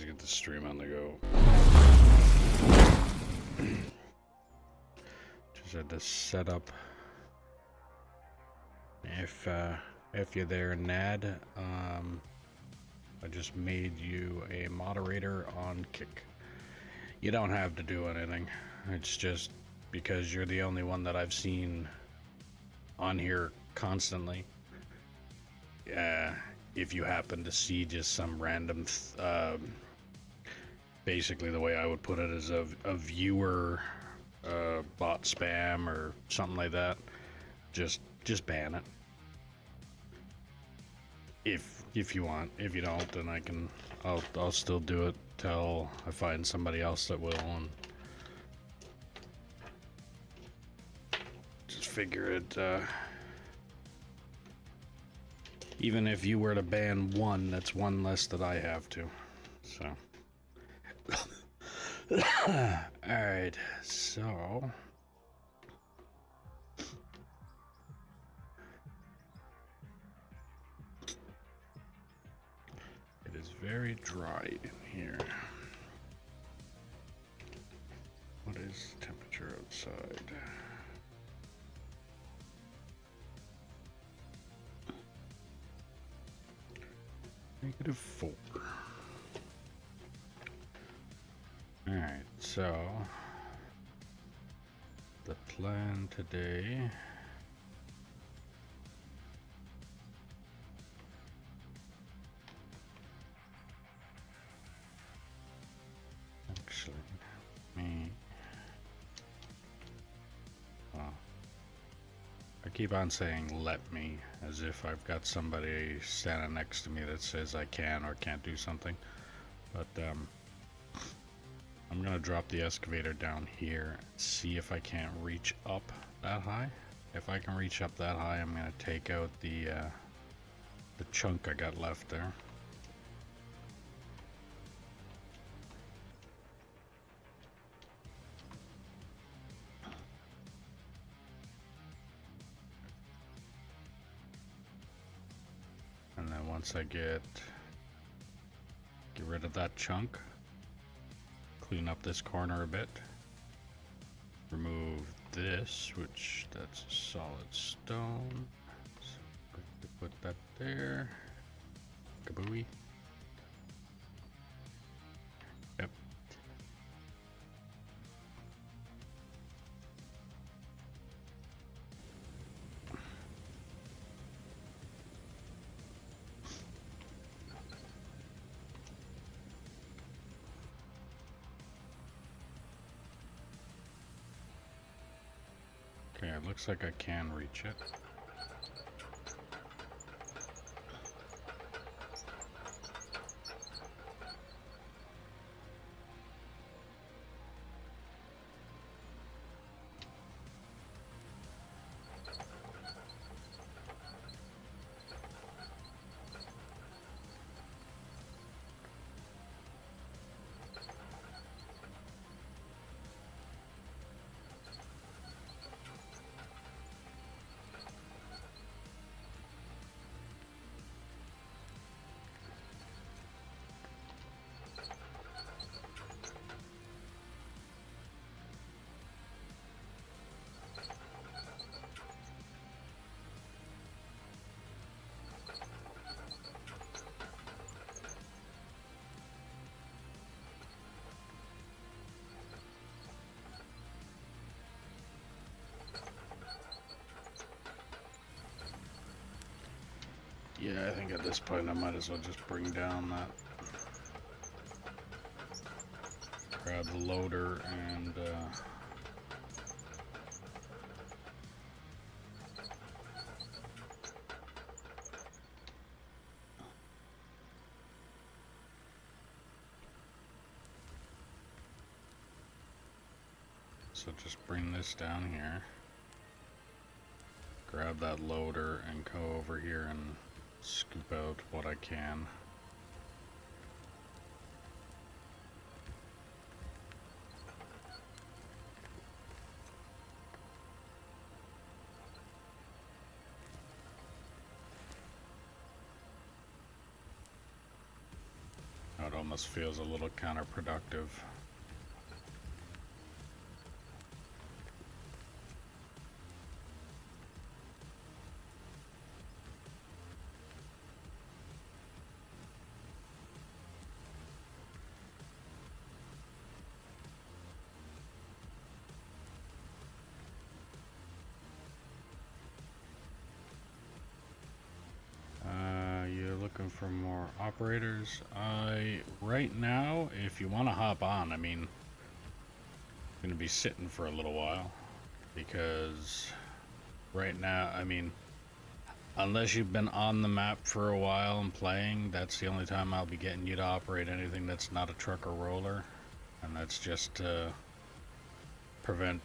guys get the stream on the go. Just had to set up. If you're there, Nad, I just made you a moderator on Kick. You don't have to do anything. It's just because you're the only one that I've seen on here constantly. If you happen to see just some random, basically the way I would put it is a viewer bot spam or something like that, just ban it. If you want. If you don't, then I'll still do it till I find somebody else that will, and just figure it. Even if you were to ban one, that's one less that I have to. So. Alright, so. It is very dry in here. What is the temperature outside? -4. Alright, so the plan today actually I keep on saying let me, as if I've got somebody standing next to me that says I can or can't do something. But I'm gonna drop the excavator down here and see if I can't reach up that high. If I can reach up that high, I'm gonna take out the chunk I got left there. And then once I get rid of that chunk, clean up this corner a bit, remove this, which that's a solid stone, so put that there, kabooey. Yep. Okay, it looks like I can reach it. Yeah, I think at this point I might as well just bring down that. Grab the loader and so just bring this down here. Grab that loader and go over here and scoop out what I can. almost feels a little counterproductive. For more operators. Right now, if you want to hop on, I mean, I'm gonna be sitting for a little while because right now, I mean, unless you've been on the map for a while and playing, that's the only time I'll be getting you to operate anything that's not a truck or roller, and that's just to prevent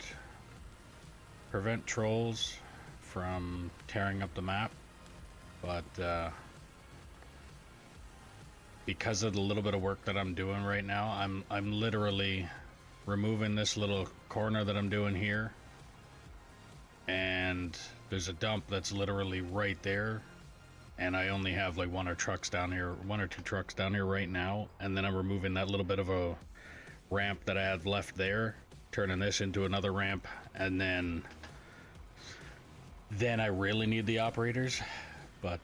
trolls from tearing up the map. But because of the little bit of work that I'm doing right now, I'm literally removing this little corner that I'm doing here, and there's a dump that's literally right there, and I only have like one or two trucks down here right now, and then I'm removing that little bit of a ramp that I had left there, turning this into another ramp, and then I really need the operators. But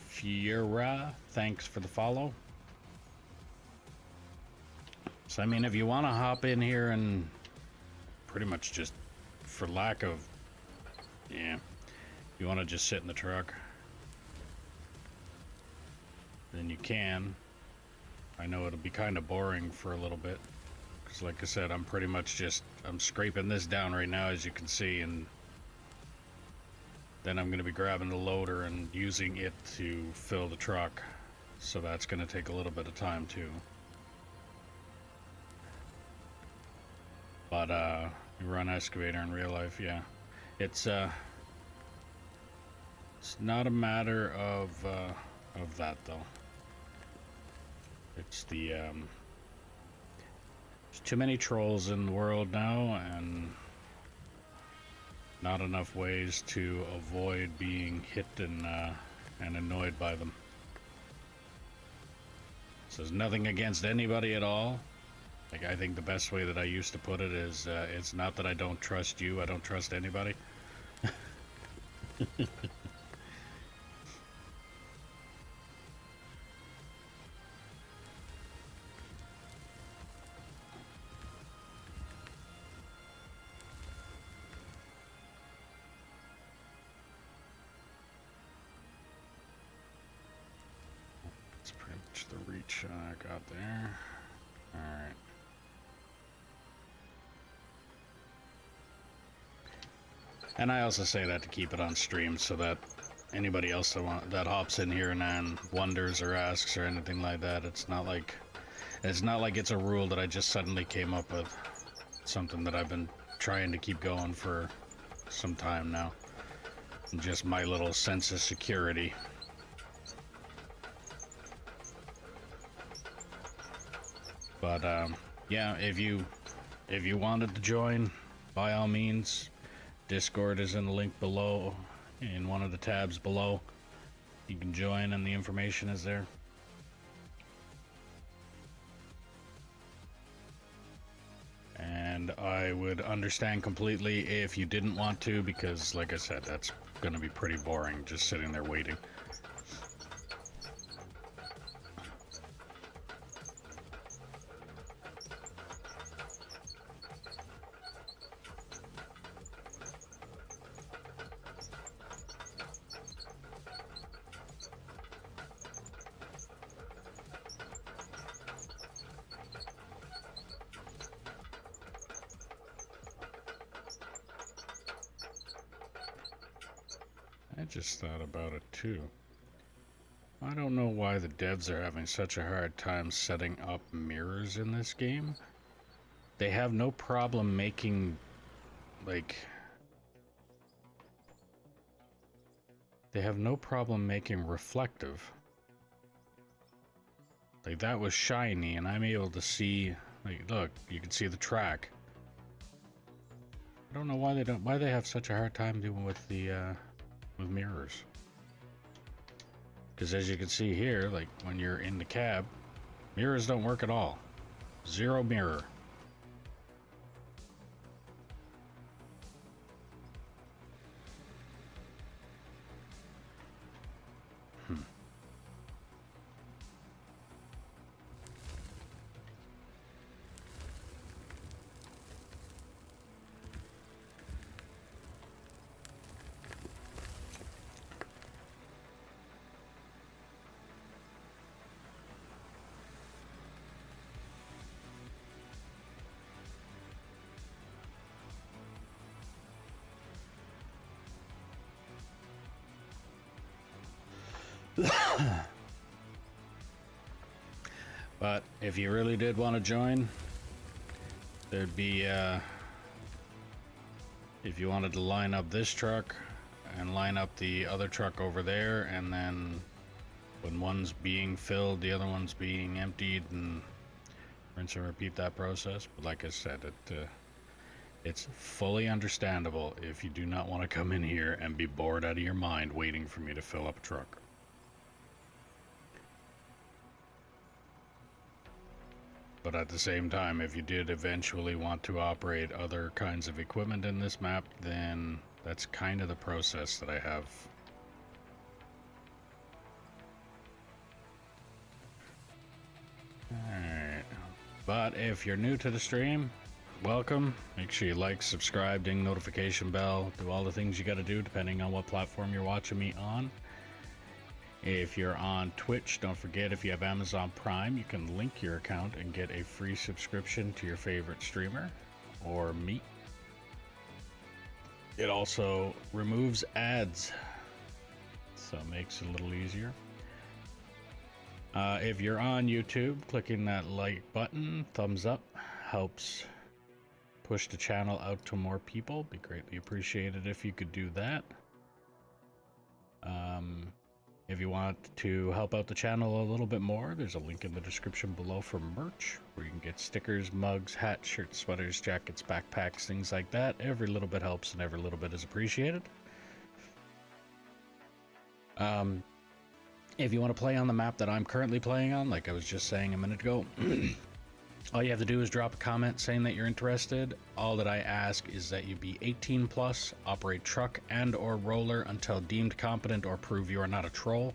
Fiera, thanks for the follow. So I mean, if you want to hop in here and pretty much just for lack of, yeah, you want to just sit in the truck, then you can. I know it'll be kind of boring for a little bit, because like I said, I'm pretty much just, I'm scraping this down right now, as you can see, and then I'm going to be grabbing the loader and using it to fill the truck. So that's going to take a little bit of time too. But you run excavator in real life, yeah. It's not a matter of that though. It's the there's too many trolls in the world now, and not enough ways to avoid being hit and annoyed by them. So there's nothing against anybody at all. Like, I think the best way that I used to put it is, it's not that I don't trust you, I don't trust anybody. That's pretty much the reach I got there. Alright. And I also say that to keep it on stream so that anybody else that hops in here and then wonders or asks or anything like that, it's not like it's a rule that I just suddenly came up with. It's something that I've been trying to keep going for some time now. And just my little sense of security. But yeah, if you wanted to join, by all means, Discord is in the link below, in one of the tabs below. You can join and the information is there. And I would understand completely if you didn't want to, because like I said, that's going to be pretty boring just sitting there waiting. I just thought about it too. I don't know why the devs are having such a hard time setting up mirrors in this game. They have no problem making, like... They have no problem making reflective. Like, that was shiny, and I'm able to see... Like, look, you can see the track. I don't know why they have such a hard time doing with the, with mirrors. Because as you can see here, like when you're in the cab, mirrors don't work at all. Zero mirror. But if you really did want to join, there'd be, if you wanted to line up this truck and line up the other truck over there, and then when one's being filled, the other one's being emptied, and rinse and repeat that process. But like I said, it's fully understandable if you do not want to come in here and be bored out of your mind waiting for me to fill up a truck. But at the same time, if you did eventually want to operate other kinds of equipment in this map, then that's kind of the process that I have. Alright. But if you're new to the stream, welcome. Make sure you like, subscribe, ding notification bell, do all the things you gotta do depending on what platform you're watching me on. If you're on Twitch, don't forget, if you have Amazon Prime, you can link your account and get a free subscription to your favorite streamer or me. It also removes ads, so it makes it a little easier. If you're on YouTube, clicking that like button, thumbs up, helps push the channel out to more people. Be greatly appreciated if you could do that. If you want to help out the channel a little bit more, there's a link in the description below for merch, where you can get stickers, mugs, hats, shirts, sweaters, jackets, backpacks, things like that. Every little bit helps and every little bit is appreciated. If you want to play on the map that I'm currently playing on, like I was just saying a minute ago, all you have to do is drop a comment saying that you're interested. All that I ask is that you be 18 plus, operate truck and or roller until deemed competent or prove you are not a troll,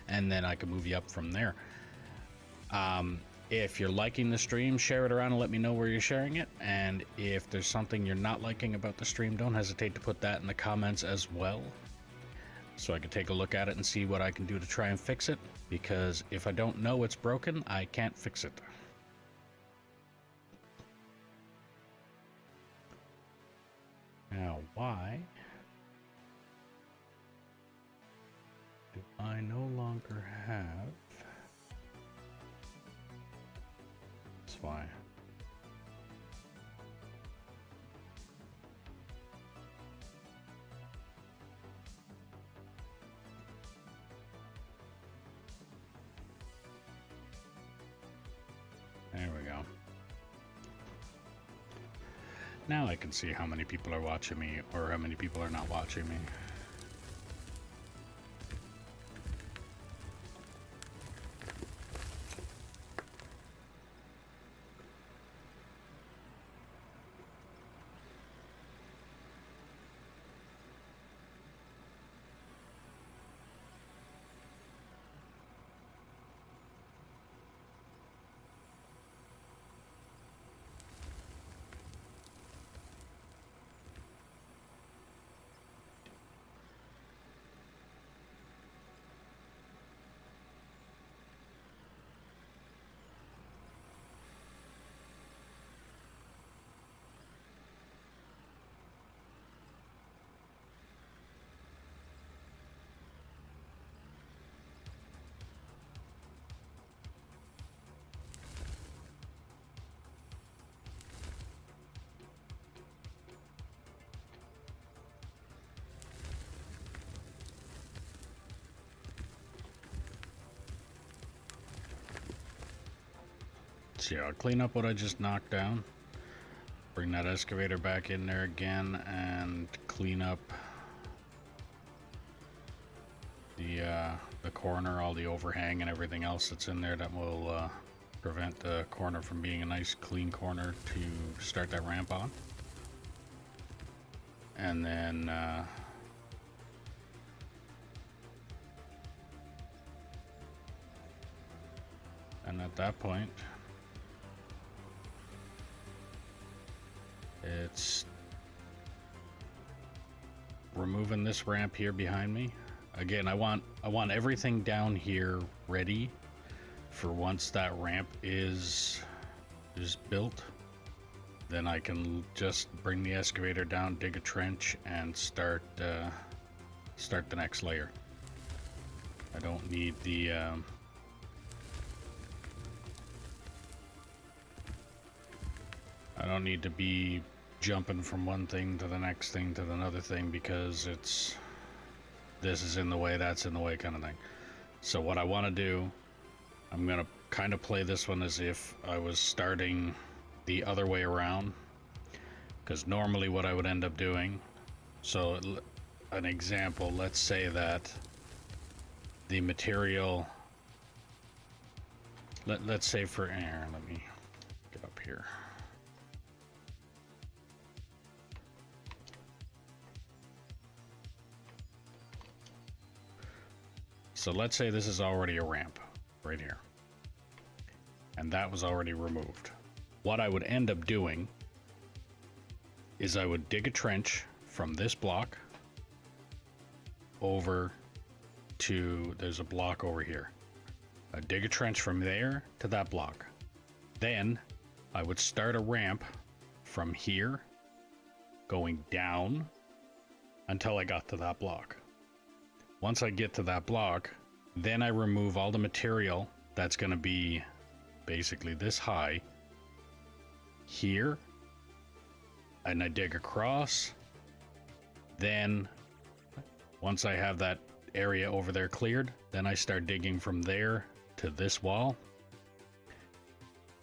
and then I can move you up from there. If you're liking the stream, share it around and let me know where you're sharing it. And if there's something you're not liking about the stream, don't hesitate to put that in the comments as well, so I can take a look at it and see what I can do to try and fix it. Because if I don't know it's broken, I can't fix it. Now, why do I no longer have? That's why. There we go. Now I can see how many people are watching me or how many people are not watching me. So yeah, I'll clean up what I just knocked down. Bring that excavator back in there again and clean up the corner, all the overhang and everything else that's in there that will prevent the corner from being a nice clean corner to start that ramp on. And then and at that point it's removing this ramp here behind me. Again, I want everything down here ready for once that ramp is built. Then I can just bring the excavator down, dig a trench, and start the next layer. I don't need the I don't need to be jumping from one thing to the next thing to another thing because this is in the way, that's in the way kind of thing. So what I want to do, I'm gonna kind of play this one as if I was starting the other way around, because normally what I would end up doing, so an example, let's say that the material, let's say for air, let me get up here. So let's say this is already a ramp right here, and that was already removed. What I would end up doing is I would dig a trench from this block over to, there's a block over here. I'd dig a trench from there to that block. Then I would start a ramp from here going down until I got to that block. Once I get to that block, then I remove all the material that's going to be basically this high here, and I dig across. Then once I have that area over there cleared, then I start digging from there to this wall,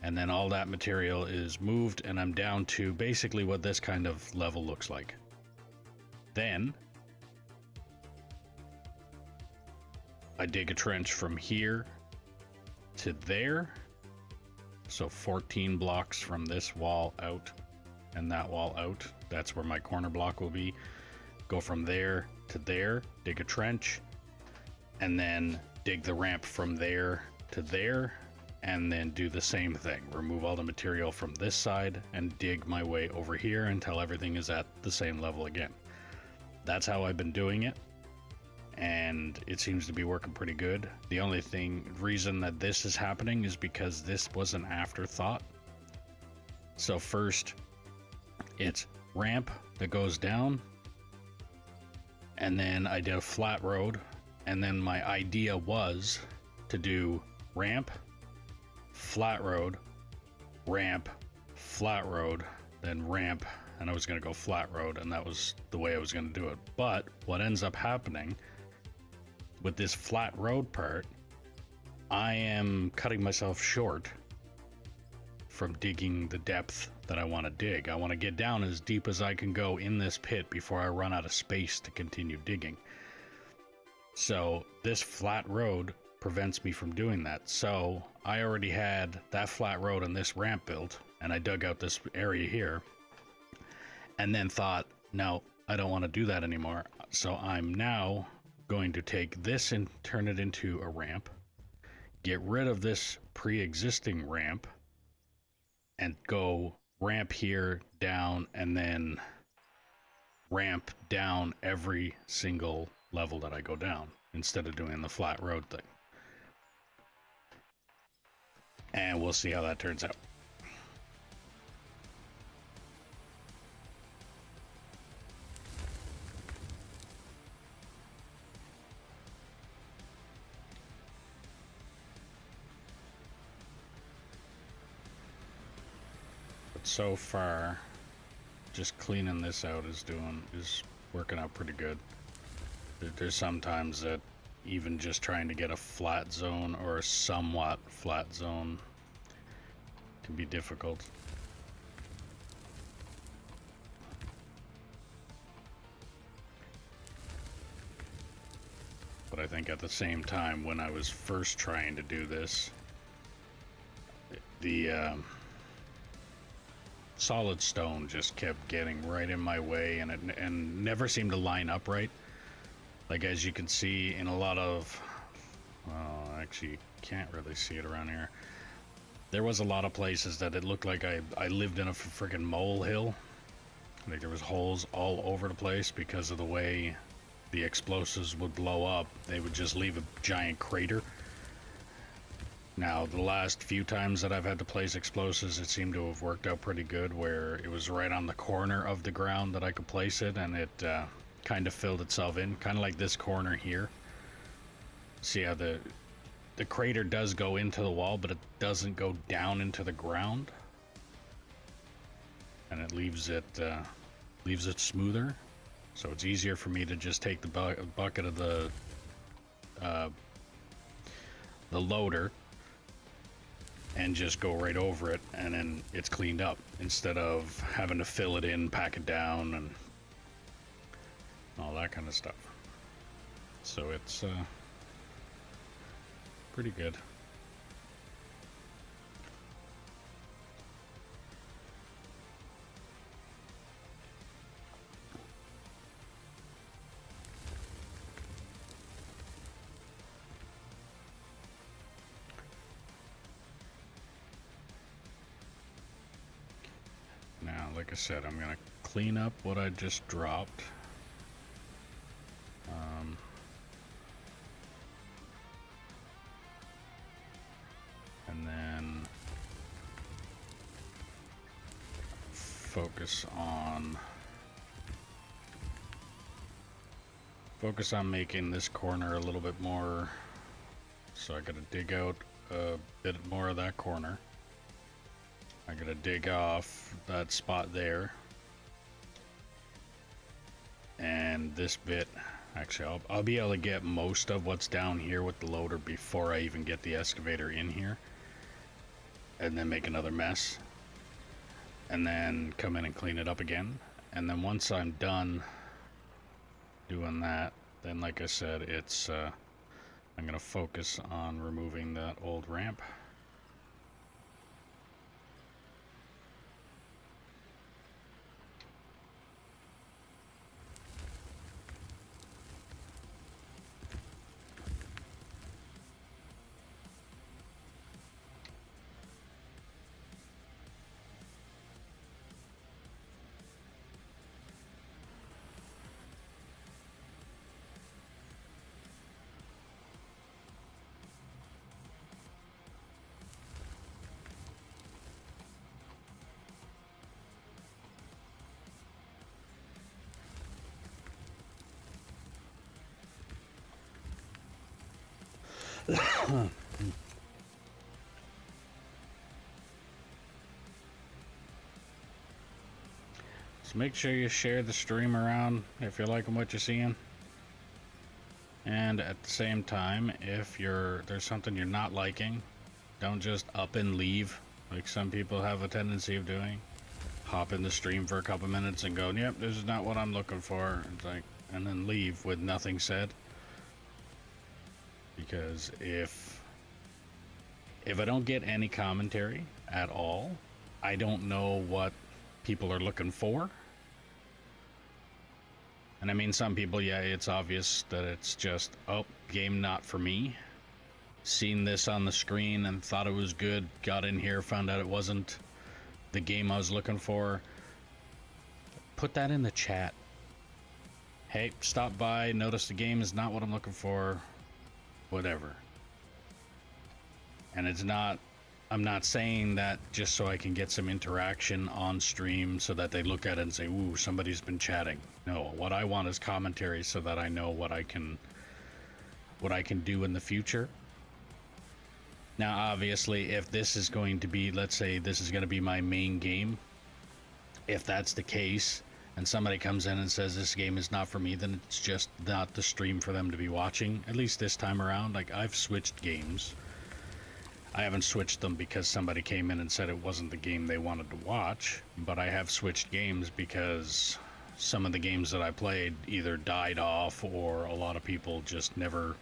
and then all that material is moved and I'm down to basically what this kind of level looks like. Then I dig a trench from here to there, so 14 blocks from this wall out and that wall out. That's where my corner block will be. Go from there to there, dig a trench, and then dig the ramp from there to there, and then do the same thing. Remove all the material from this side and dig my way over here until everything is at the same level again. That's how I've been doing it, and it seems to be working pretty good. The only reason that this is happening is because this was an afterthought. So first it's ramp that goes down, and then I did a flat road, and then my idea was to do ramp, flat road, ramp, flat road, then ramp, and I was going to go flat road, and that was the way I was going to do it. But what ends up happening with this flat road part, I am cutting myself short from digging the depth that I want to dig. I want to get down as deep as I can go in this pit before I run out of space to continue digging. So this flat road prevents me from doing that. So I already had that flat road and this ramp built, and I dug out this area here and then thought, no, I don't want to do that anymore. So I'm now going to take this and turn it into a ramp, get rid of this pre-existing ramp, and go ramp here down, and then ramp down every single level that I go down instead of doing the flat road thing. And we'll see how that turns out. So far, just cleaning this out is working out pretty good. There's sometimes that even just trying to get a flat zone or a somewhat flat zone can be difficult. But I think at the same time, when I was first trying to do this, the solid stone just kept getting right in my way, and it never seemed to line up right. Like, as you can see in a lot of, well, actually you can't really see it around here. There was a lot of places that it looked like I lived in a freaking molehill. Like, there was holes all over the place because of the way the explosives would blow up. They would just leave a giant crater. Now, the last few times that I've had to place explosives, it seemed to have worked out pretty good, where it was right on the corner of the ground that I could place it, and it kind of filled itself in, kind of like this corner here. See how the crater does go into the wall, but it doesn't go down into the ground, and it leaves it smoother, so it's easier for me to just take the bucket of the loader and just go right over it, and then it's cleaned up instead of having to fill it in, pack it down, and all that kind of stuff. So it's pretty good. Now, like I said, I'm gonna clean up what I just dropped. And then focus on making this corner a little bit more. So I gotta dig out a bit more of that corner. I gotta dig off that spot there, and this bit. Actually, I'll be able to get most of what's down here with the loader before I even get the excavator in here, and then make another mess, and then come in and clean it up again. And then once I'm done doing that, then, like I said, it's I'm gonna focus on removing that old ramp. So make sure you share the stream around if you're liking what you're seeing. And at the same time, if there's something you're not liking, don't just up and leave like some people have a tendency of doing. Hop in the stream for a couple minutes and go, yep, this is not what I'm looking for. It's like, and then leave with nothing said. Because if I don't get any commentary at all, I don't know what people are looking for. And I mean, some people, yeah, it's obvious that it's just, oh, game not for me. Seen this on the screen and thought it was good, got in here, found out it wasn't the game I was looking for. Put that in the chat. Hey, stop by, notice the game is not what I'm looking for, whatever. And it's not, I'm not saying that just so I can get some interaction on stream so that they look at it and say, ooh, somebody's been chatting. No, what I want is commentary so that I know what I can do in the future. Now, obviously, if this is going to be, let's say this is going to be my main game, if that's the case, and somebody comes in and says this game is not for me, then it's just not the stream for them to be watching, at least this time around. Like, I've switched games. I haven't switched them because somebody came in and said it wasn't the game they wanted to watch, but I have switched games because some of the games that I played either died off or a lot of people just never,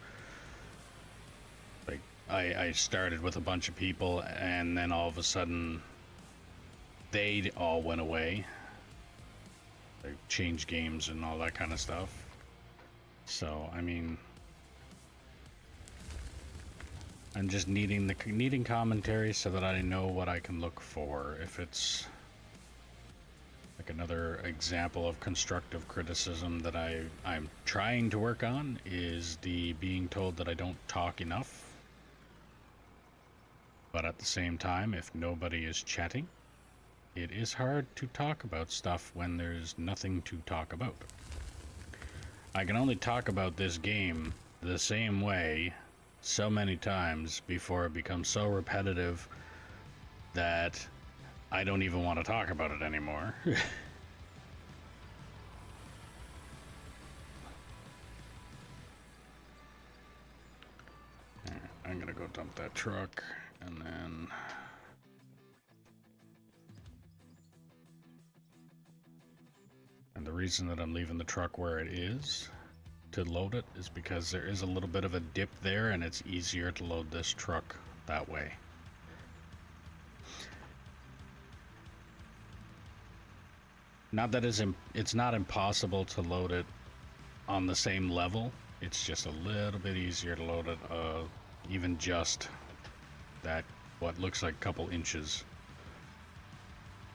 like, I started with a bunch of people and then all of a sudden they all went away. They changed games and all that kind of stuff. So, I mean, I'm just needing commentary so that I know what I can look for. If it's like another example of constructive criticism that I'm trying to work on is the being told that I don't talk enough. But at the same time, if nobody is chatting, it is hard to talk about stuff when there's nothing to talk about. I can only talk about this game the same way so many times before it becomes so repetitive that I don't even want to talk about it anymore. I'm gonna go dump that truck and then the reason that I'm leaving the truck where it is to load it is because there is a little bit of a dip there and it's easier to load this truck that way. Not that it's not impossible to load it on the same level, it's just a little bit easier to load it even just that what looks like a couple inches,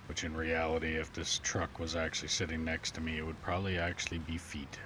which in reality if this truck was actually sitting next to me it would probably actually be feet.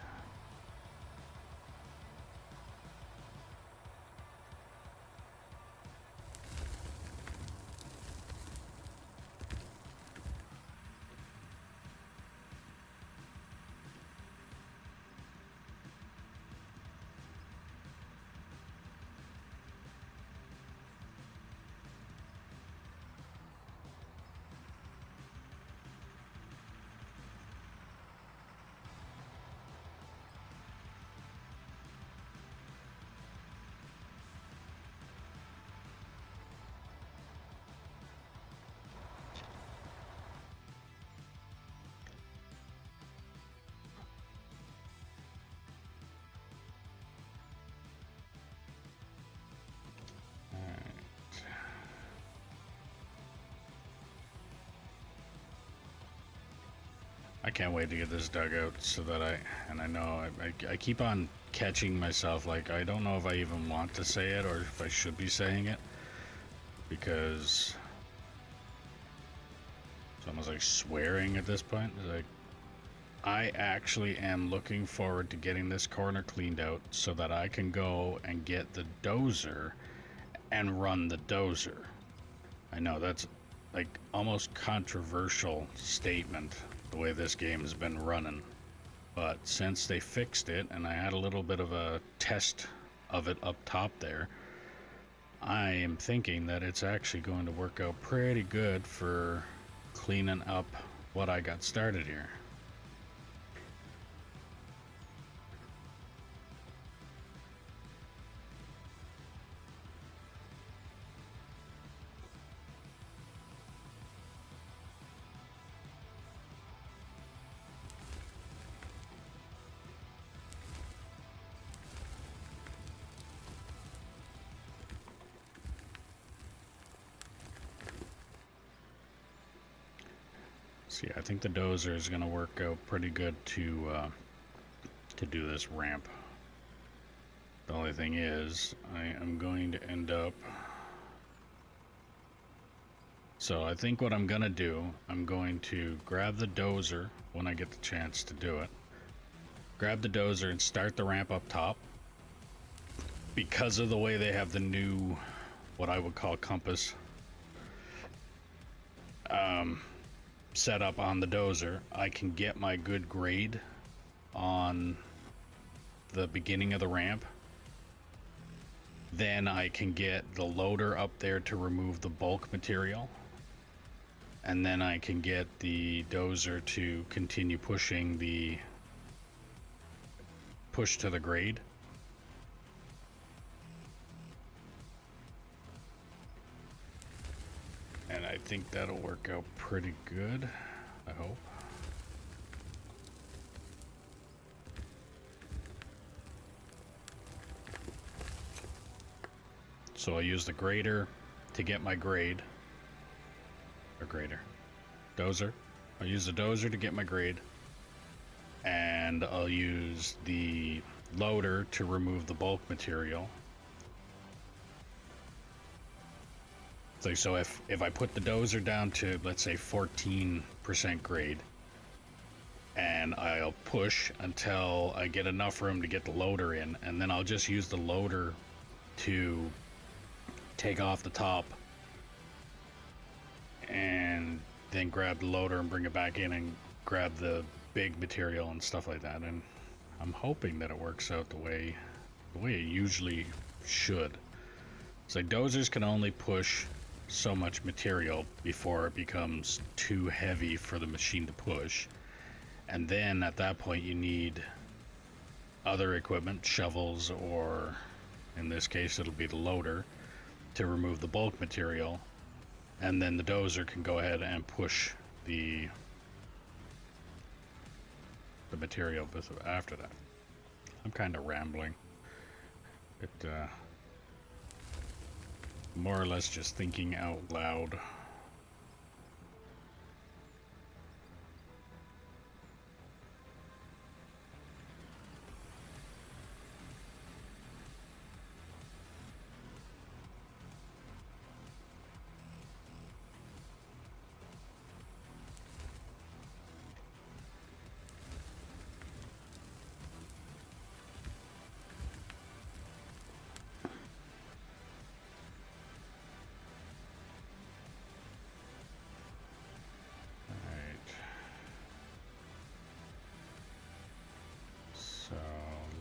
I can't wait to get this dug out so that I know I keep on catching myself, like I don't know if I even want to say it or if I should be saying it, because it's almost like swearing at this point. Like, I actually am looking forward to getting this corner cleaned out so that I can go and get the dozer and run the dozer. I know that's like almost controversial statement the way this game has been running, but since they fixed it and I had a little bit of a test of it up top there, I am thinking that it's actually going to work out pretty good for cleaning up what I got started here. See, I think the dozer is going to work out pretty good to do this ramp. The only thing is, I am going to end up... So I think what I'm going to do, I'm going to grab the dozer when I get the chance to do it. Grab the dozer and start the ramp up top. Because of the way they have the new, what I would call compass, set up on the dozer, I can get my good grade on the beginning of the ramp. Then I can get the loader up there to remove the bulk material. And then I can get the dozer to continue pushing the push to the grade. And I think that'll work out pretty good, I hope. So I'll use the grader to get my grade. Or grader. Dozer. I'll use the dozer to get my grade. And I'll use the loader to remove the bulk material. So if I put the dozer down to, let's say, 14% grade, and I'll push until I get enough room to get the loader in, and then I'll just use the loader to take off the top and then grab the loader and bring it back in and grab the big material and stuff like that. And I'm hoping that it works out the way it usually should. So dozers can only push so much material before it becomes too heavy for the machine to push, and then at that point you need other equipment, shovels, or in this case it'll be the loader, to remove the bulk material, and then the dozer can go ahead and push the material after that. I'm kind of rambling. More or less just thinking out loud.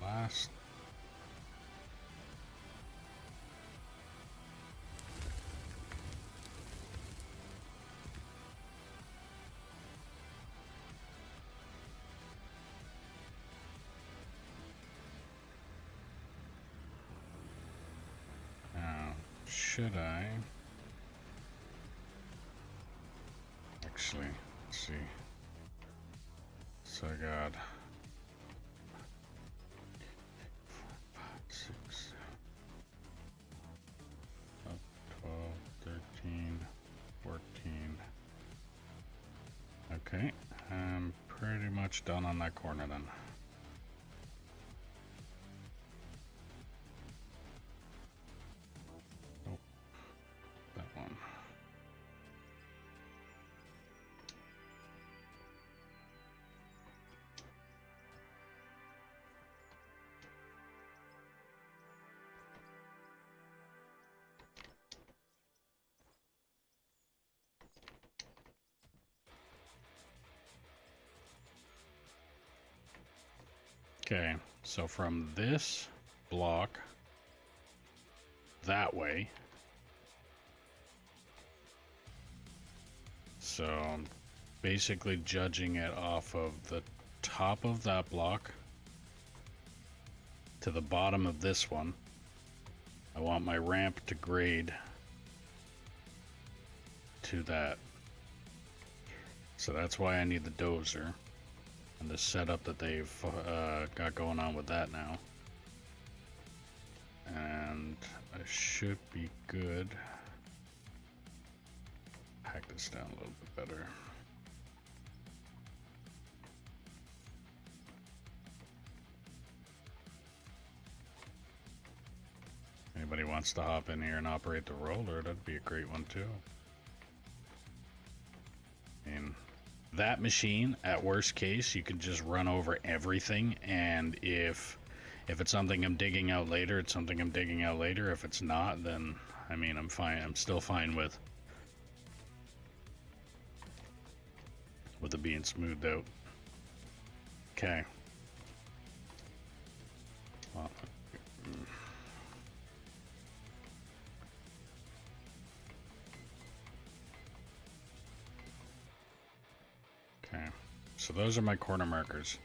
Last now, should I actually, let's see, so I got 14. Okay, I'm pretty much done on that corner then. Nope, that one. Okay, so from this block that way, so I'm basically judging it off of the top of that block to the bottom of this one. I want my ramp to grade to that. So that's why I need the dozer. And the setup that they've got going on with that now. And I should be good. Hack this down a little bit better. Anybody wants to hop in here and operate the roller, that'd be a great one too. I mean, that machine, at worst case, you can just run over everything, and if it's something I'm digging out later, it's something I'm digging out later. If it's not, then I mean, I'm fine. I'm still fine with it being smoothed out. Okay. Well, okay, so those are my corner markers.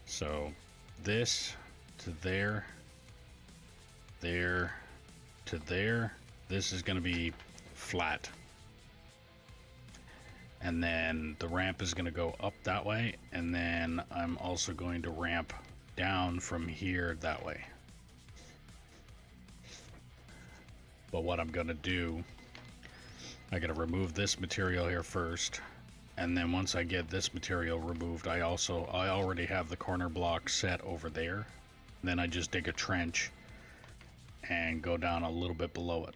So this to there, there to there, this is going to be flat. And then the ramp is going to go up that way, and then I'm also going to ramp down from here that way. But what I'm gonna do, I gotta remove this material here first, and then once I get this material removed, I already have the corner block set over there. Then I just dig a trench and go down a little bit below it.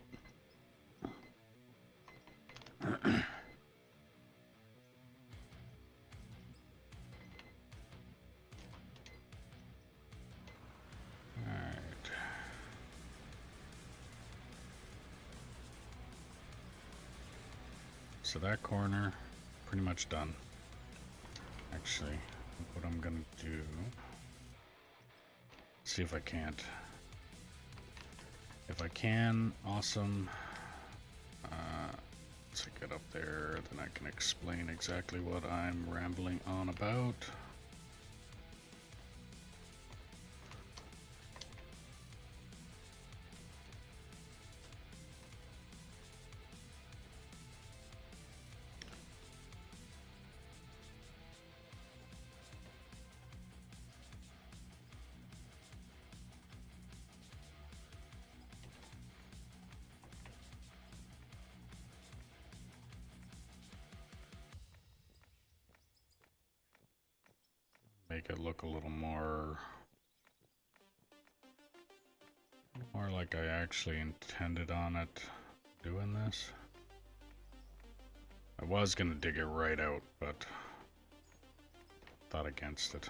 So that corner, pretty much done. Actually, what I'm gonna do, see if I can't. If I can, awesome. Once I get up there, then I can explain exactly what I'm rambling on about. Make it look a little more like I actually intended on it doing this. I was gonna dig it right out, but thought against it.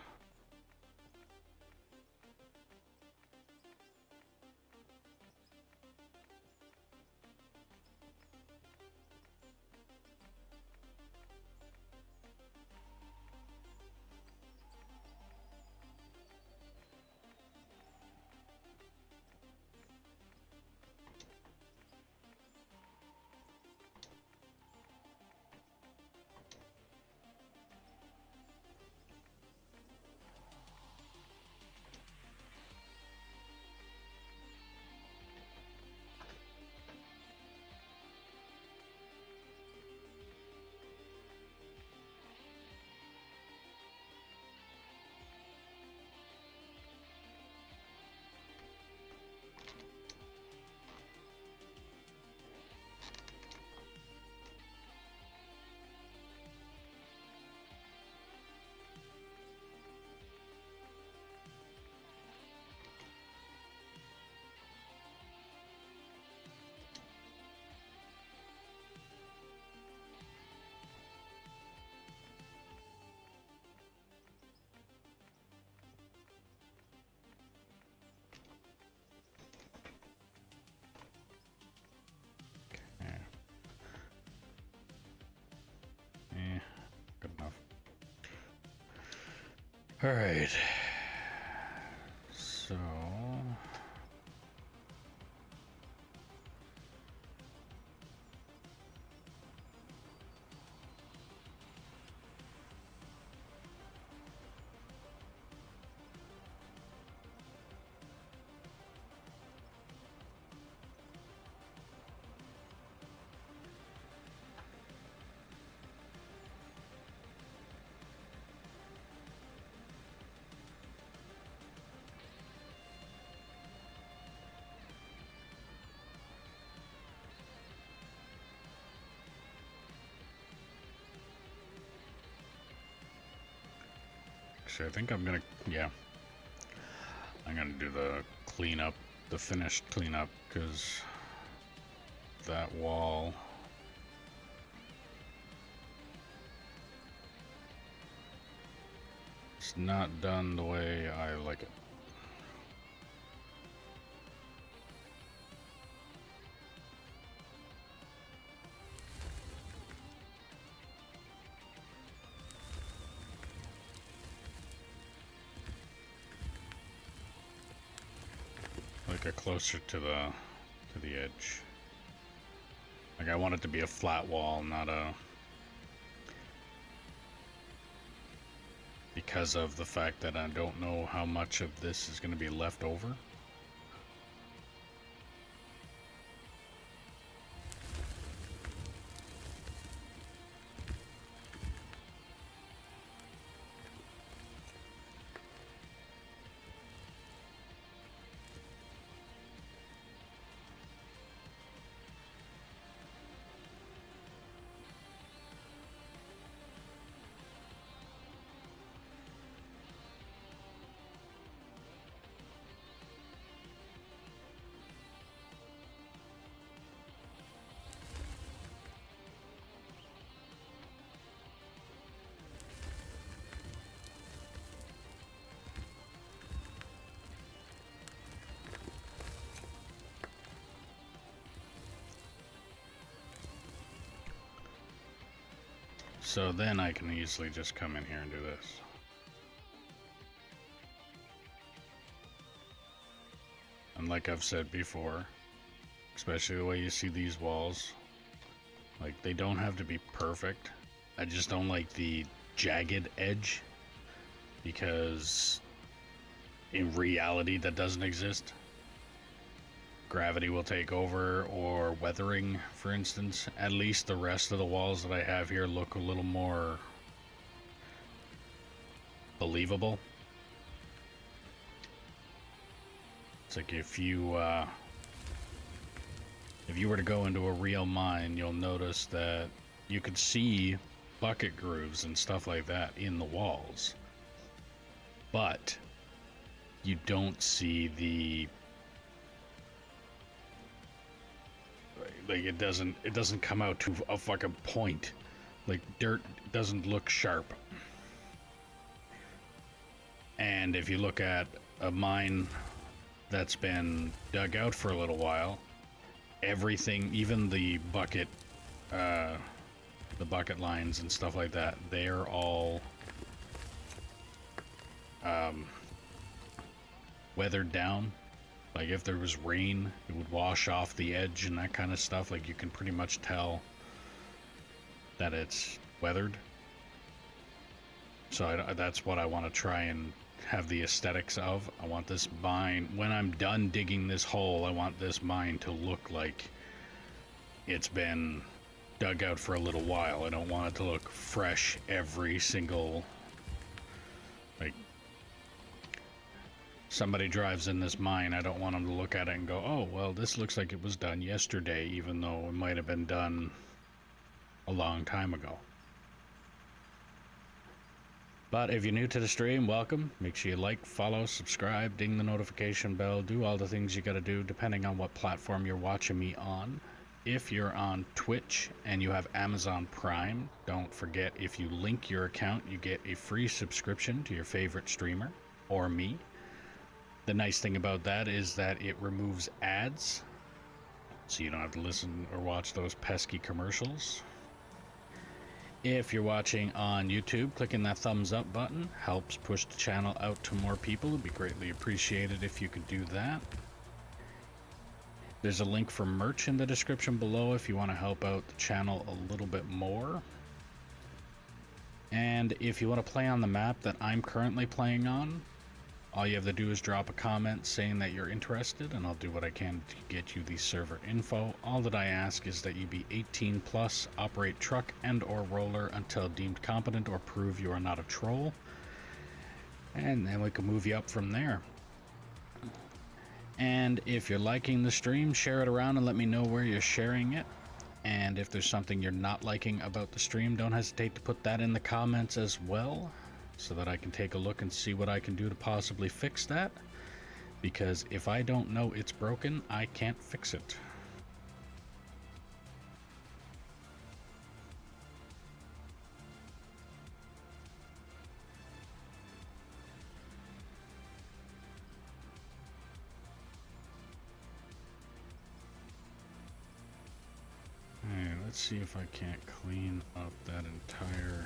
Good enough. All right. So actually, I think I'm gonna, yeah, I'm gonna do the cleanup, the finished cleanup, because that wall, it's not done the way I like it. Like a closer to the edge. Like I want it to be a flat wall, not a, because of the fact that I don't know how much of this is going to be left over. So then I can easily just come in here and do this. And like I've said before, especially the way you see these walls, like they don't have to be perfect. I just don't like the jagged edge, because in reality that doesn't exist. Gravity will take over, or weathering, for instance. At least the rest of the walls that I have here look a little more believable. It's like if you were to go into a real mine, you'll notice that you could see bucket grooves and stuff like that in the walls, but you don't see the, like, it doesn't come out to a fucking point. Like, dirt doesn't look sharp. And if you look at a mine that's been dug out for a little while, everything, even the bucket lines and stuff like that, they're all weathered down. Like if there was rain, it would wash off the edge and that kind of stuff. Like you can pretty much tell that it's weathered. So that's what I want to try and have the aesthetics of. I want this mine, when I'm done digging this hole, I want this mine to look like it's been dug out for a little while. I don't want it to look fresh every single, like, somebody drives in this mine, I don't want them to look at it and go, oh, well, this looks like it was done yesterday, even though it might have been done a long time ago. But if you're new to the stream, welcome. Make sure you like, follow, subscribe, ding the notification bell, do all the things you gotta do depending on what platform you're watching me on. If you're on Twitch and you have Amazon Prime, don't forget, if you link your account, you get a free subscription to your favorite streamer or me. The nice thing about that is that it removes ads, so you don't have to listen or watch those pesky commercials. If you're watching on YouTube, clicking that thumbs up button helps push the channel out to more people. It'd be greatly appreciated if you could do that. There's a link for merch in the description below if you want to help out the channel a little bit more. And if you want to play on the map that I'm currently playing on, all you have to do is drop a comment saying that you're interested, and I'll do what I can to get you the server info. All that I ask is that you be 18 plus, operate truck and or roller until deemed competent, or prove you are not a troll, and then we can move you up from there. And if you're liking the stream, share it around and let me know where you're sharing it. And if there's something you're not liking about the stream, don't hesitate to put that in the comments as well, so that I can take a look and see what I can do to possibly fix that. Because if I don't know it's broken, I can't fix it. Alright, let's see if I can't clean up that entire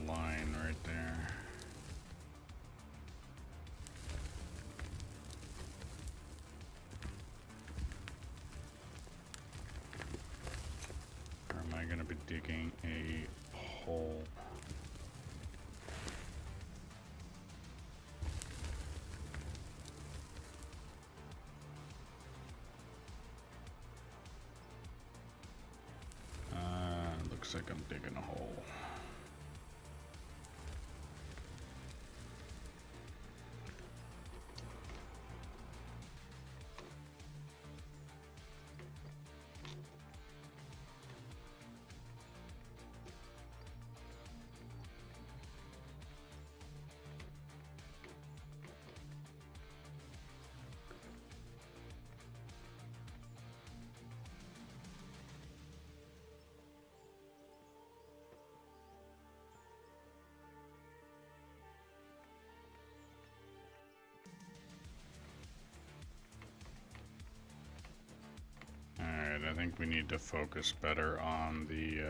line right there. Or am I going to be digging a hole? Looks like I'm digging a hole. I think we need to focus better on the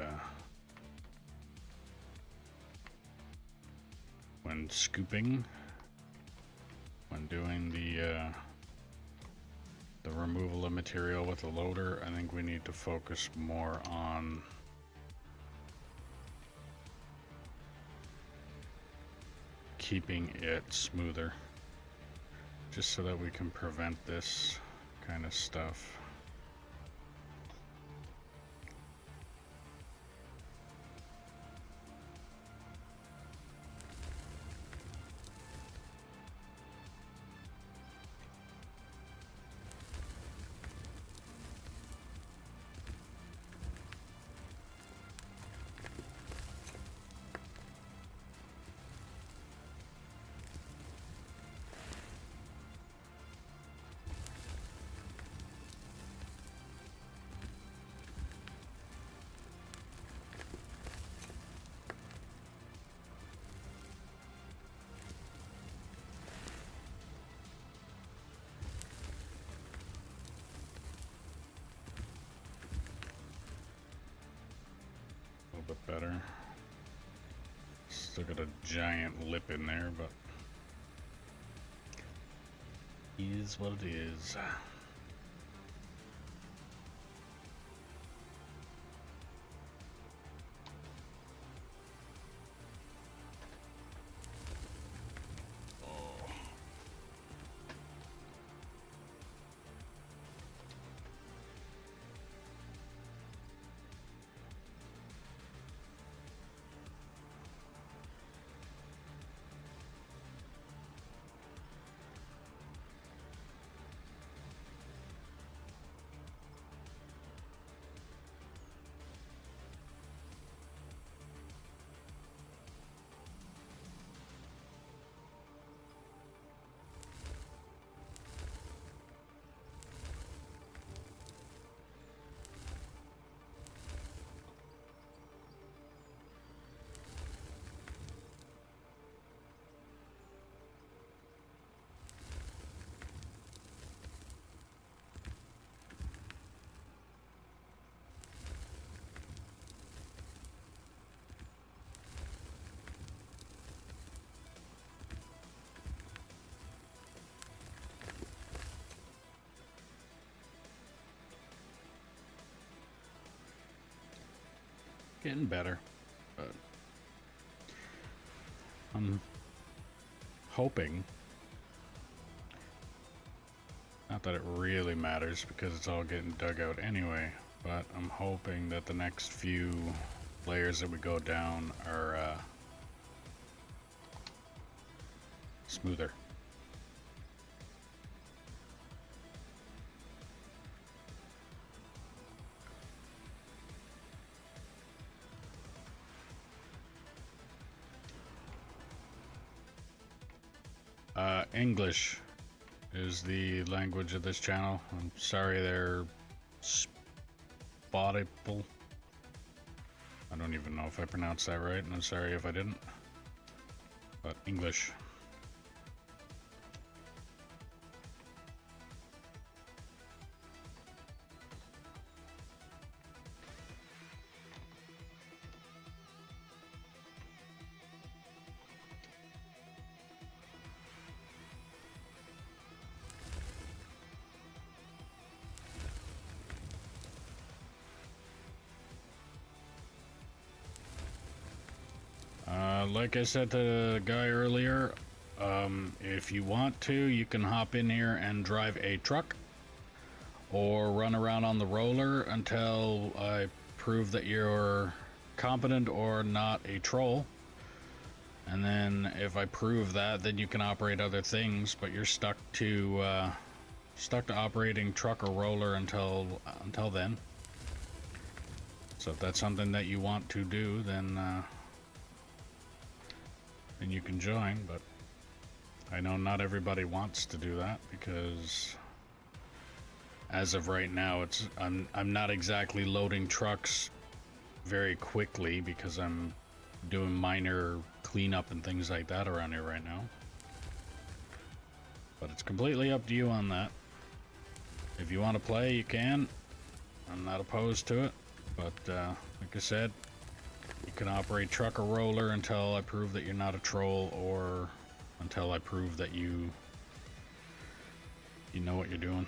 when scooping, when doing the removal of material with a loader, I think we need to focus more on keeping it smoother, just so that we can prevent this kind of stuff. Bit better. Still got a giant lip in there, but is what it is. Getting better, but I'm hoping, not that it really matters because it's all getting dug out anyway, but I'm hoping that the next few layers that we go down are smoother. English is the language of this channel. I'm sorry they're spottable. I don't even know if I pronounced that right, and I'm sorry if I didn't. But English. Like I said to the guy earlier, if you want to, you can hop in here and drive a truck or run around on the roller until I prove that you're competent or not a troll. And then if I prove that, then you can operate other things, but you're stuck to operating truck or roller until then. So if that's something that you want to do, then you can join, but I know not everybody wants to do that because as of right now I'm not exactly loading trucks very quickly because I'm doing minor cleanup and things like that around here right now. But it's completely up to you on that. If you want to play, you can. I'm not opposed to it, but like I said, You can operate truck or roller until I prove that you're not a troll, or until I prove that you know what you're doing.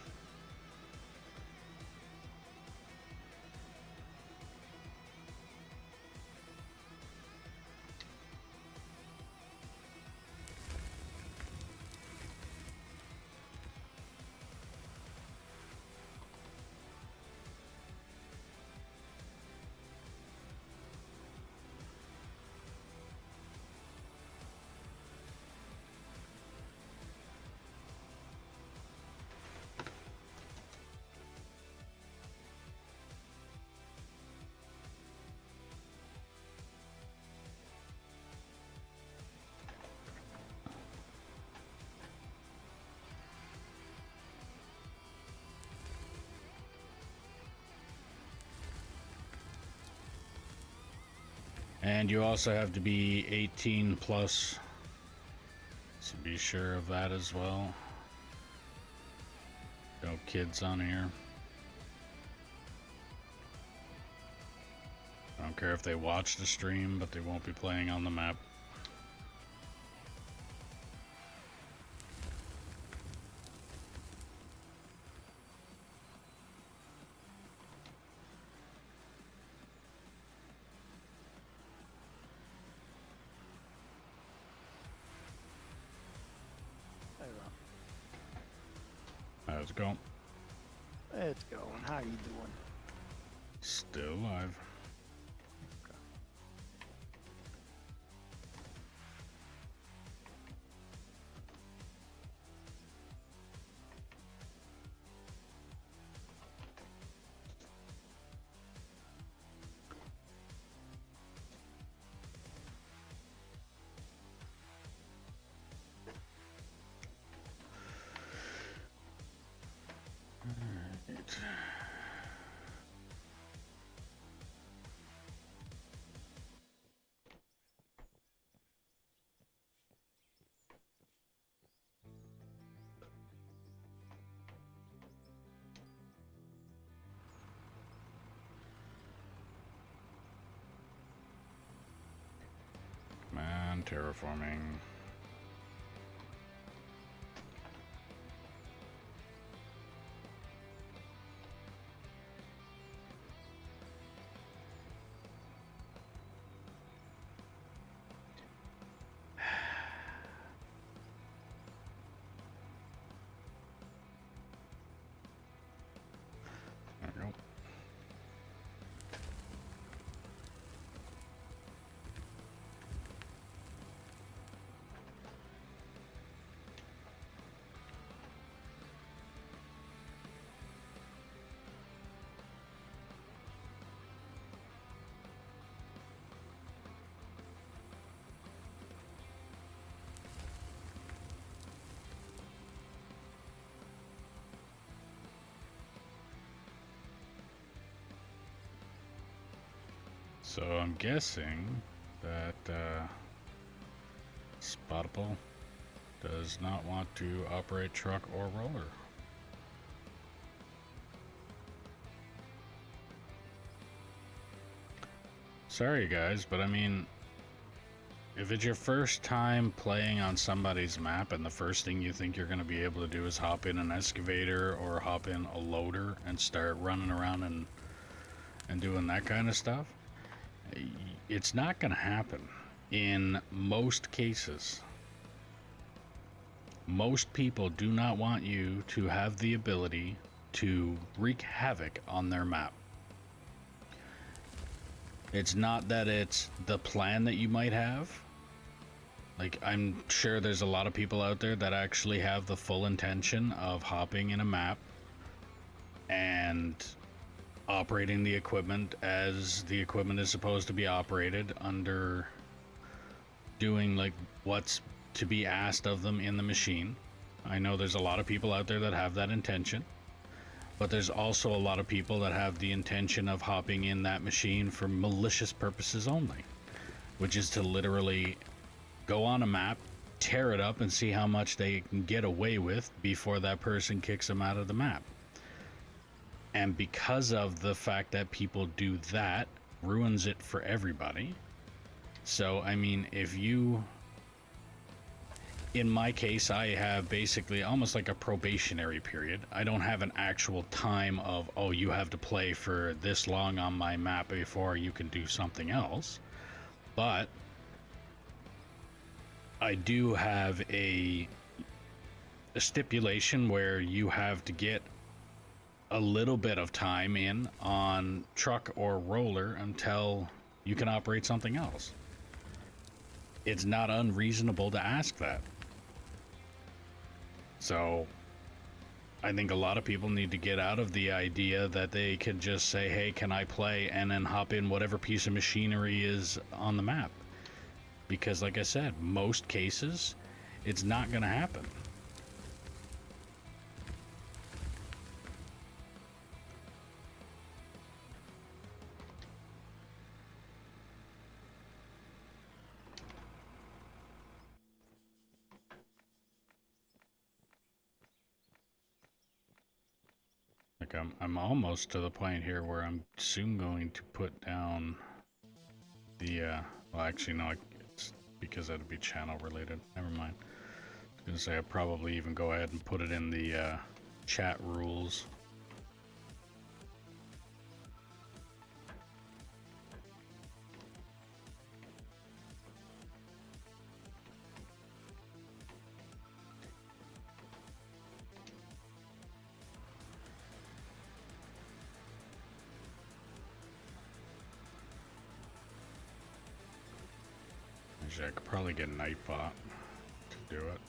And you also have to be 18 plus, so be sure of that as well. No kids on here. I don't care if they watch the stream, but they won't be playing on the map. How's it going? It's going. How you doing? Still alive. Man, terraforming. There we go. So I'm guessing that Spottable does not want to operate truck or roller. Sorry guys, but I mean, if it's your first time playing on somebody's map and the first thing you think you're going to be able to do is hop in an excavator or hop in a loader and start running around and doing that kind of stuff, it's not going to happen. In most cases, most people do not want you to have the ability to wreak havoc on their map. It's not that it's the plan that you might have. Like, I'm sure there's a lot of people out there that actually have the full intention of hopping in a map and operating the equipment as the equipment is supposed to be operated, under doing like what's to be asked of them in the machine. I know there's a lot of people out there that have that intention, but there's also a lot of people that have the intention of hopping in that machine for malicious purposes only, which is to literally go on a map, tear it up, and see how much they can get away with before that person kicks them out of the map. And because of the fact that people do that, ruins it for everybody, So, I mean, if you... In my case, I have basically almost like a probationary period. I don't have an actual time of, oh, you have to play for this long on my map before you can do something else. But I do have a stipulation where you have to get a little bit of time in on truck or roller until you can operate something else. It's not unreasonable to ask that. So I think a lot of people need to get out of the idea that they can just say, hey, can I play, and then hop in whatever piece of machinery is on the map. Because like I said, most cases, it's not going to happen. Like I'm almost to the point here where I'm soon going to put down the well, actually no, it's because that'd be channel related. Never mind. I was gonna say I'd probably even go ahead and put it in the chat rules. Actually, I could probably get Nightbot to do it.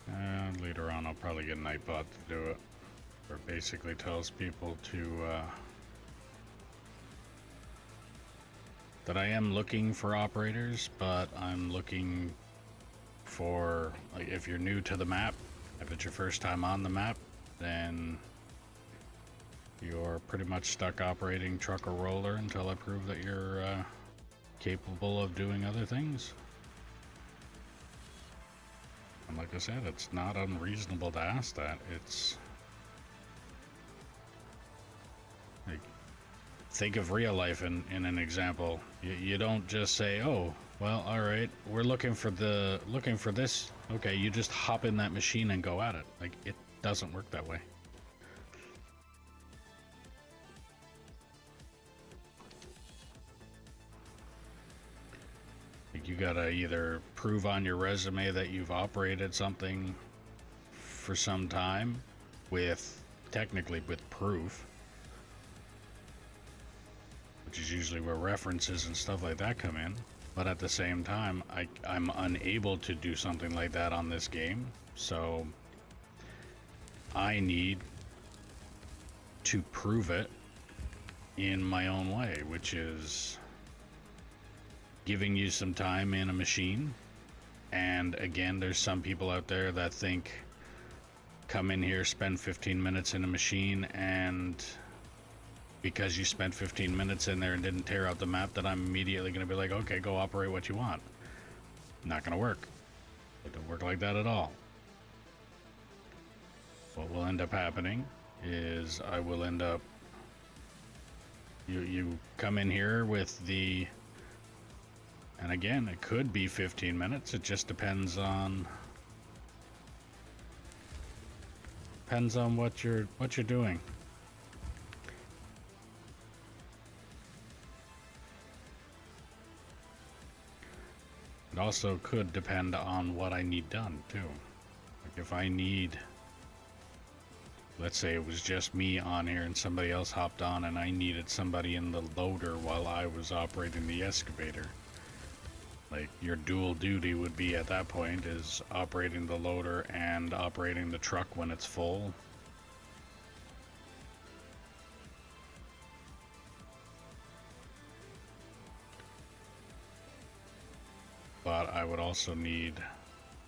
And later on, I'll probably get Nightbot to do it. Or basically tells people to that I am looking for operators, but I'm looking for, like, if you're new to the map, if it's your first time on the map, then you're pretty much stuck operating truck or roller until I prove that you're capable of doing other things. And like I said, it's not unreasonable to ask that. It's like, think of real life in an example. You don't just say, oh, well, all right, we're looking for this. Okay, you just hop in that machine and go at it. Like, it doesn't work that way. Like, you gotta either prove on your resume that you've operated something for some time technically with proof, which is usually where references and stuff like that come in. But at the same time, I'm unable to do something like that on this game, so I need to prove it in my own way, which is giving you some time in a machine. And again, there's some people out there that think, come in here, spend 15 minutes in a machine, and because you spent 15 minutes in there and didn't tear out the map, that I'm immediately going to be like, okay, go operate what you want. Not going to work. It don't work like that at all. What will end up happening is I will end up... You come in here with the... And again, it could be 15 minutes. It just depends on... what you're doing. It also could depend on what I need done, too. Like if I need... Let's say it was just me on here and somebody else hopped on and I needed somebody in the loader while I was operating the excavator. Like, your dual duty would be at that point is operating the loader and operating the truck when it's full. But I would also need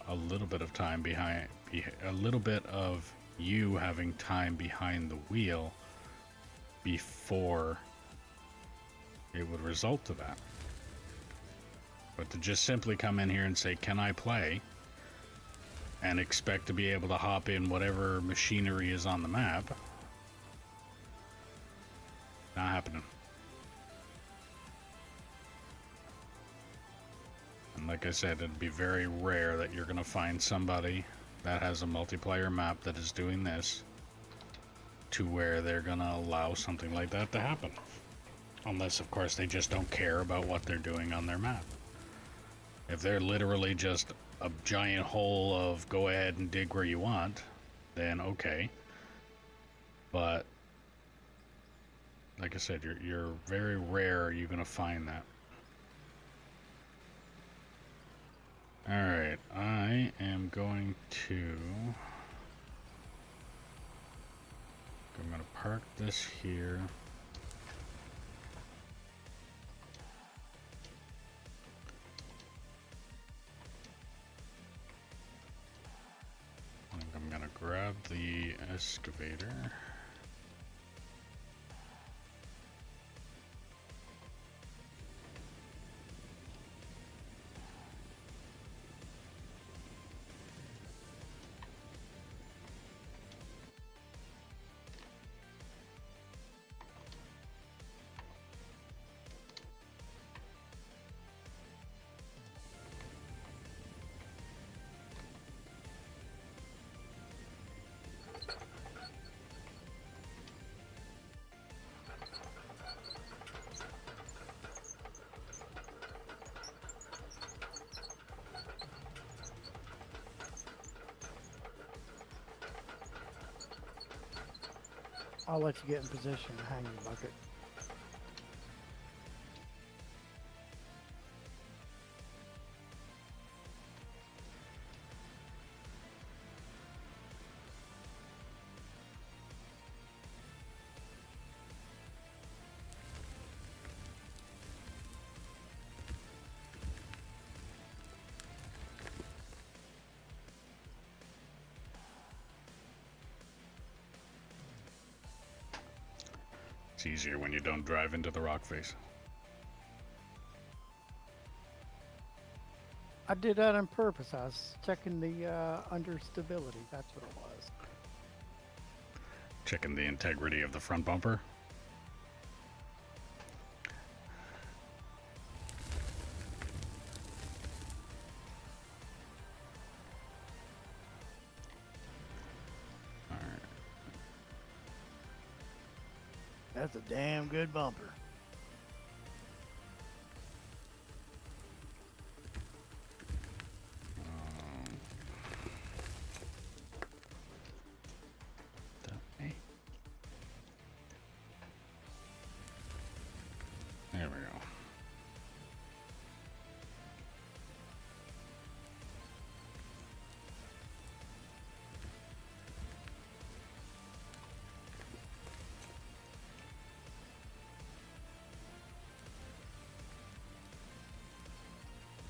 a little bit of time behind, a little bit of you having time behind the wheel before it would result to that. But to just simply come in here and say, can I play? And expect to be able to hop in whatever machinery is on the map. Not happening. And like I said, it'd be very rare that you're going to find somebody that has a multiplayer map that is doing this to where they're going to allow something like that to happen. Unless, of course, they just don't care about what they're doing on their map. If they're literally just a giant hole of go ahead and dig where you want, then okay. But like I said, you're very rare you're gonna find that. Alright, I am going to... I'm gonna park this here. I'm gonna grab the excavator. I'll let you get in position to hang your bucket. It's easier when you don't drive into the rock face. I did that on purpose. I was checking the under stability. That's what it was. Checking the integrity of the front bumper. That's a damn good bumper. There we go.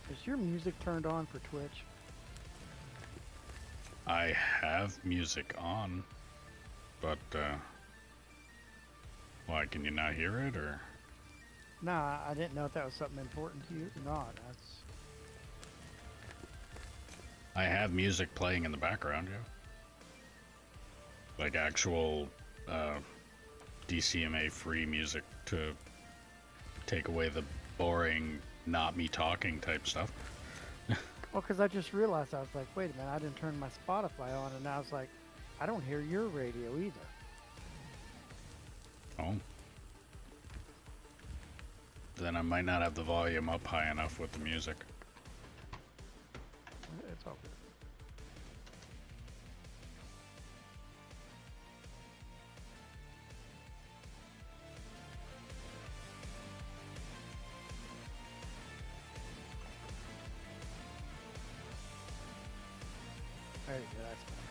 Is your music turned on for Twitch? I have music on, but why, can you not hear it, or? Nah, I didn't know if that was something important to you or not. That's... I have music playing in the background, yeah. Like actual DCMA free music to take away the boring, not me talking type stuff. Well, because I just realized, I was like, wait a minute, I didn't turn my Spotify on, and I was like, I don't hear your radio either. Oh. Then I might not have the volume up high enough with the music. It's all good. There you go, that's better.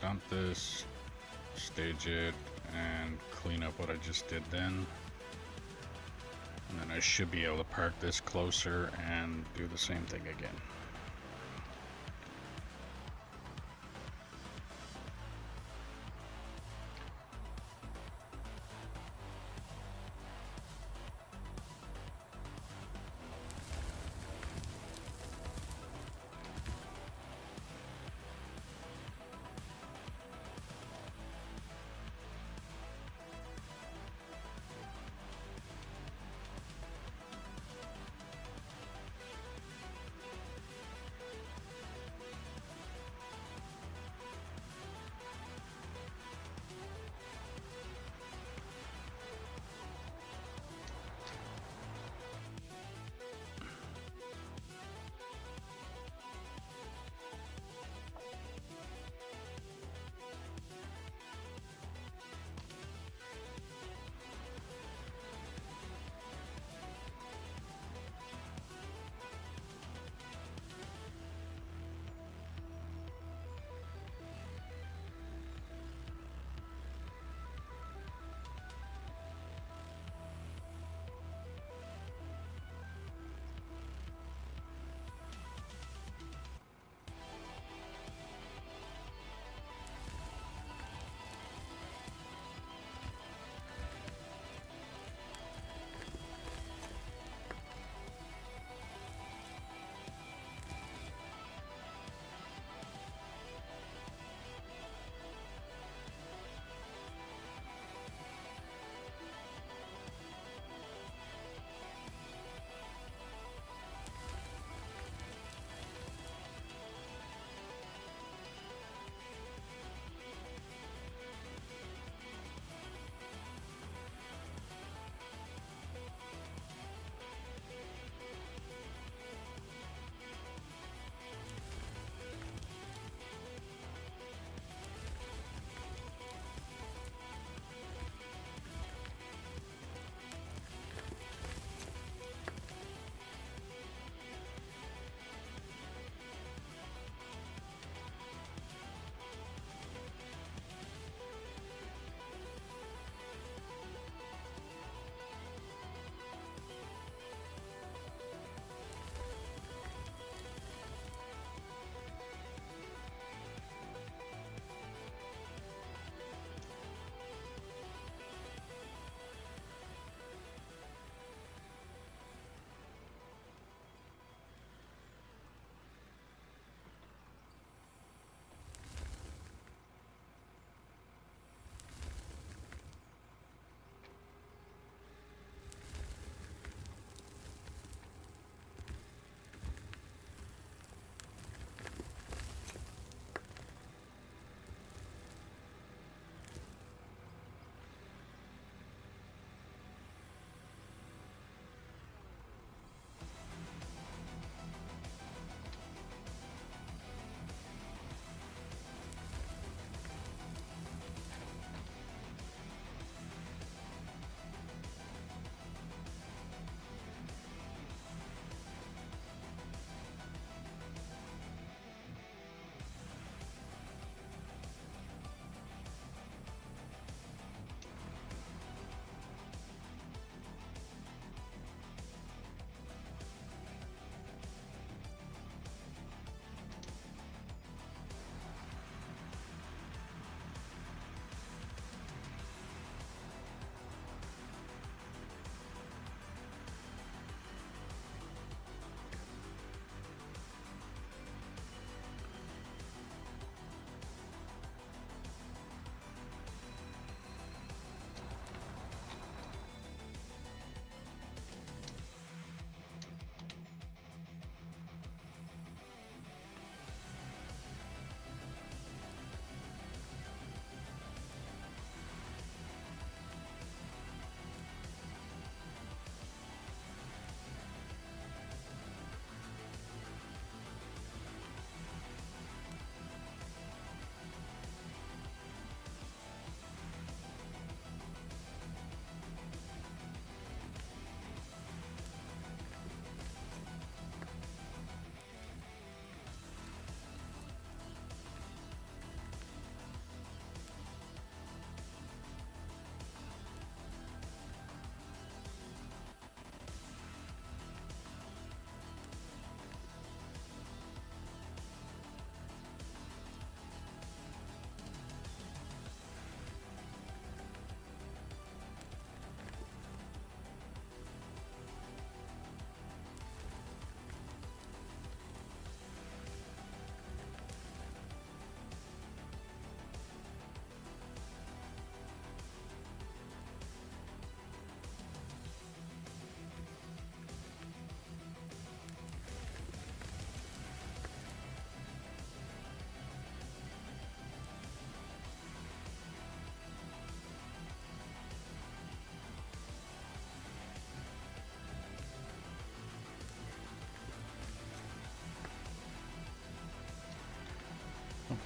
dump this, stage it, and clean up what I just did then. And then I should be able to park this closer and do the same thing again.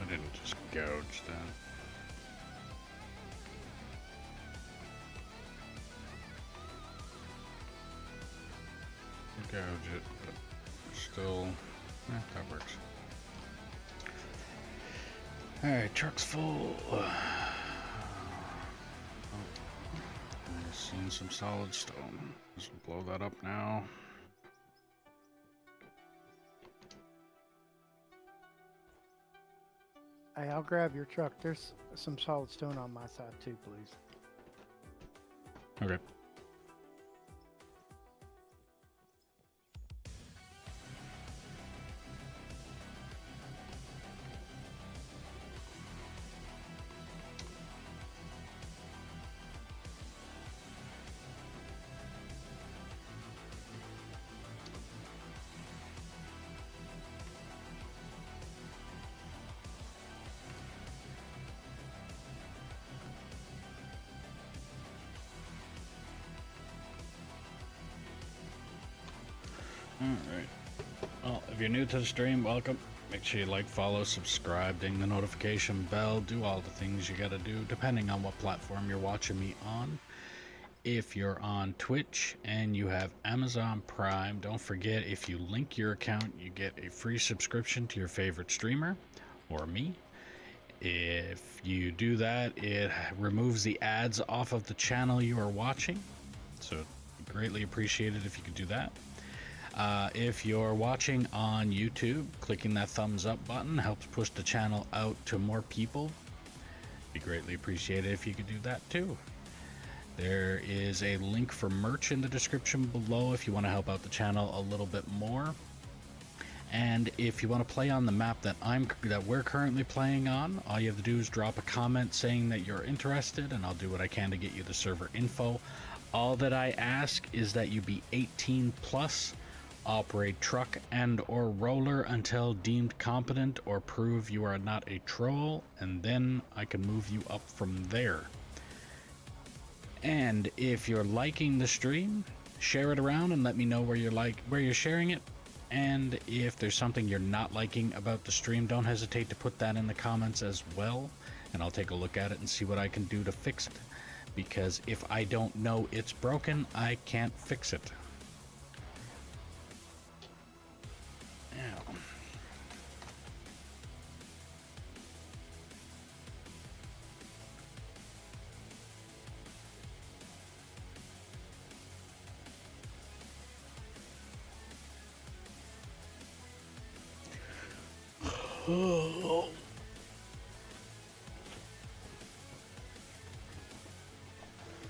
I didn't just gouge that. Gouge it, but still, that works. Alright, truck's full. I've seen some solid stone. Let's blow that up now. Hey, I'll grab your truck. There's some solid stone on my side too, please. Okay. Alright. Well, if you're new to the stream, welcome. Make sure you like, follow, subscribe, ding the notification bell, do all the things you gotta do, depending on what platform you're watching me on. If you're on Twitch and you have Amazon Prime, don't forget, if you link your account, you get a free subscription to your favorite streamer, or me. If you do that, it removes the ads off of the channel you are watching, so greatly appreciated if you could do that. If you're watching on YouTube, clicking that thumbs up button helps push the channel out to more people. Be greatly appreciated if you could do that too. There is a link for merch in the description below if you want to help out the channel a little bit more. And if you want to play on the map that we're currently playing on, all you have to do is drop a comment saying that you're interested, and I'll do what I can to get you the server info. All that I ask is that you be 18 plus, operate truck and or roller until deemed competent, or prove you are not a troll, and then I can move you up from there. And if you're liking the stream, share it around and let me know where you're sharing it. And if there's something you're not liking about the stream, don't hesitate to put that in the comments as well, and I'll take a look at it and see what I can do to fix it. Because if I don't know it's broken, I can't fix it. Oh.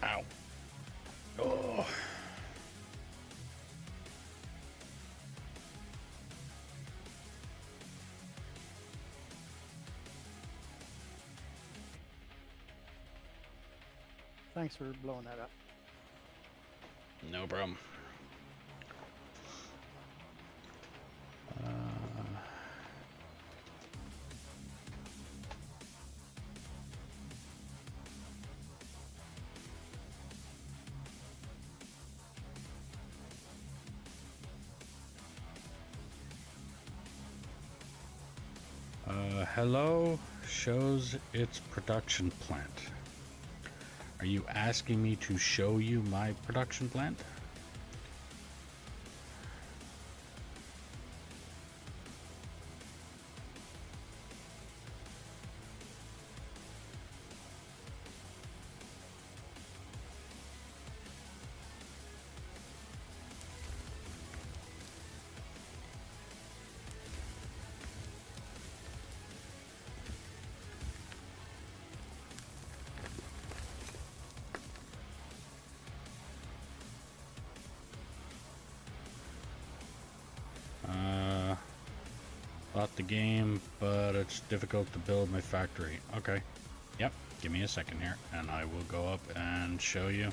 Ow. Oh. Thanks for blowing that up. No problem. Hello shows its production plant. Are you asking me to show you my production plant? Bought the game, but it's difficult to build my factory. Okay. Yep. Give me a second here, and I will go up and show you.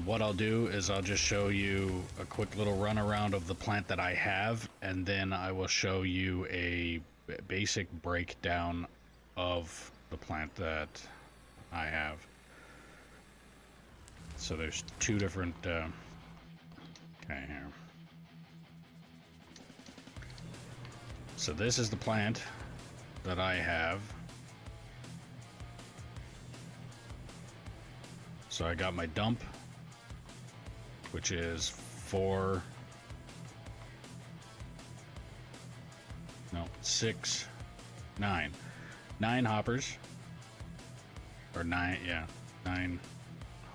What I'll do is I'll just show you a quick little run around of the plant that I have, and then I will show you a basic breakdown of the plant that I have. So there's two different, okay, here. So this is the plant. that I have. So I got my dump, which is 6, 9. 9 hoppers. Or 9, yeah. 9.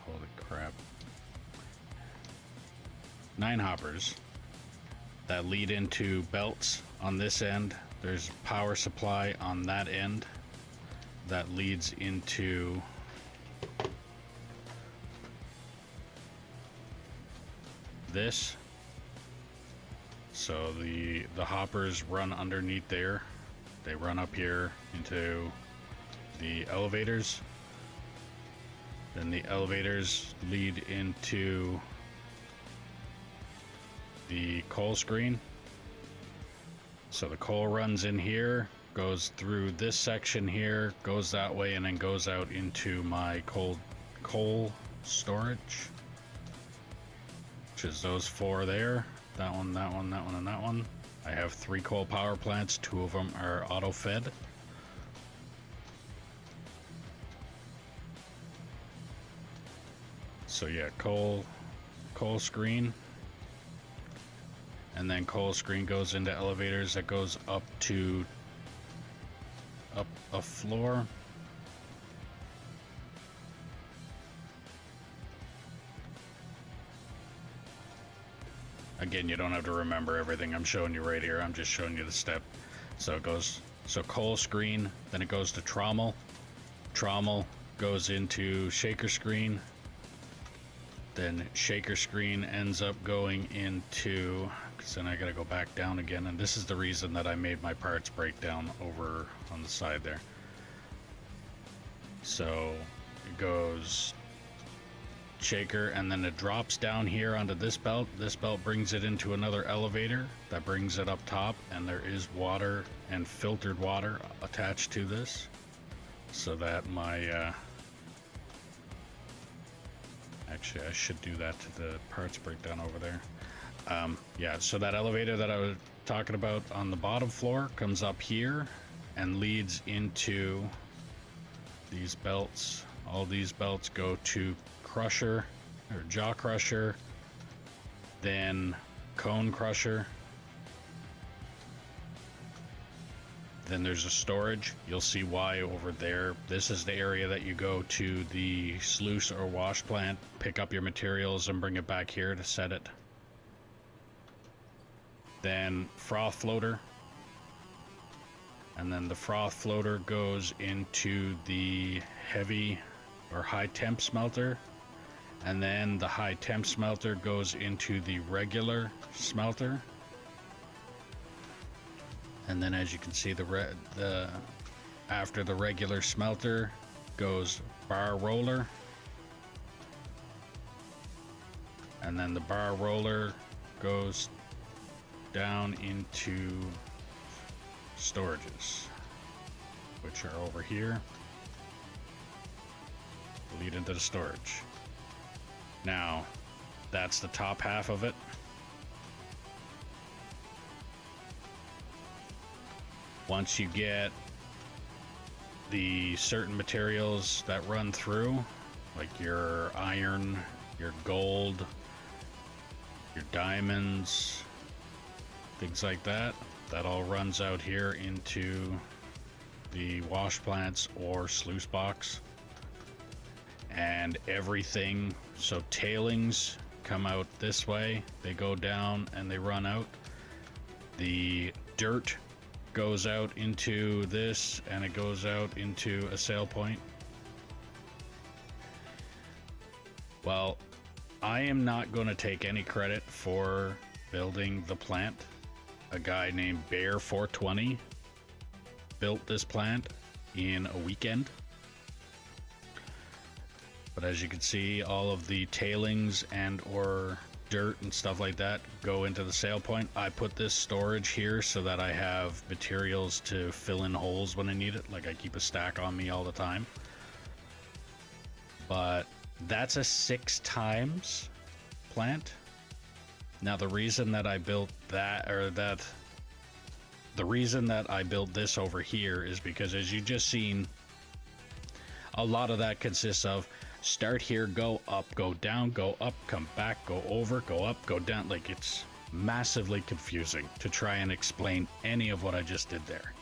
Holy crap. 9 hoppers that lead into belts on this end. There's power supply on that end that leads into this. So the hoppers run underneath there. They run up here into the elevators. Then the elevators lead into the coal screen. So the coal runs in here, goes through this section here, goes that way, and then goes out into my coal storage, which is those 4 there. That one, that one, that one, and that one. I have 3 coal power plants. 2 of them are auto-fed. So yeah, coal screen. And then coal screen goes into elevators that goes up a floor. Again, you don't have to remember everything I'm showing you right here. I'm just showing you the step. So it goes, so coal screen, then it goes to trommel. Trommel goes into shaker screen. Then shaker screen ends up going into, because then I gotta go back down again, and this is the reason that I made my parts break down over on the side there. So it goes shaker, and then it drops down here onto this belt. This belt brings it into another elevator that brings it up top, and there is water and filtered water attached to this, so that my actually I should do that to the parts breakdown over there. Yeah, so that elevator that I was talking about on the bottom floor comes up here and leads into these belts. All these belts go to crusher or jaw crusher, then cone crusher, then there's a storage. You'll see why over there. This is the area that you go to the sluice or wash plant, pick up your materials and bring it back here to set it. Then froth floater, and then the froth floater goes into the heavy or high temp smelter, and then the high temp smelter goes into the regular smelter. And then, as you can see, after the regular smelter goes bar roller, and then the bar roller goes down into storages, which are over here, lead into the storage. Now, that's the top half of it. Once you get the certain materials that run through, like your iron, your gold, your diamonds, things like that, that all runs out here into the wash plants or sluice box. And everything, so tailings come out this way, they go down and they run out. The dirt goes out into this, and it goes out into a sale point. Well, I am not going to take any credit for building the plant. A guy named Bear420 built this plant in a weekend. But as you can see, all of the tailings and or dirt and stuff like that go into the sale point. I put this storage here so that I have materials to fill in holes when I need it. Like, I keep a stack on me all the time. But that's a 6 times plant. Now, the reason that I built that, or that the reason that I built this over here is because, as you just seen, a lot of that consists of start here, go up, go down, go up, come back, go over, go up, go down. Like, it's massively confusing to try and explain any of what I just did there.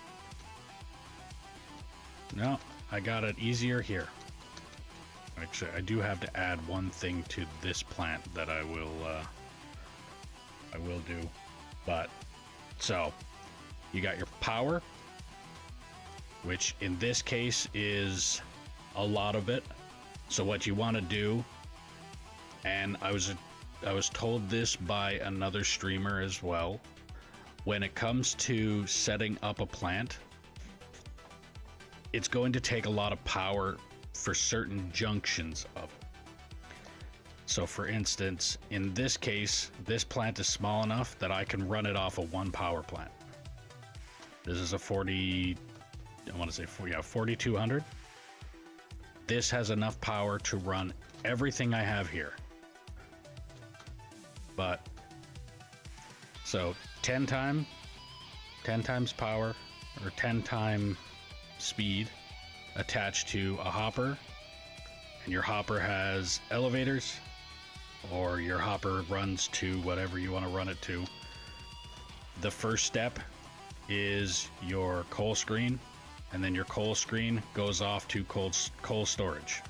No, I got it easier here. Actually, I do have to add one thing to this plant that I will do. But, so, you got your power, which in this case is a lot of it. So what you want to do, and I was told this by another streamer as well, when it comes to setting up a plant, it's going to take a lot of power for certain junctions of it. So for instance, in this case, this plant is small enough that I can run it off of one power plant. This is a 4200. This has enough power to run everything I have here. But, so 10 times power, or 10 times speed attached to a hopper, and your hopper has elevators, or your hopper runs to whatever you want to run it to. The first step is your coal screen, and then your coal screen goes off to coal storage.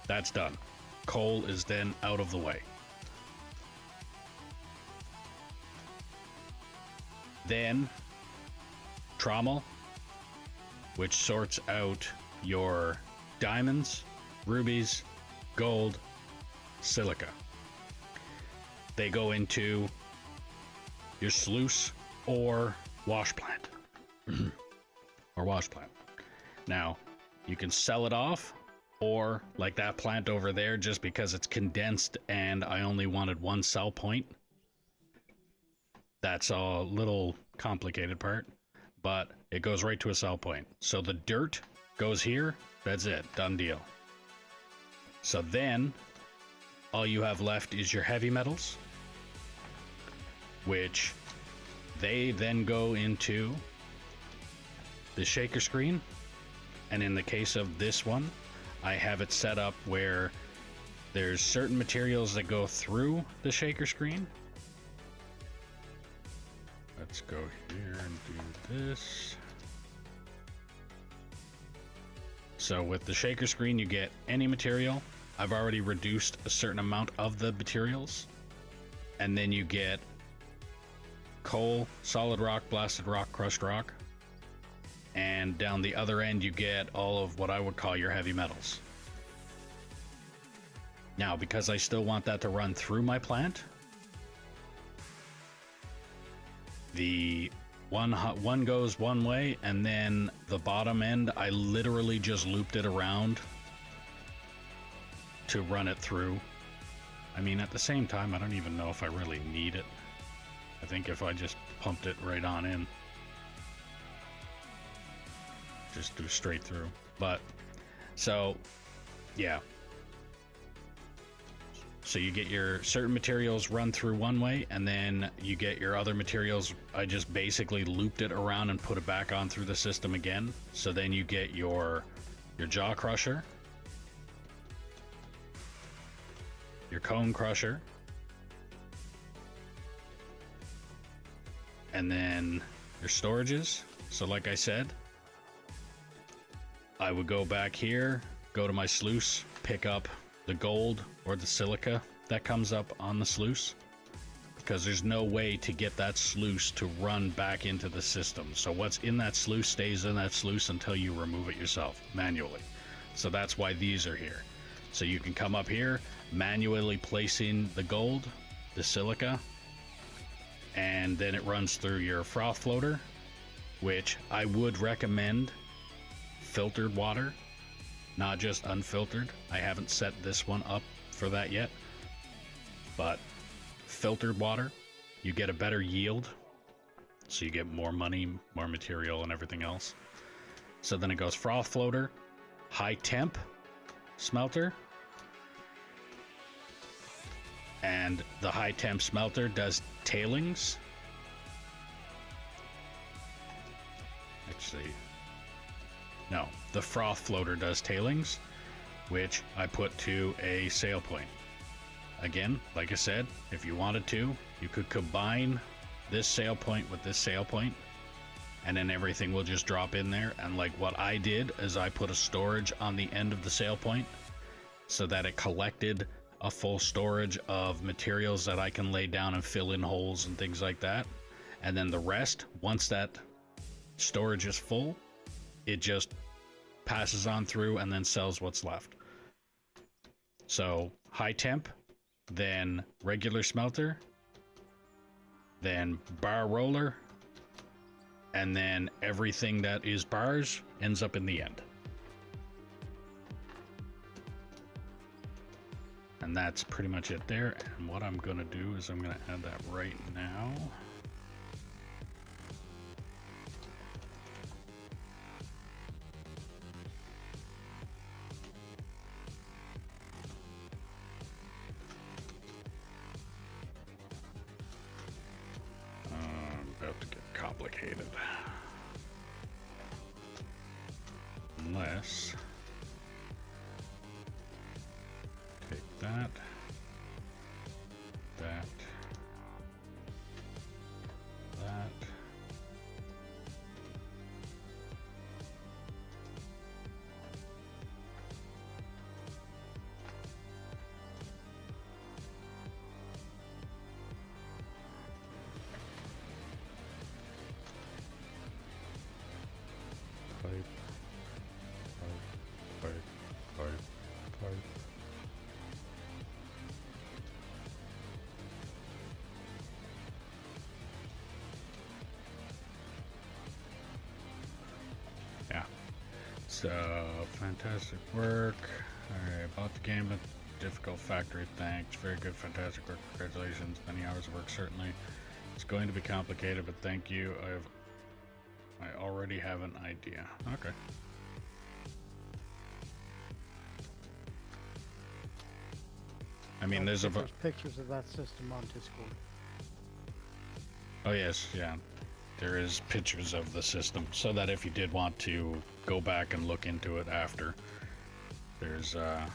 That's done. Coal is then out of the way. Then trommel, which sorts out your diamonds, rubies, gold, silica. They go into your sluice or wash plant. Or wash plant. Now, you can sell it off, or like that plant over there, just because it's condensed and I only wanted one sell point. That's a little complicated part, but it goes right to a sell point. So the dirt goes here, that's it, done deal. So then, all you have left is your heavy metals, which they then go into the shaker screen. And in the case of this one, I have it set up where there's certain materials that go through the shaker screen. Let's go here and do this. So with the shaker screen, you get any material. I've already reduced a certain amount of the materials. And then you get coal, solid rock, blasted rock, crushed rock. And down the other end, you get all of what I would call your heavy metals. Now, because I still want that to run through my plant, the one goes one way, and then the bottom end, I literally just looped it around to run it through. I mean, at the same time, I don't even know if I really need it. I think if I just pumped it right on in, just do straight through. But so yeah, so you get your certain materials run through one way, and then you get your other materials. I just basically looped it around and put it back on through the system again. So then you get your jaw crusher, your cone crusher, and then your storages. So like I said, I would go back here, go to my sluice, pick up the gold or the silica that comes up on the sluice, because there's no way to get that sluice to run back into the system. So what's in that sluice stays in that sluice until you remove it yourself manually. So that's why these are here. So you can come up here, manually placing the gold, the silica, and then it runs through your froth floater, which I would recommend filtered water, not just unfiltered. I haven't set this one up for that yet, but filtered water, you get a better yield, so you get more money, more material, and everything else. So then it goes froth floater, high temp smelter, and the high temp smelter does tailings, actually, no, the froth floater does tailings, which I put to a sail point. Again, like I said, if you wanted to, you could combine this sail point with this sail point, and then everything will just drop in there. And like what I did is I put a storage on the end of the sail point so that it collected a full storage of materials that I can lay down and fill in holes and things like that. And then the rest, once that storage is full, it just passes on through and then sells what's left. So high temp, then regular smelter, then bar roller, and then everything that is bars ends up in the end. And that's pretty much it there. And what I'm gonna do is I'm gonna add that right now. About to get complicated. Unless take that, that, that. Pipe, pipe, pipe, pipe, pipe. Yeah. So, fantastic work. Alright, bought the game, but difficult factory, thanks. Very good, fantastic work, congratulations. Many hours of work, certainly. It's going to be complicated, but thank you. I already have an idea. Okay. I mean, there's pictures of that system on Discord. Oh yes, yeah. There is pictures of the system, so that if you did want to go back and look into it after, there's a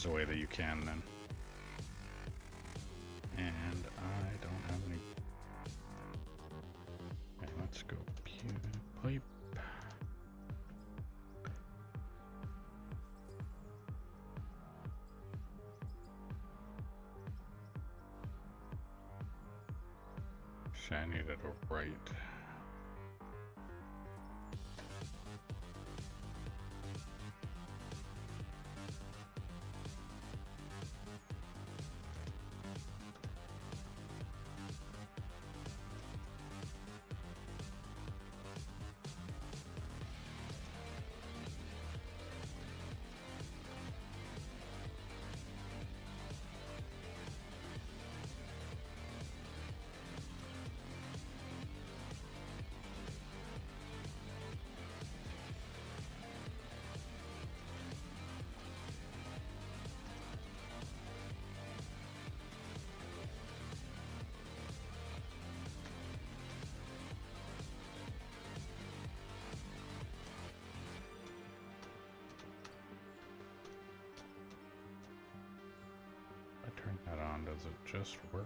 way that you can then. And I don't have any. Okay, let's go pipe. I needed a right. Turn that on, does it just work?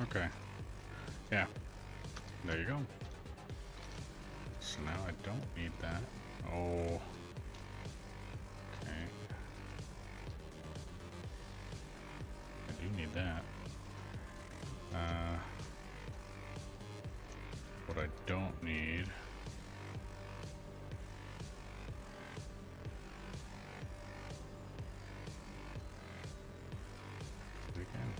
Okay. Yeah. There you go. So now I don't need that. Oh. Okay. I do need that. What I don't need. Again.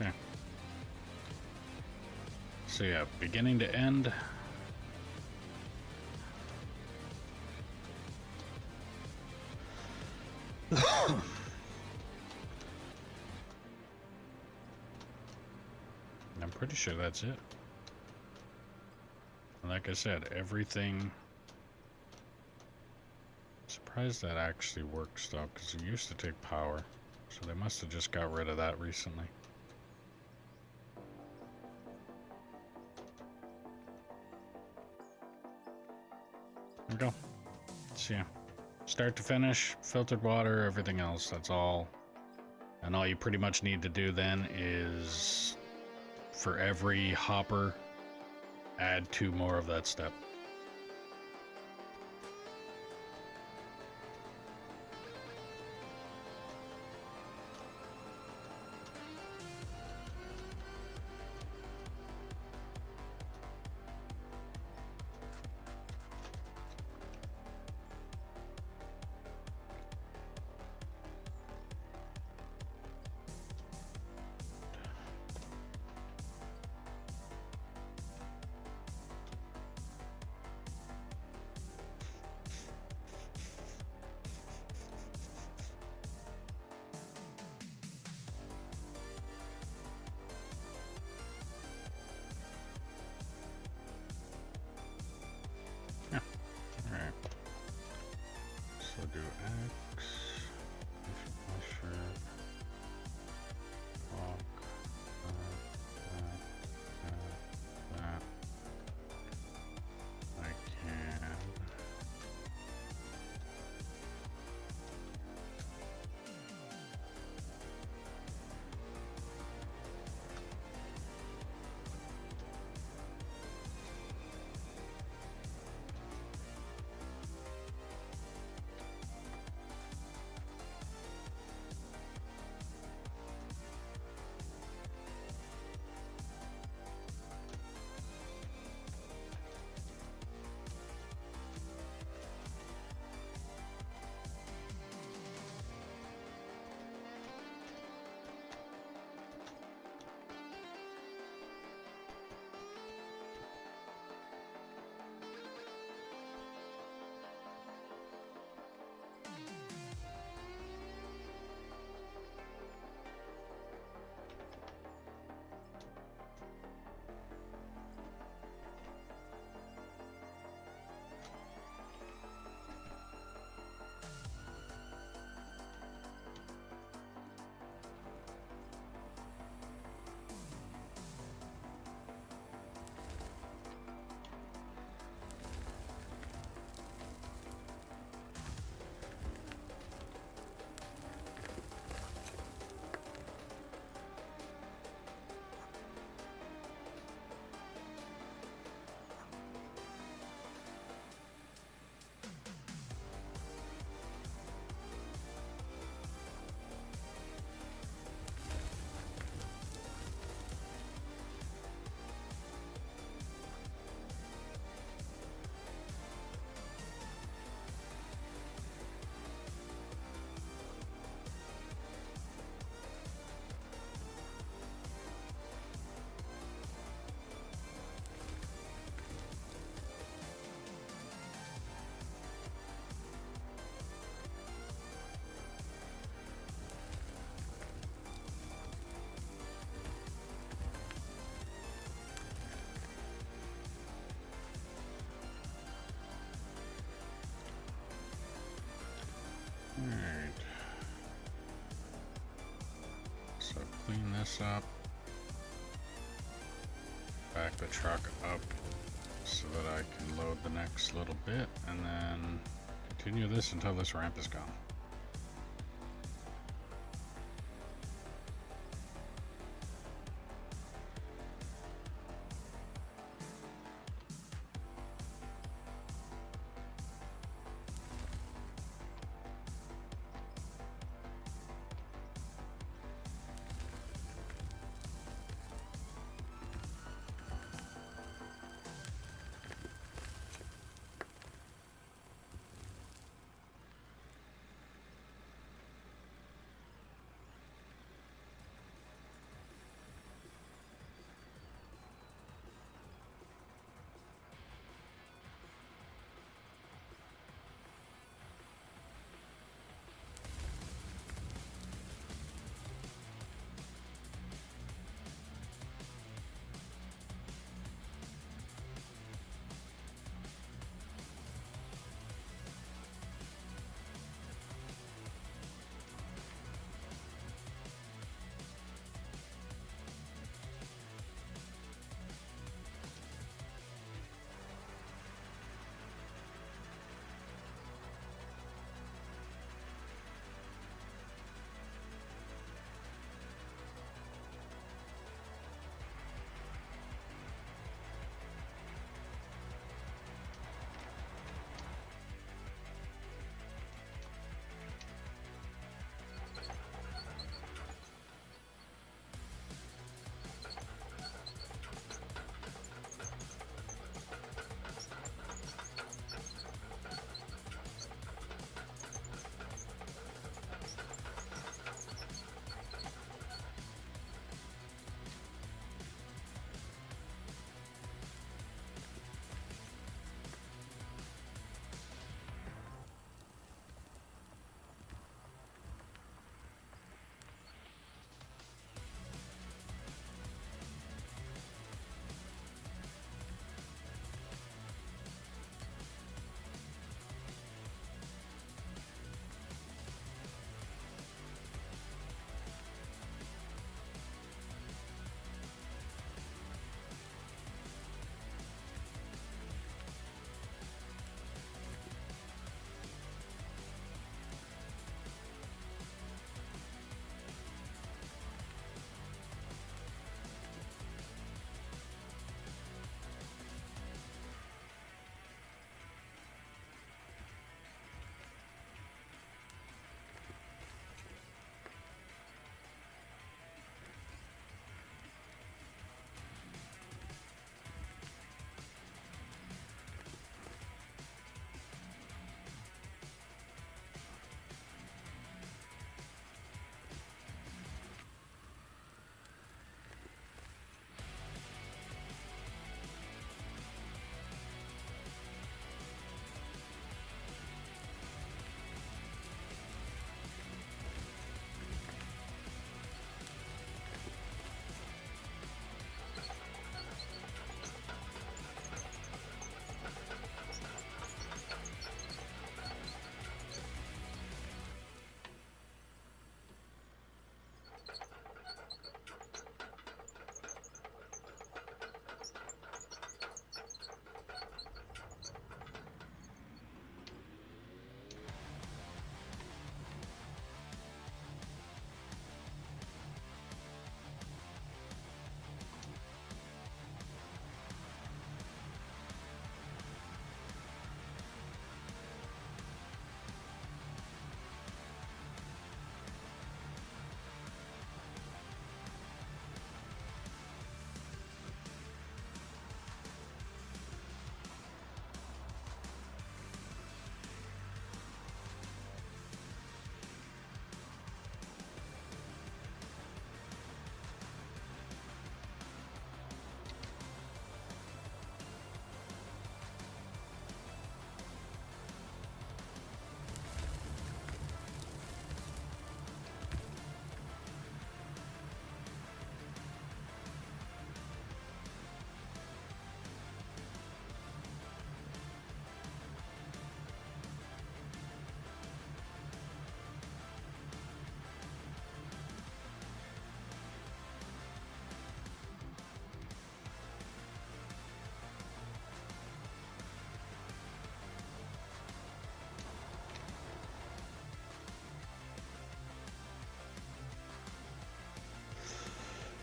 Okay. So yeah, beginning to end. I'm pretty sure that's it. Like I said, everything... Surprised that actually works though, because it used to take power. So they must have just got rid of that recently. There we go. So yeah, start to finish, filtered water, everything else, that's all. And all you pretty much need to do then is, for every hopper, add 2 more of that step. So do X, pusher, walk, that. I can. Alright. So clean this up. Back the truck up so that I can load the next little bit and then continue this until this ramp is gone.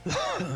Okay.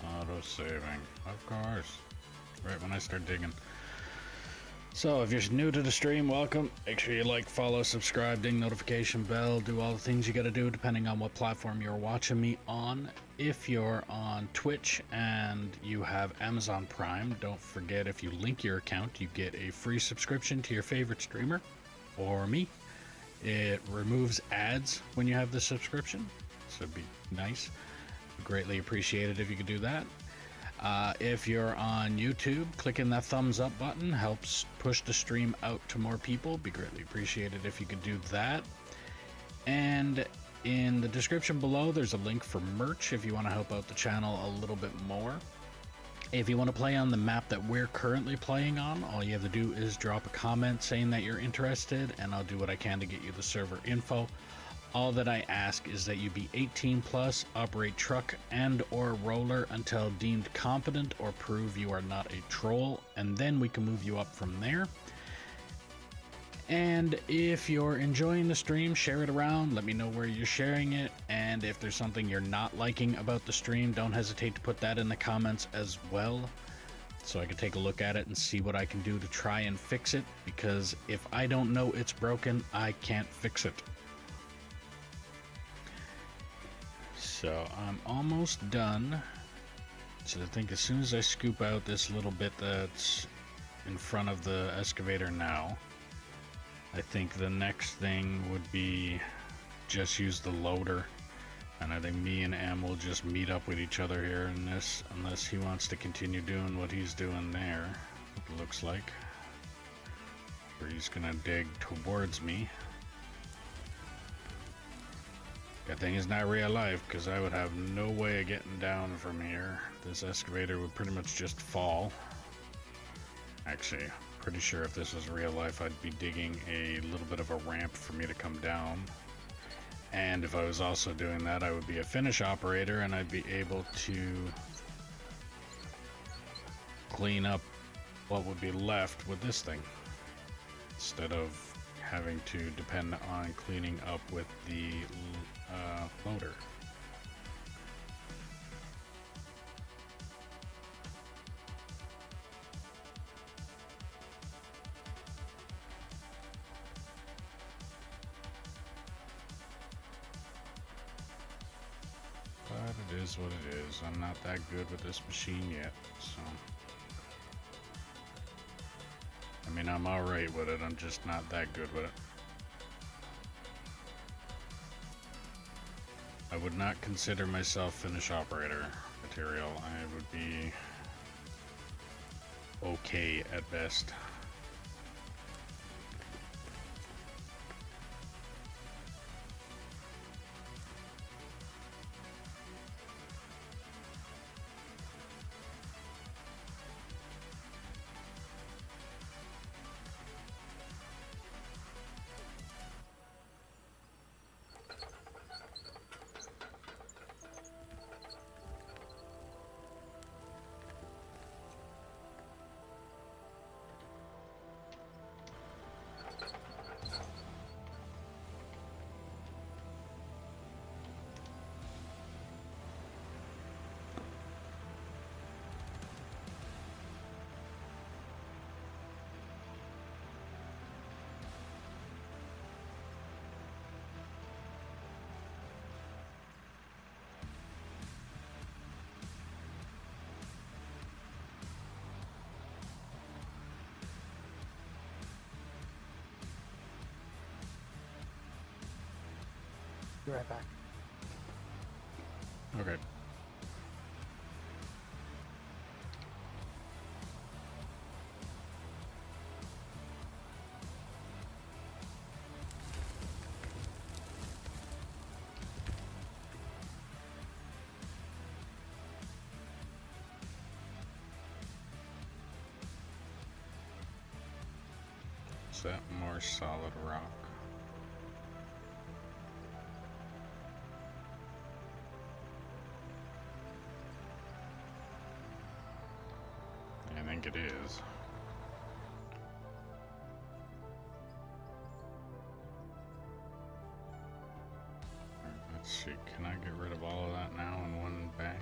Auto saving, of course. Right when I start digging. So if you're new to the stream, welcome. Make sure you like, follow, subscribe, ding notification bell, do all the things you gotta do depending on what platform you're watching me on. If you're on Twitch and you have Amazon Prime, don't forget if you link your account, you get a free subscription to your favorite streamer or me. It removes ads when you have the subscription, so it'd be nice. Greatly appreciated if you could do that. If you're on YouTube, clicking that thumbs up button helps push the stream out to more people. Be greatly appreciated if you could do that. And in the description below, there's a link for merch if you want to help out the channel a little bit more. If you want to play on the map that we're currently playing on, all you have to do is drop a comment saying that you're interested, and I'll do what I can to get you the server info. All that I ask is that you be 18 plus, operate truck and or roller until deemed competent or prove you are not a troll, and then we can move you up from there. And if you're enjoying the stream, share it around, let me know where you're sharing it, and if there's something you're not liking about the stream, don't hesitate to put that in the comments as well, so I can take a look at it and see what I can do to try and fix it, because if I don't know it's broken, I can't fix it. So I'm almost done. So I think as soon as I scoop out this little bit that's in front of the excavator now, I think the next thing would be just use the loader. And I think me and Em will just meet up with each other here in this, unless he wants to continue doing what he's doing there, it looks like. Or he's gonna dig towards me. Good thing it's not real life, because I would have no way of getting down from here. This excavator would pretty much just fall. Actually, pretty sure if this was real life, I'd be digging a little bit of a ramp for me to come down. And if I was also doing that, I would be a finish operator, and I'd be able to clean up what would be left with this thing, instead of having to depend on cleaning up with the loader. But it is what it is. I'm not that good with this machine yet, so... I mean, I'm alright with it, I'm just not that good with it. I would not consider myself finish operator material. I would be okay at best. Be right back. Okay. Is that more solid rock? I think it is. Let's see, can I get rid of all of that now in one bang?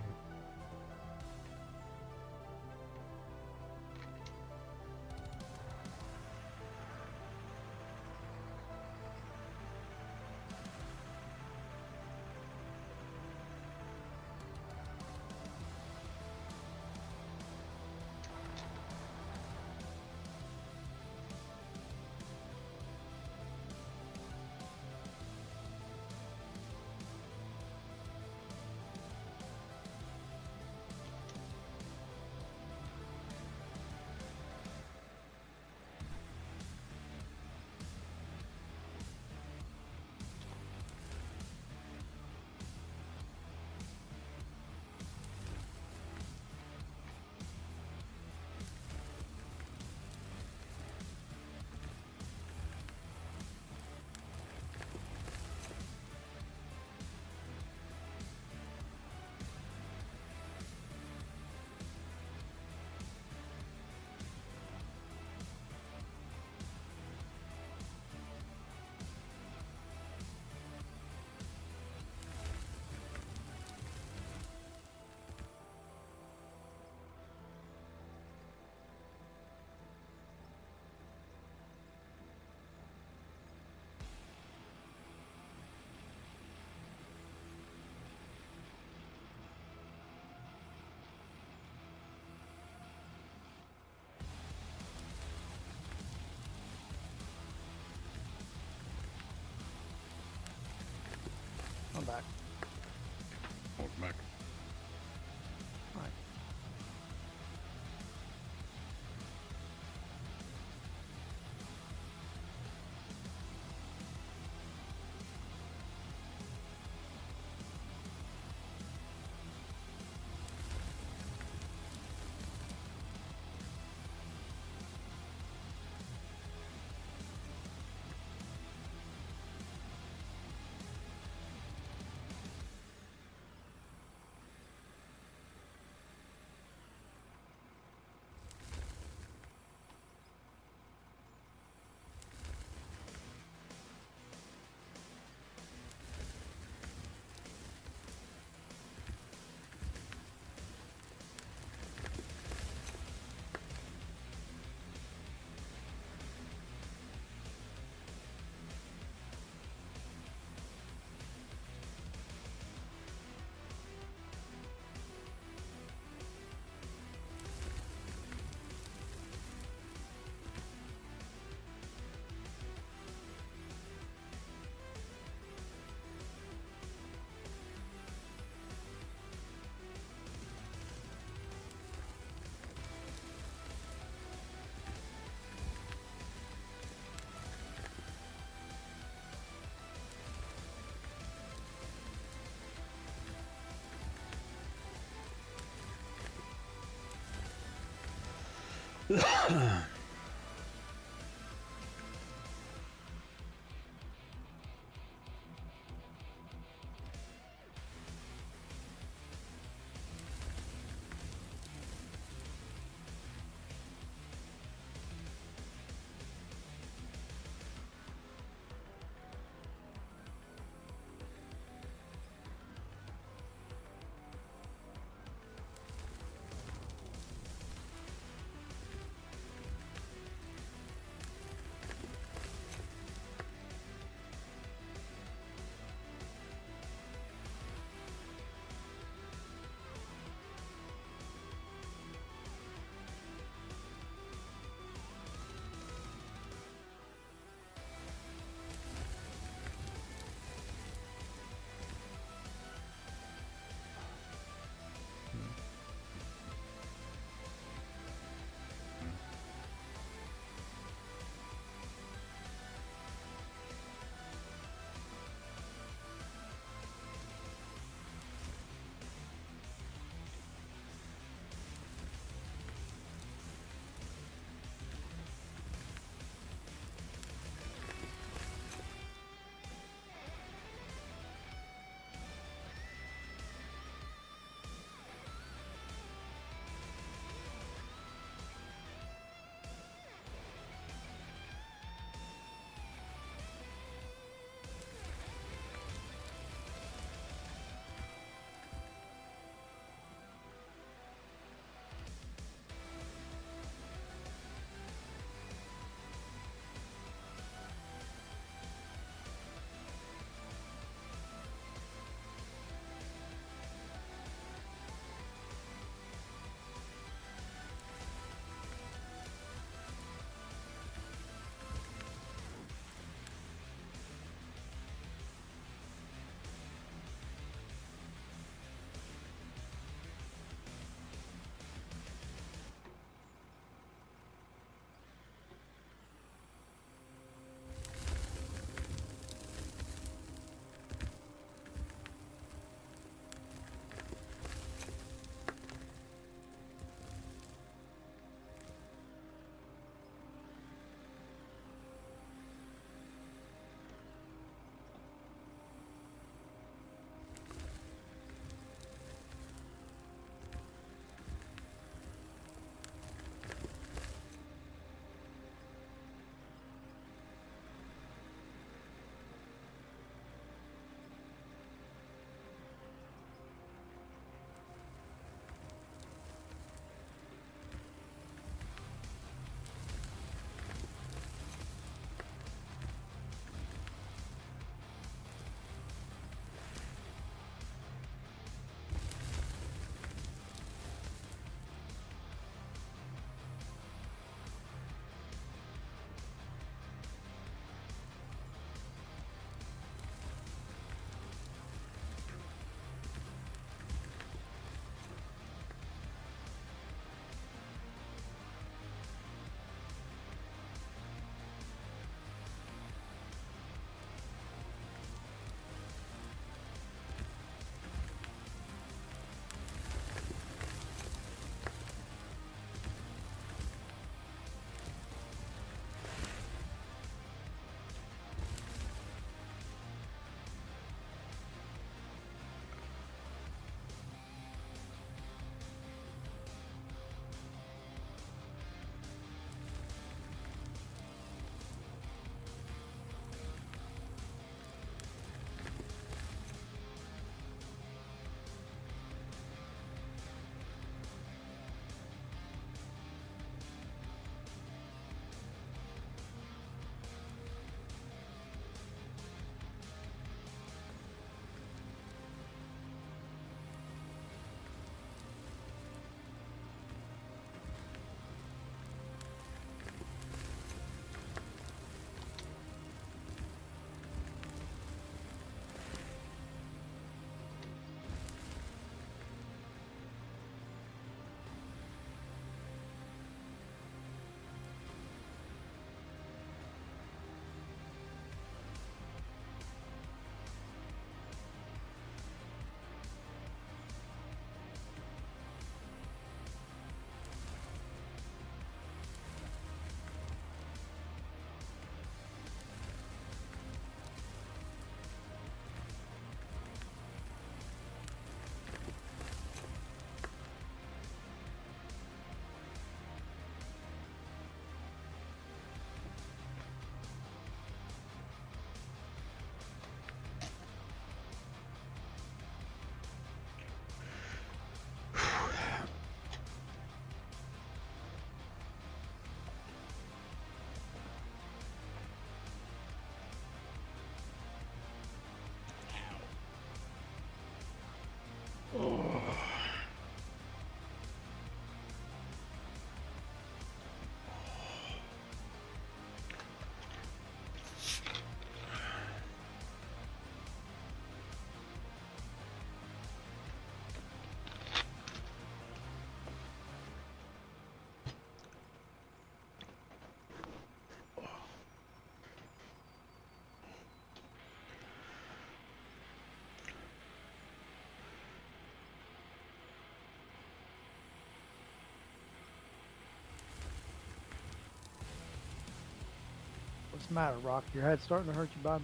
What's the matter, Rock? Your head's starting to hurt you, bud?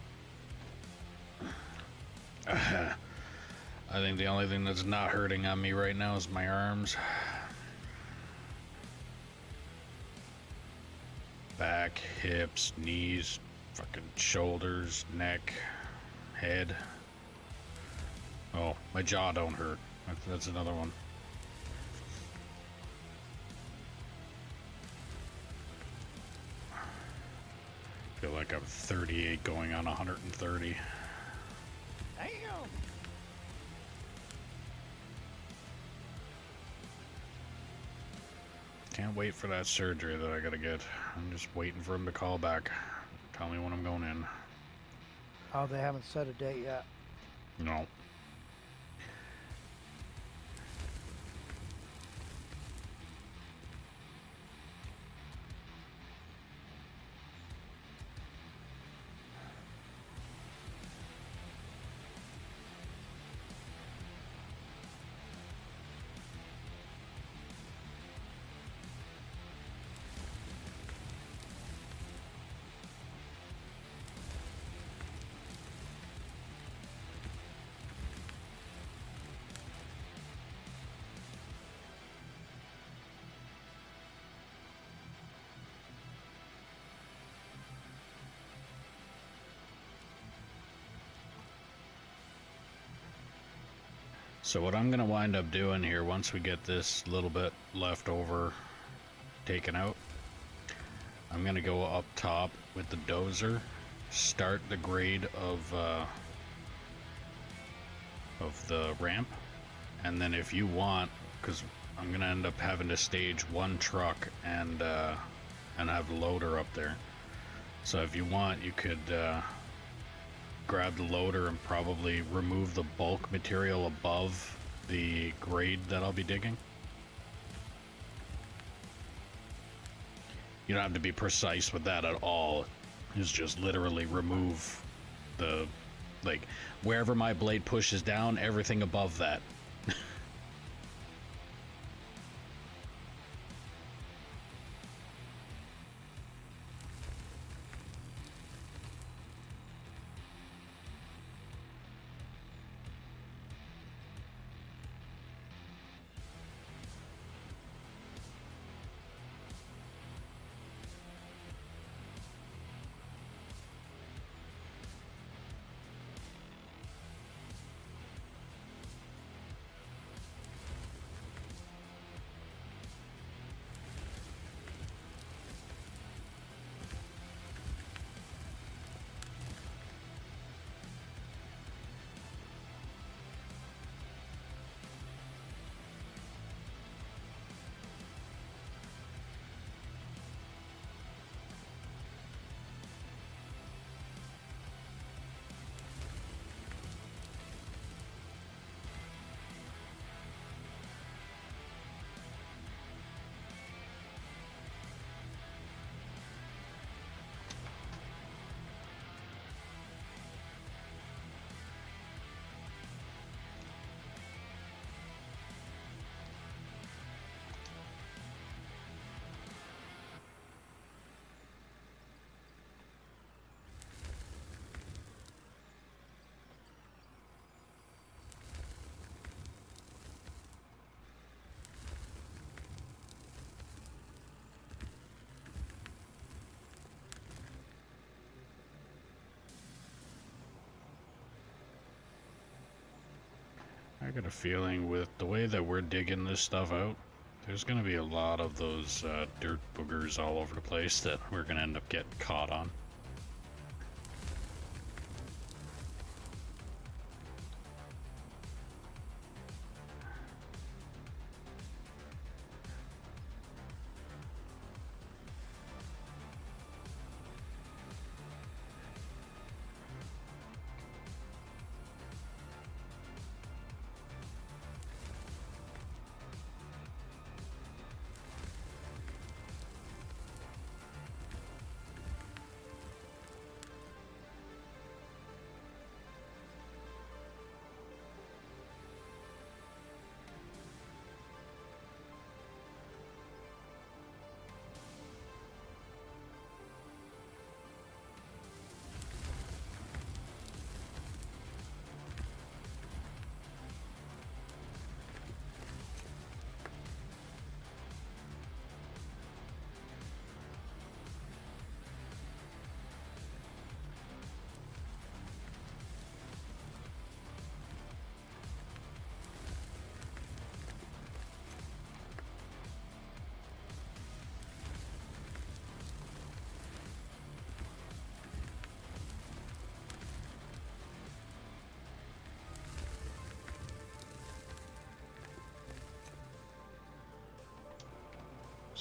I think the only thing that's not hurting on me right now is my arms. Back, hips, knees, fucking shoulders, neck, head. Oh, my jaw don't hurt. That's another one. I feel like I'm 38 going on 130. Damn! Can't wait for that surgery that I gotta get. I'm just waiting for him to call back. Tell me when I'm going in. Oh, they haven't set a date yet. No. So what I'm gonna wind up doing here, once we get this little bit left over taken out, I'm gonna go up top with the dozer, start the grade of the ramp, and then if you want, because I'm gonna end up having to stage one truck and have the loader up there. So if you want, you could grab the loader and probably remove the bulk material above the grade that I'll be digging. You don't have to be precise with that at all. It's just literally remove the, like, wherever my blade pushes down, everything above that. I got a feeling with the way that we're digging this stuff out, there's going to be a lot of those dirt boogers all over the place that we're going to end up getting caught on.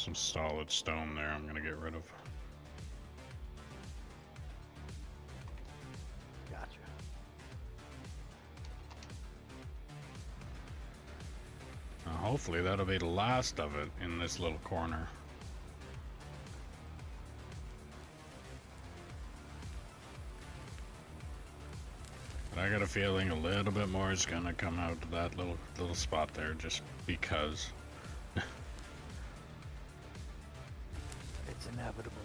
some solid stone there I'm gonna get rid of. Gotcha. Now hopefully that'll be the last of it in this little corner. But I got a feeling a little bit more is gonna come out of that little spot there just because. It's inevitable.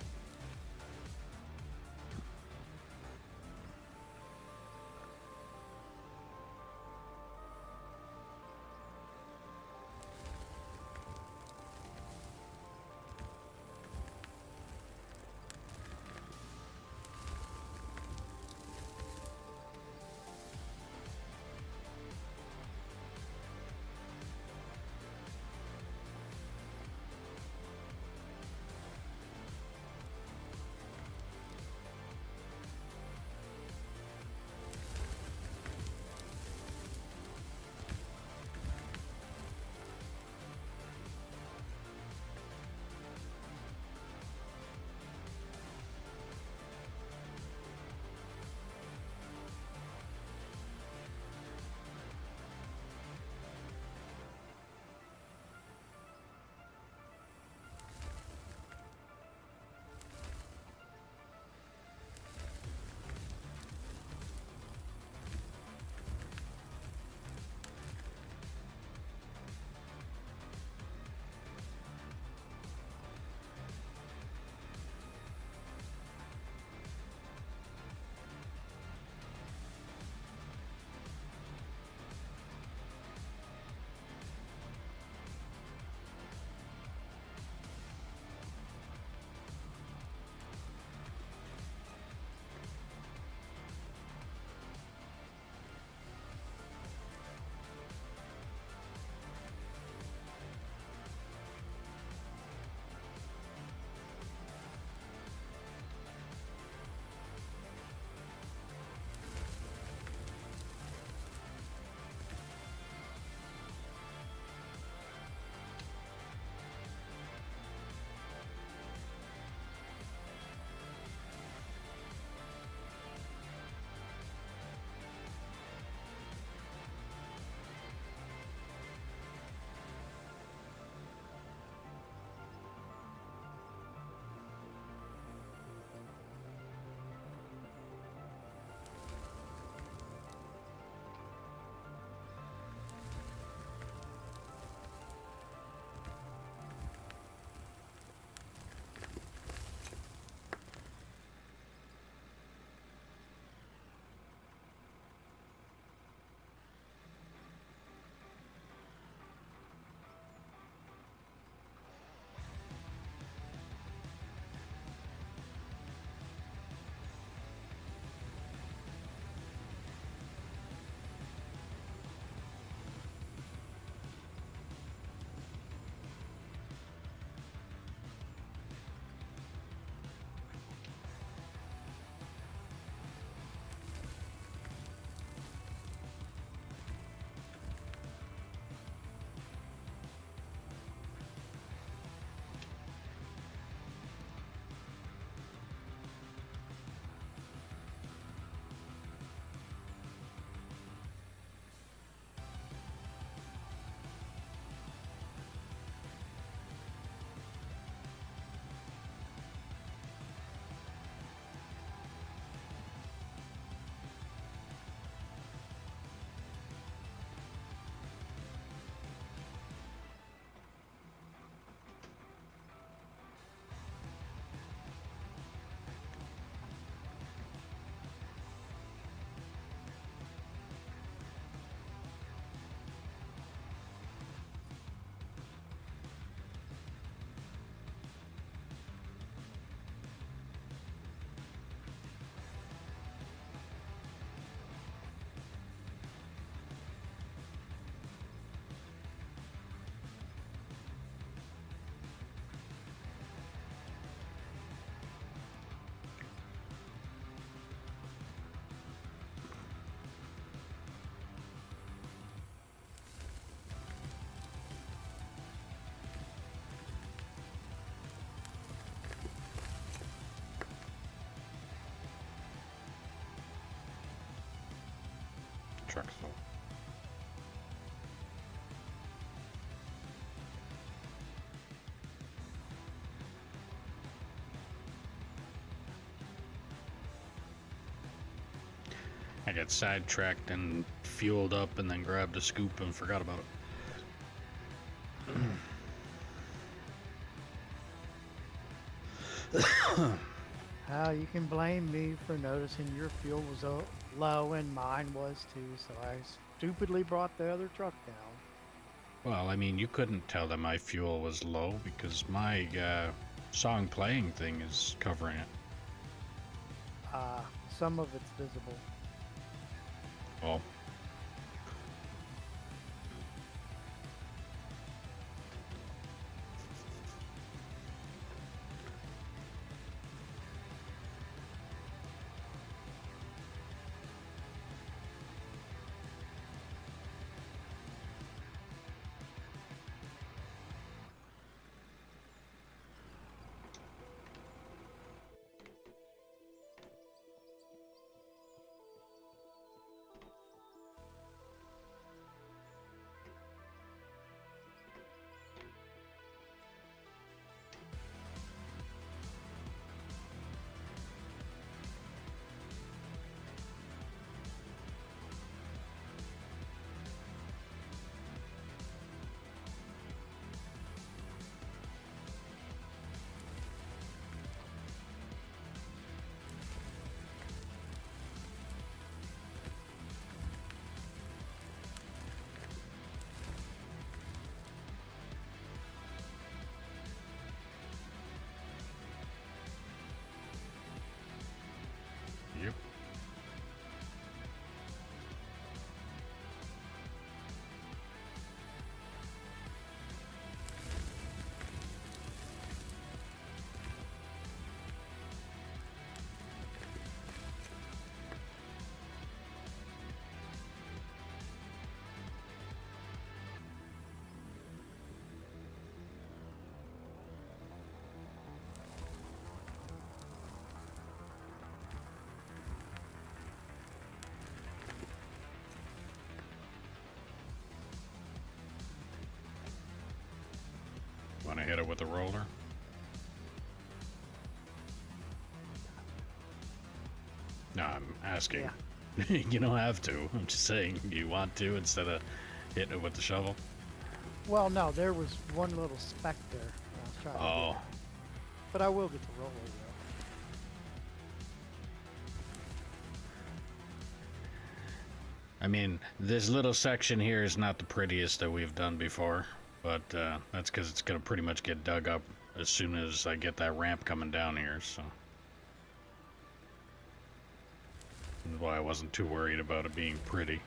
truck, so. I got sidetracked and fueled up and then grabbed a scoop and forgot about it. You can blame me for noticing your fuel was low and mine was too, so I stupidly brought the other truck down. Well, I mean, you couldn't tell that my fuel was low because my song playing thing is covering it. Some of it's visible. Oh. Yep. Want to hit it with a roller? No, I'm asking. Yeah. You don't have to. I'm just saying, do you want to instead of hitting it with the shovel? Well, no, there was one little speck there. I was trying to Oh. get. But I will get the roller, though. I mean, this little section here is not the prettiest that we've done before, but that's because it's going to pretty much get dug up as soon as I get that ramp coming down here, so. That's why I wasn't too worried about it being pretty.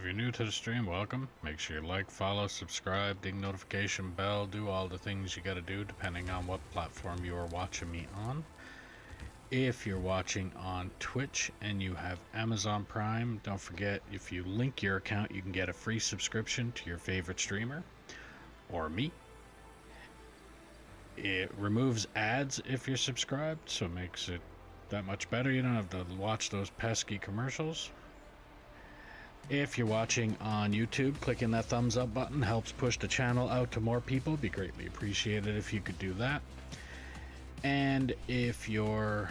you're new to the stream, welcome. Make sure you like, follow, subscribe, ding notification bell, do all the things you gotta do depending on what platform you are watching me on. If you're watching on Twitch and you have Amazon Prime, don't forget, if you link your account, you can get a free subscription to your favorite streamer or me. It removes ads if you're subscribed, so it makes it that much better. You don't have to watch those pesky commercials. If you're watching on YouTube, clicking that thumbs up button helps push the channel out to more people. It'd be greatly appreciated if you could do that. And if you're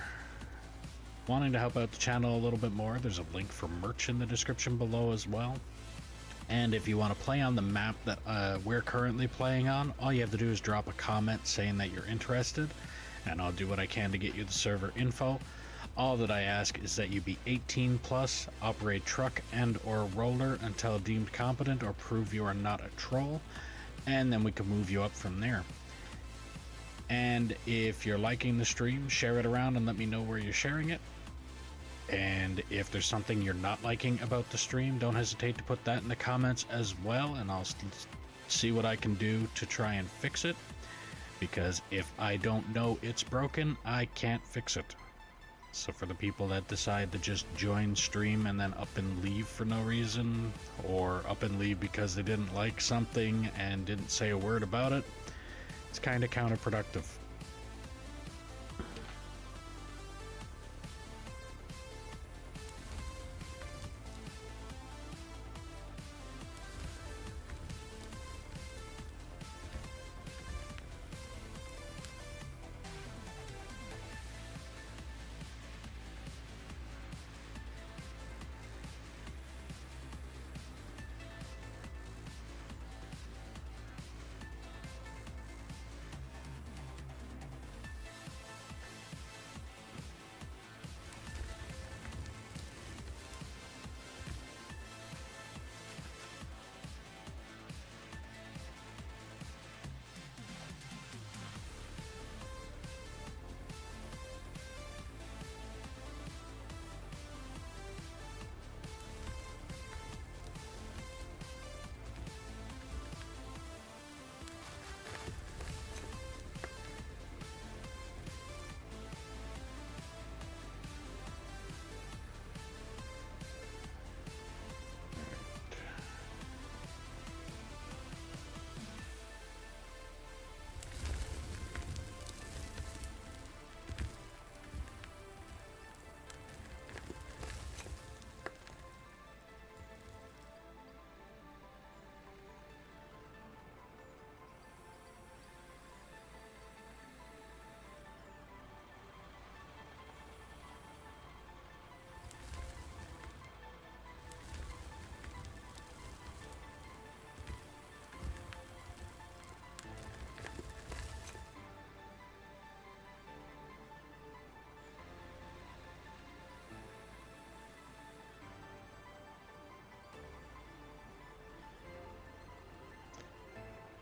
wanting to help out the channel a little bit more, there's a link for merch in the description below as well. And if you want to play on the map that we're currently playing on, all you have to do is drop a comment saying that you're interested, and I'll do what I can to get you the server info. All that I ask is that you be 18 plus, operate truck and or roller until deemed competent or prove you are not a troll, and then we can move you up from there. And if you're liking the stream, share it around and let me know where you're sharing it. And if there's something you're not liking about the stream, don't hesitate to put that in the comments as well, and I'll see what I can do to try and fix it. Because if I don't know it's broken, I can't fix it. So for the people that decide to just join stream and then up and leave for no reason, or up and leave because they didn't like something and didn't say a word about it, it's kind of counterproductive.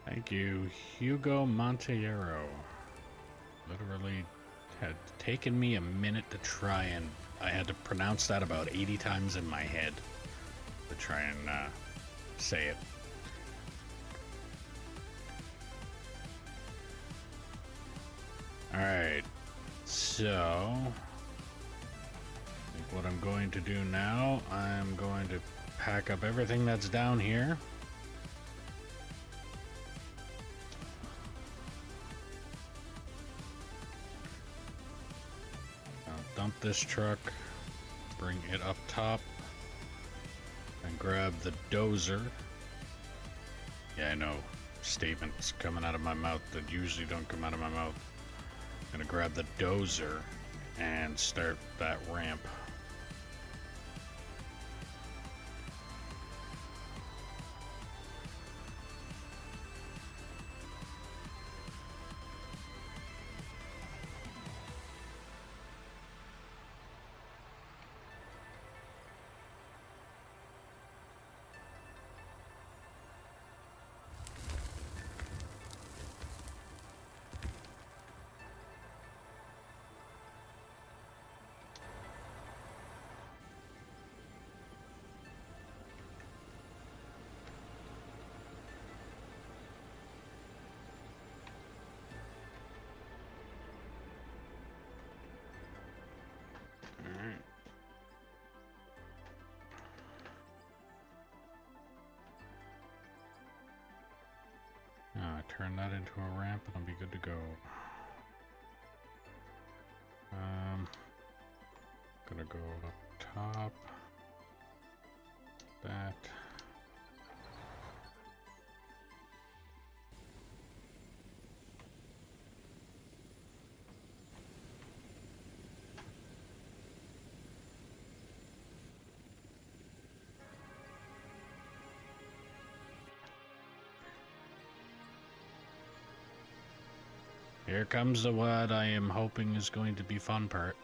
Thank you, Hugo Monteiro. Literally had taken me a minute to try, and I had to pronounce that about 80 times in my head to try and say it. Alright, so I think what I'm going to do now, I'm going to pack up everything that's down here. Dump this truck, bring it up top, and grab the Dozer. Yeah, I know, statements coming out of my mouth that usually don't come out of my mouth. I'm gonna grab the Dozer and start that ramp. turn that into a ramp and I'll be good to go. Gonna go up top. That. Here comes the what I am hoping is going to be fun part.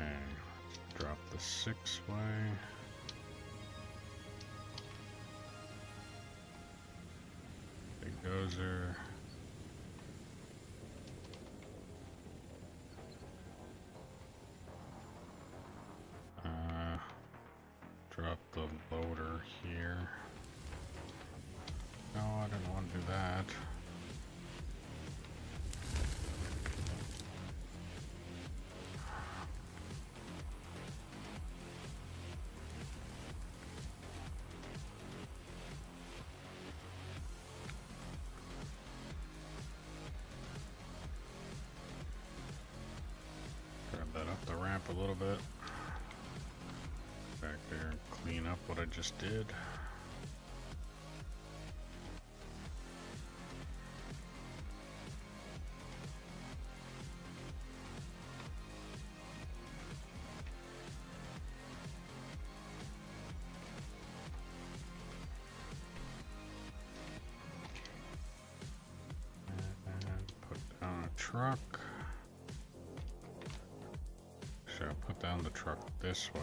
Okay, let's drop the 6-way. Big Dozer. Drop the loader here. No, I didn't want to do that. Grab that up the ramp a little bit. Back there and clean up what I just did. And put down a truck. Should I put down the truck this way?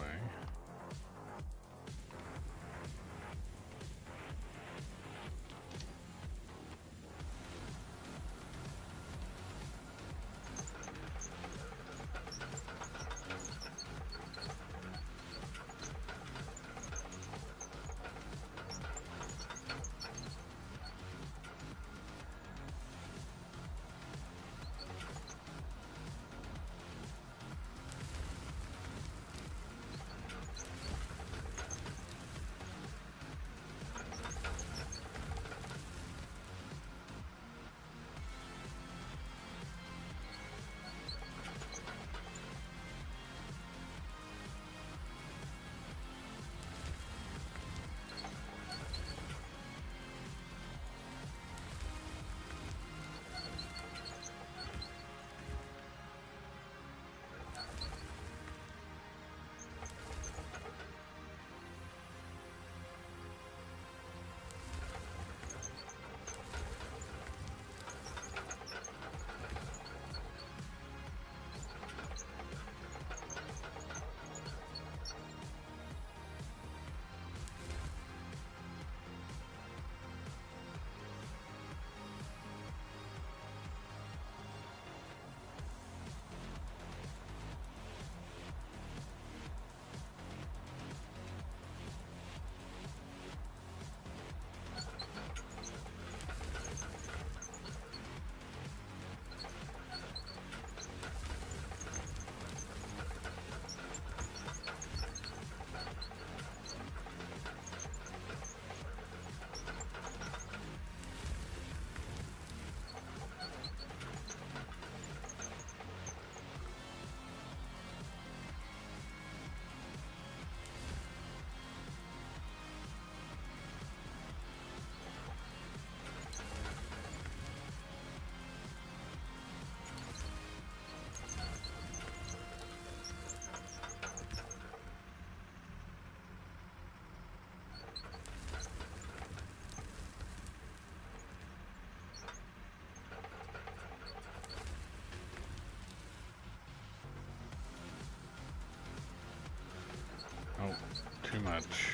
Oh, too much.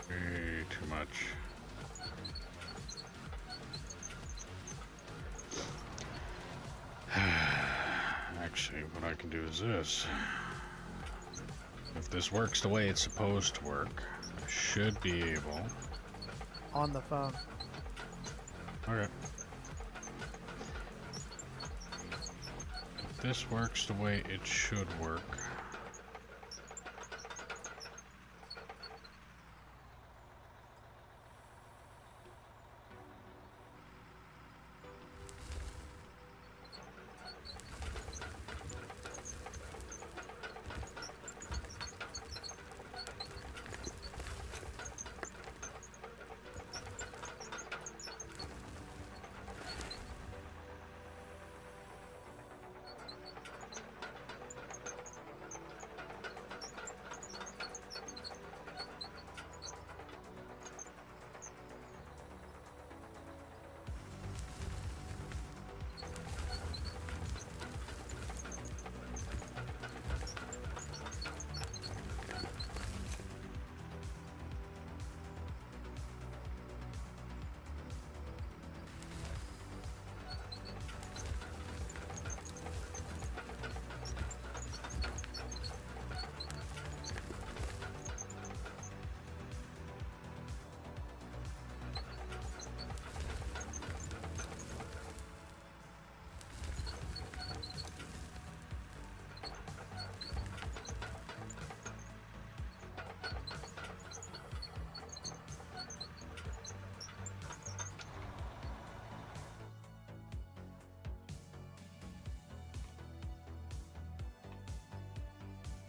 Way too much. Actually, what I can do is this. If this works the way it's supposed to work, I should be able... On the phone. Okay. this works the way it should work.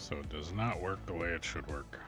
So it does not work the way it should work.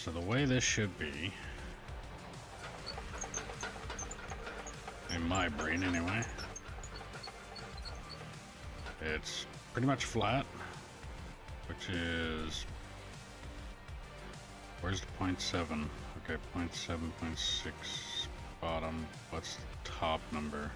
so the way this should be, in my brain anyway, it's pretty much flat, which is, where's the 0.7? Okay, 0.7, 0.6 bottom. What's the top number?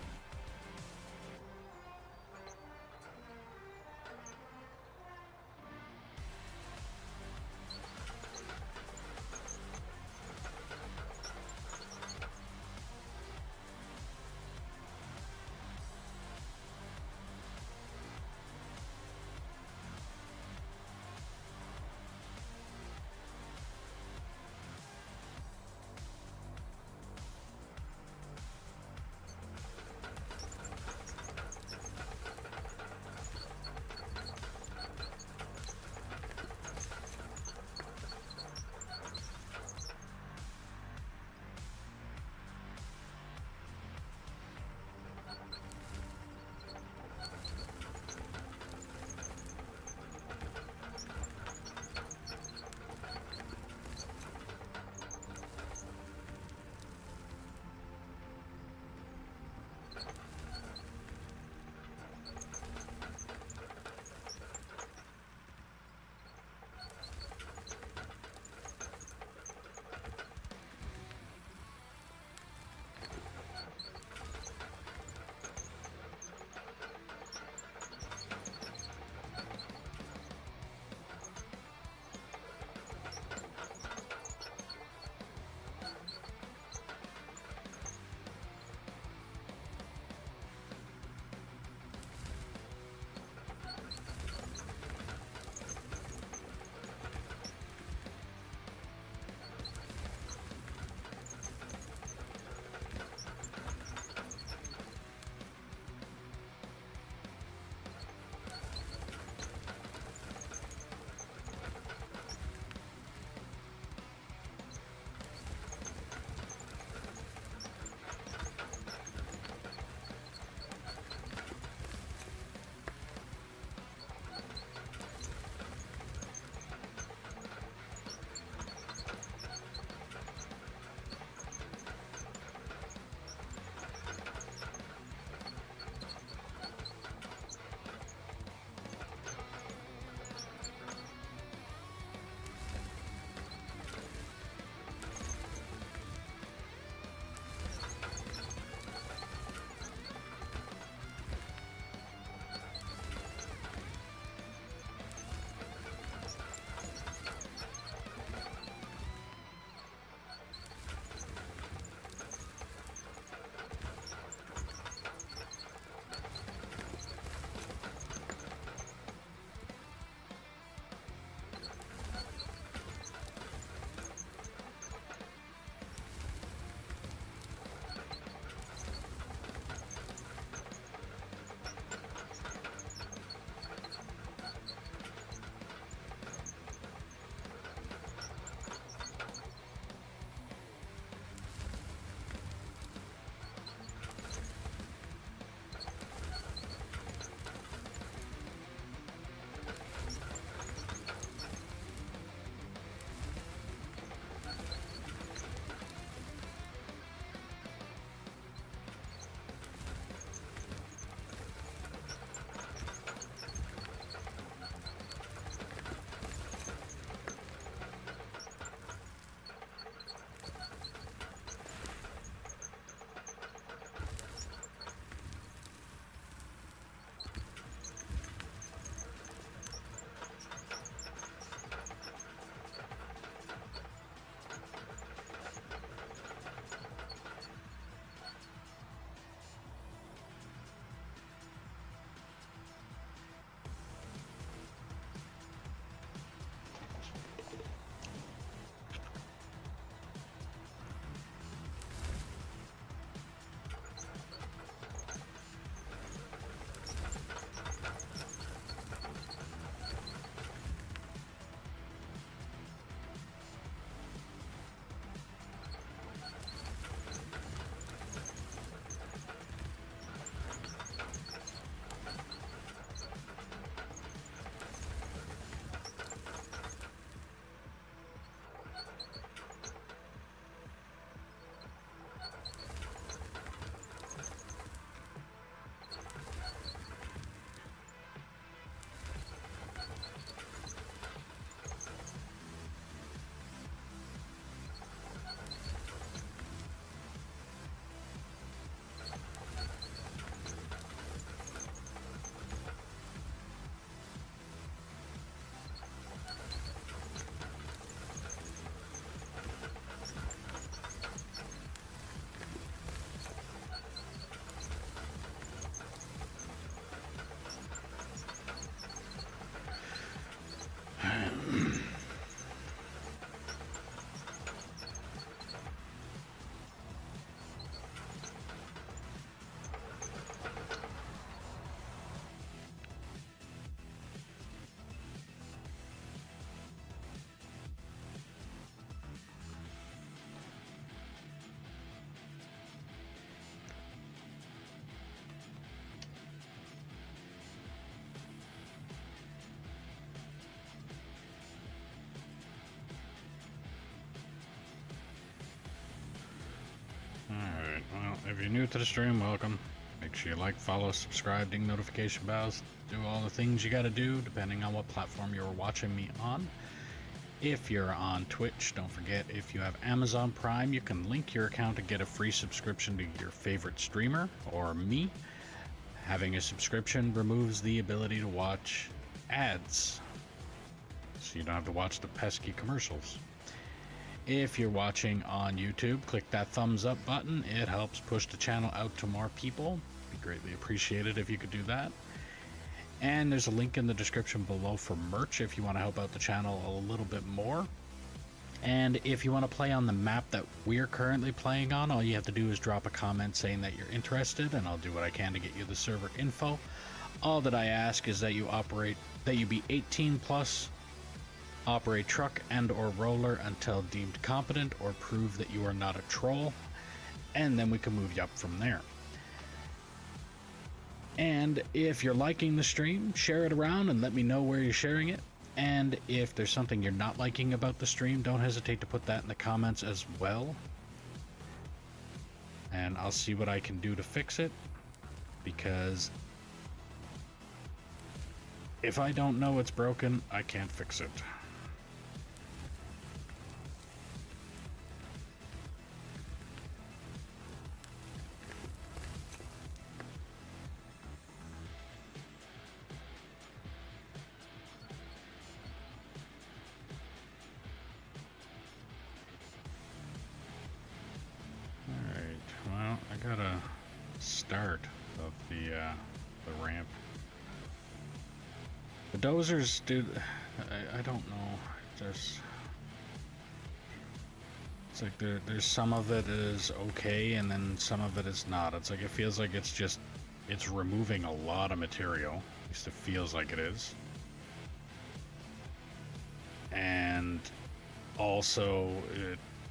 If you're new to the stream, welcome. Make sure you like, follow, subscribe, ding notification bells. Do all the things you gotta do depending on what platform you're watching me on. If you're on Twitch, don't forget, if you have Amazon Prime, you can link your account to get a free subscription to your favorite streamer or me. Having a subscription removes the ability to watch ads, so you don't have to watch the pesky commercials. If you're watching on YouTube, click that thumbs up button. It helps push the channel out to more people. Be greatly appreciated if you could do that. And there's a link in the description below for merch if you want to help out the channel a little bit more. And if you want to play on the map that we're currently playing on, all you have to do is drop a comment saying that you're interested, and I'll do what I can to get you the server info. All that I ask is that you be 18 plus, operate truck and or roller until deemed competent, or prove that you are not a troll, and then we can move you up from there. And if you're liking the stream, share it around and let me know where you're sharing it. And if there's something you're not liking about the stream, don't hesitate to put that in the comments as well. And I'll see what I can do to fix it, because if I don't know it's broken, I can't fix it. Start of the ramp. The dozers, dude, I don't know. It's like there's some of it is okay, and then some of it is not. It's like it feels like it's removing a lot of material. At least it feels like it is. And also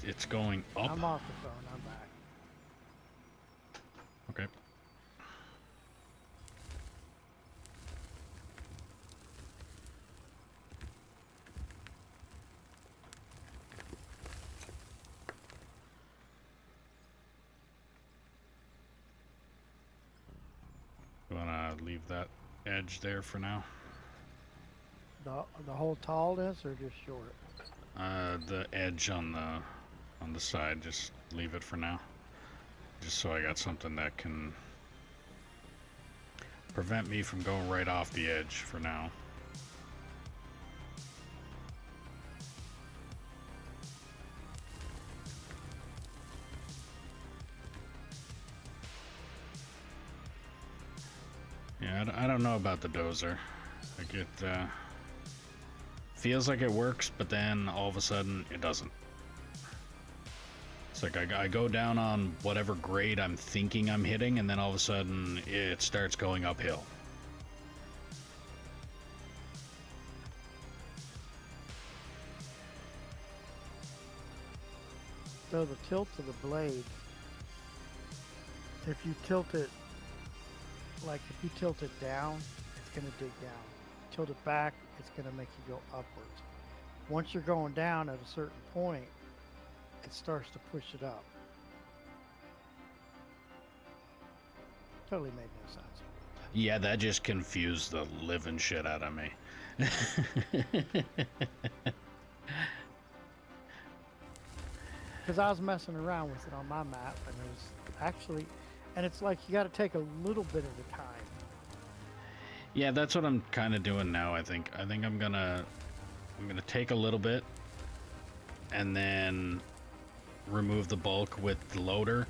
it's going up. I'm off the phone. I'm back. Okay. You wanna leave that edge there for now? The whole tallness or just short? The edge on the side, just leave it for now. Just so I got something that can prevent me from going right off the edge for now. Yeah, I don't know about the dozer. Like it feels like it works, but then all of a sudden it doesn't. It's like I go down on whatever grade I'm thinking I'm hitting, and then all of a sudden it starts going uphill. So the tilt of the blade, if you tilt it, like if you tilt it down, it's going to dig down. Tilt it back, it's going to make you go upwards. Once you're going down at a certain point, it starts to push it up. Totally made no sense. Yeah, that just confused the living shit out of me. Because I was messing around with it on my map, and it was actually, and it's like you got to take a little bit at a time. Yeah, that's what I'm kind of doing now. I think I'm gonna take a little bit, and then remove the bulk with the loader,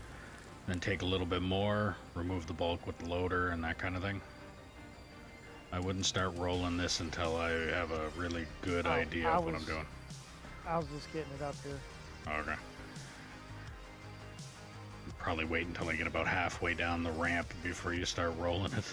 then take a little bit more, remove the bulk with the loader, and that kind of thing. I wouldn't start rolling this until I have a really good idea of what I'm doing. I was just getting it up here. Okay. Probably wait until I get about halfway down the ramp before you start rolling it.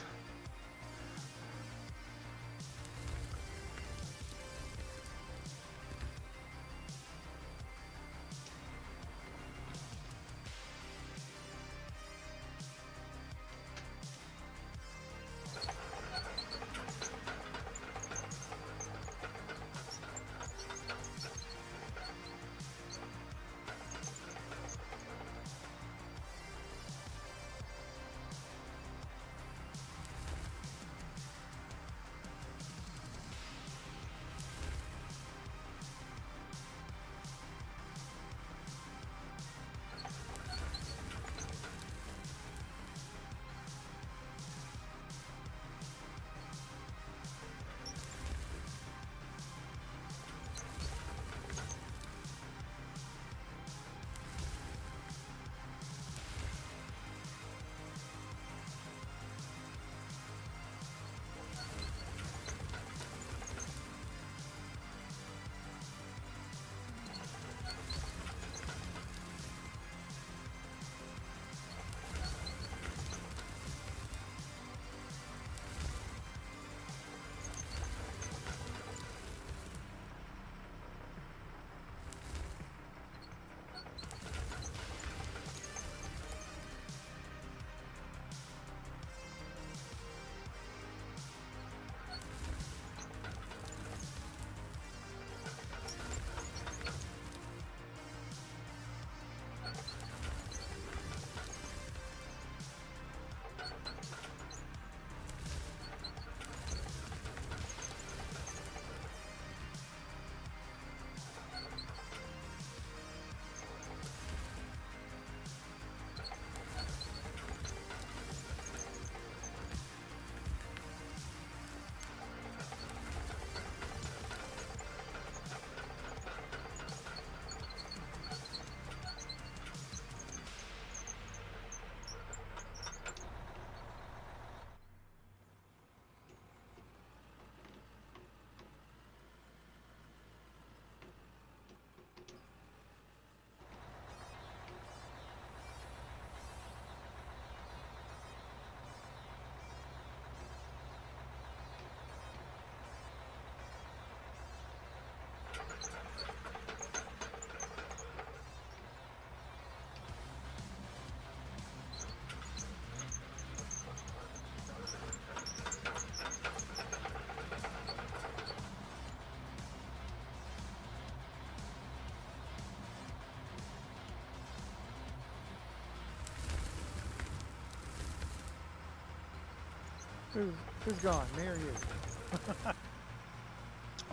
Who's gone? Me or you?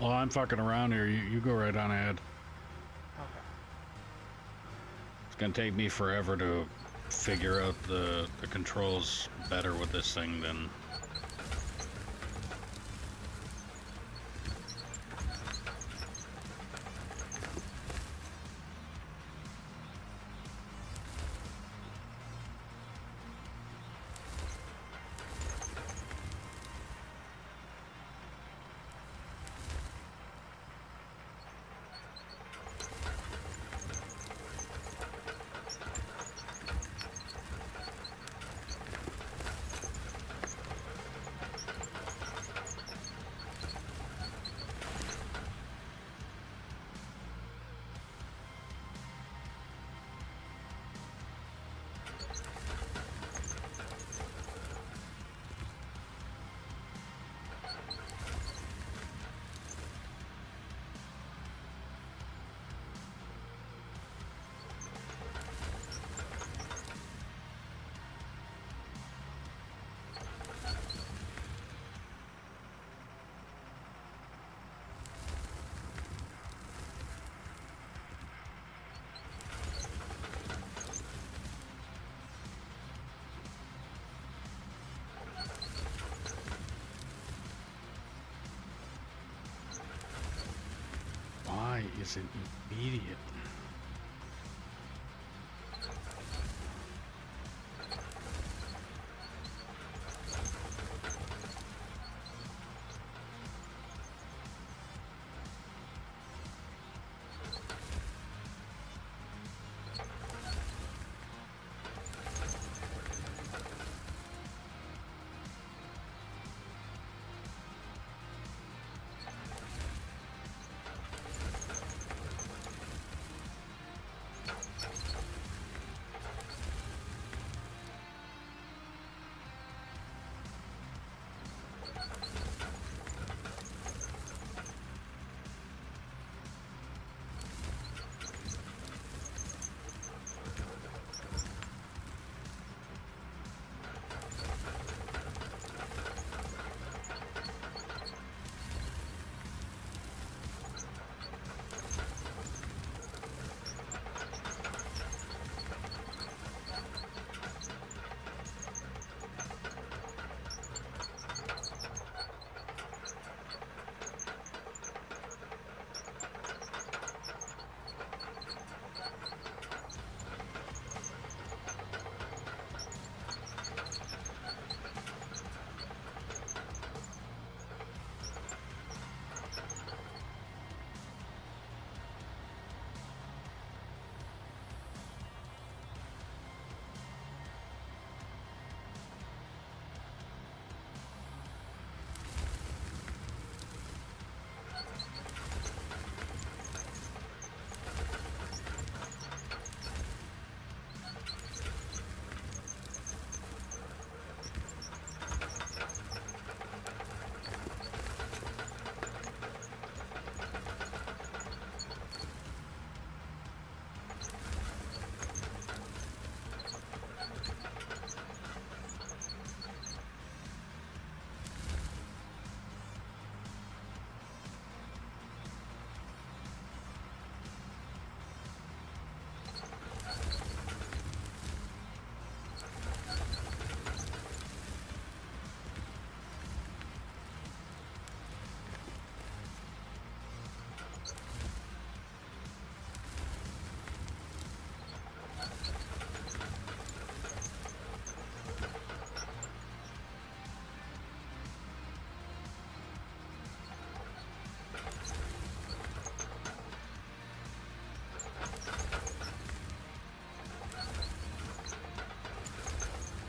Well, I'm fucking around here. You go right on ahead. Okay. It's gonna take me forever to figure out the controls better with this thing than... Why is it immediate?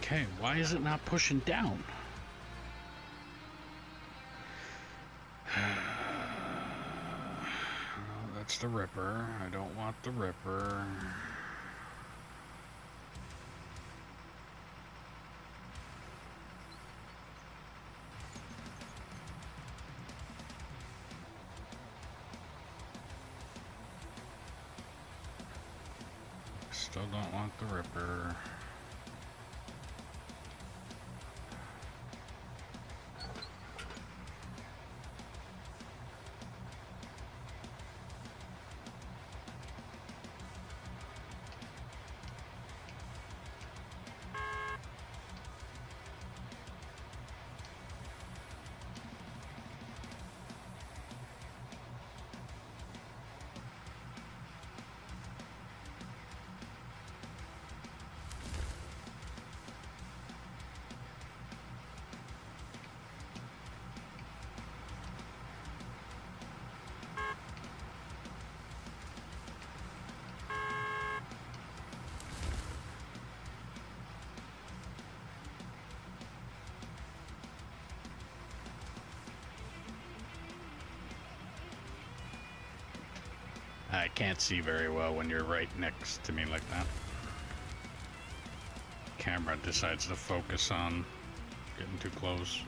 Okay, why is it not pushing down? That's the Ripper. I don't want the Ripper. Still don't want the Ripper. I can't see very well when you're right next to me like that. Camera decides to focus on getting too close.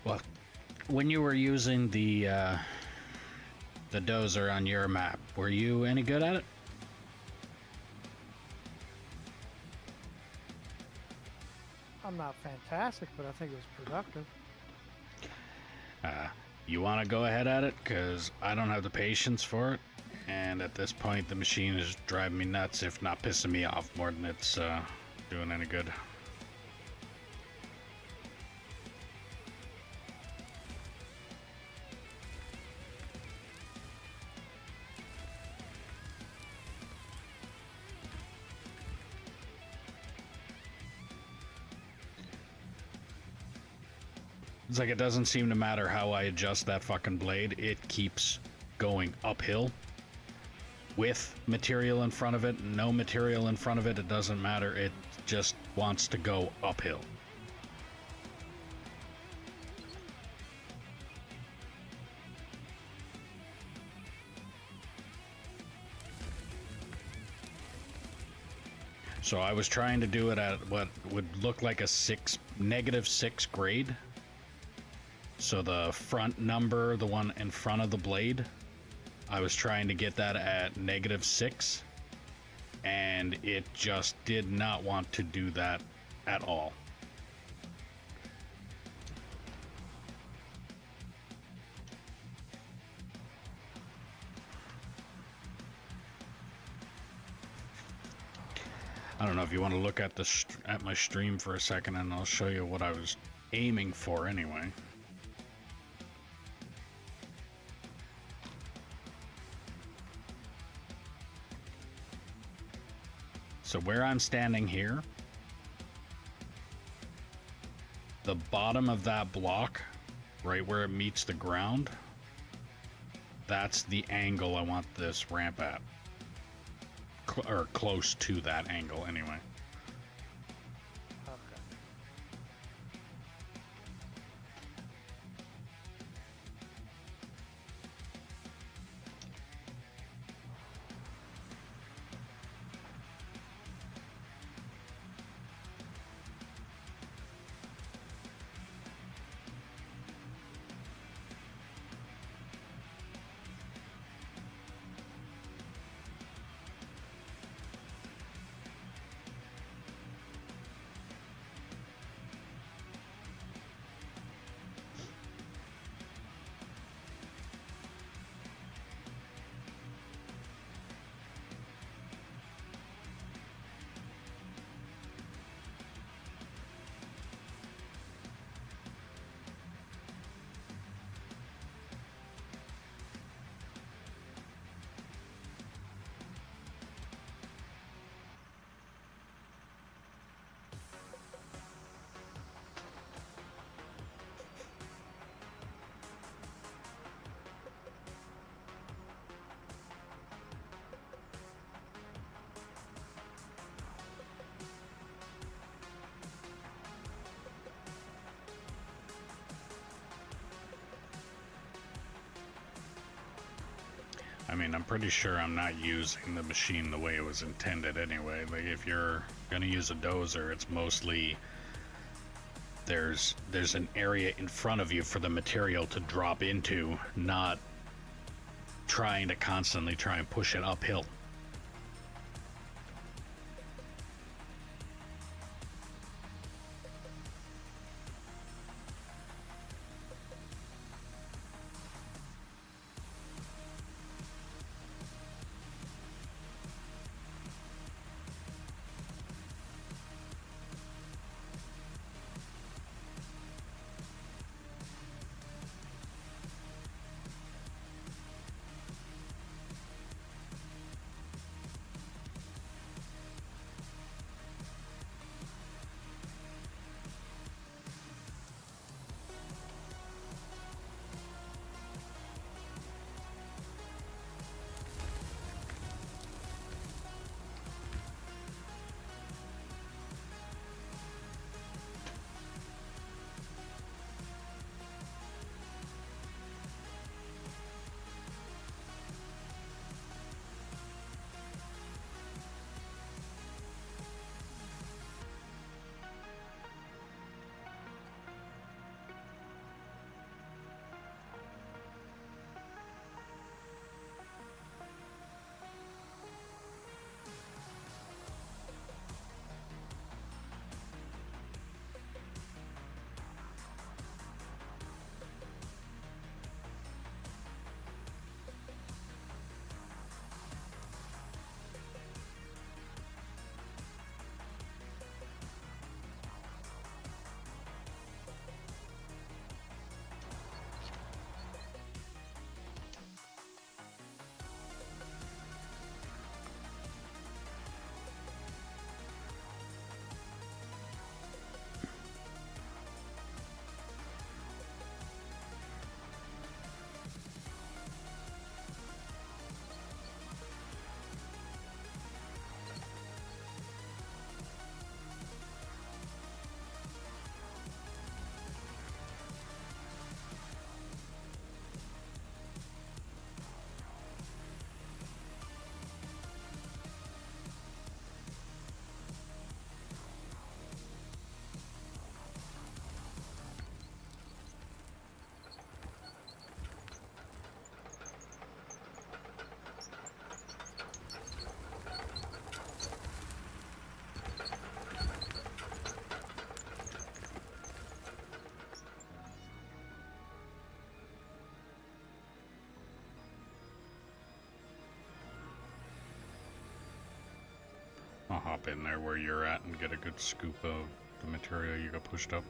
Well, when you were using the Dozer on your map, were you any good at it? I'm not fantastic, but I think it was productive. You want to go ahead at it? Because I don't have the patience for it. And at this point, the machine is driving me nuts, if not pissing me off more than it's doing any good. It's like it doesn't seem to matter how I adjust that fucking blade, it keeps going uphill. With material in front of it, no material in front of it, it doesn't matter, it just wants to go uphill. So I was trying to do it at what would look like a -6 grade. So the front number, the one in front of the blade, I was trying to get that at -6, and it just did not want to do that at all. I don't know if you want to look at at my stream for a second, and I'll show you what I was aiming for anyway. So where I'm standing here, the bottom of that block, right where it meets the ground, that's the angle I want this ramp at. Or close to that angle anyway. Okay. I mean, I'm pretty sure I'm not using the machine the way it was intended anyway. Like, if you're gonna use a dozer, it's mostly there's an area in front of you for the material to drop into, not trying to constantly try and push it uphill. I'll hop in there where you're at and get a good scoop of the material you got pushed up.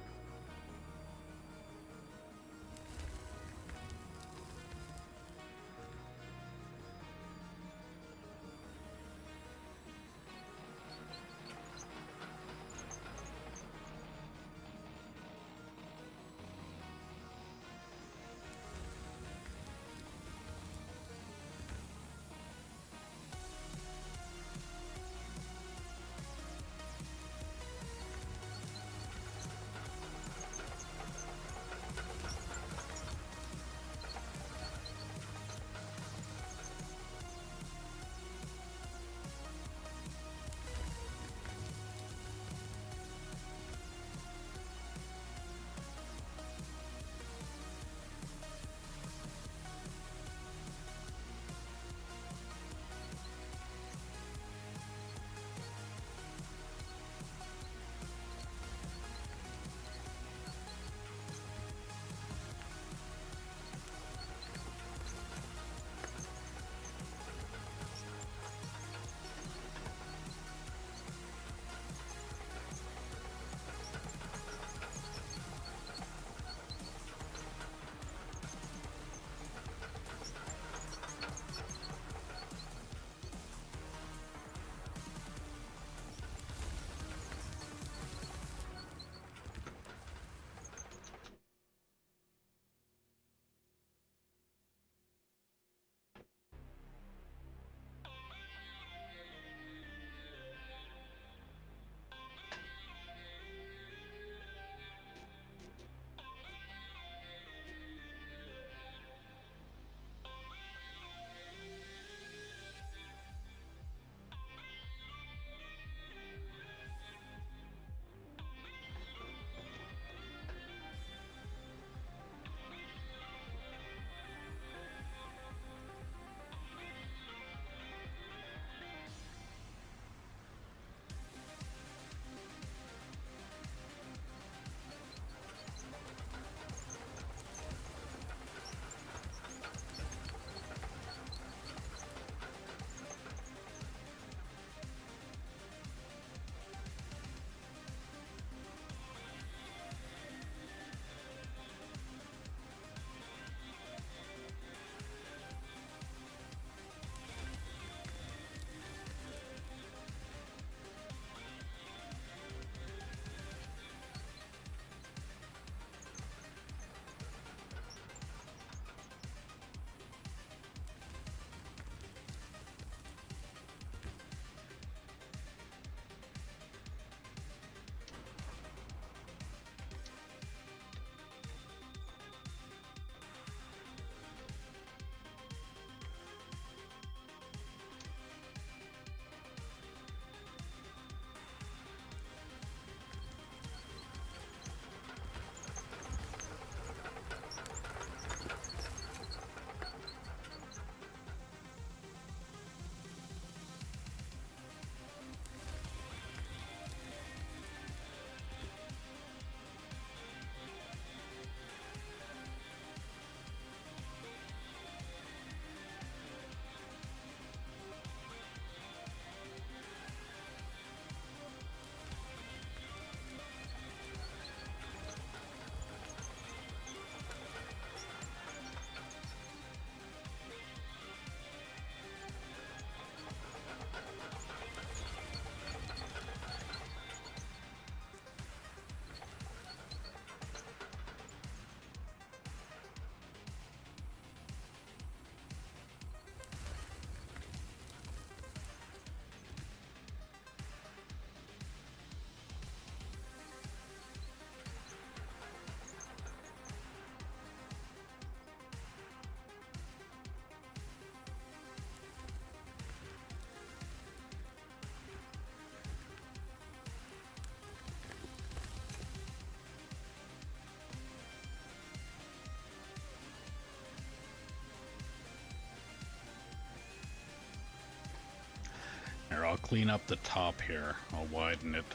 clean up the top here. I'll widen it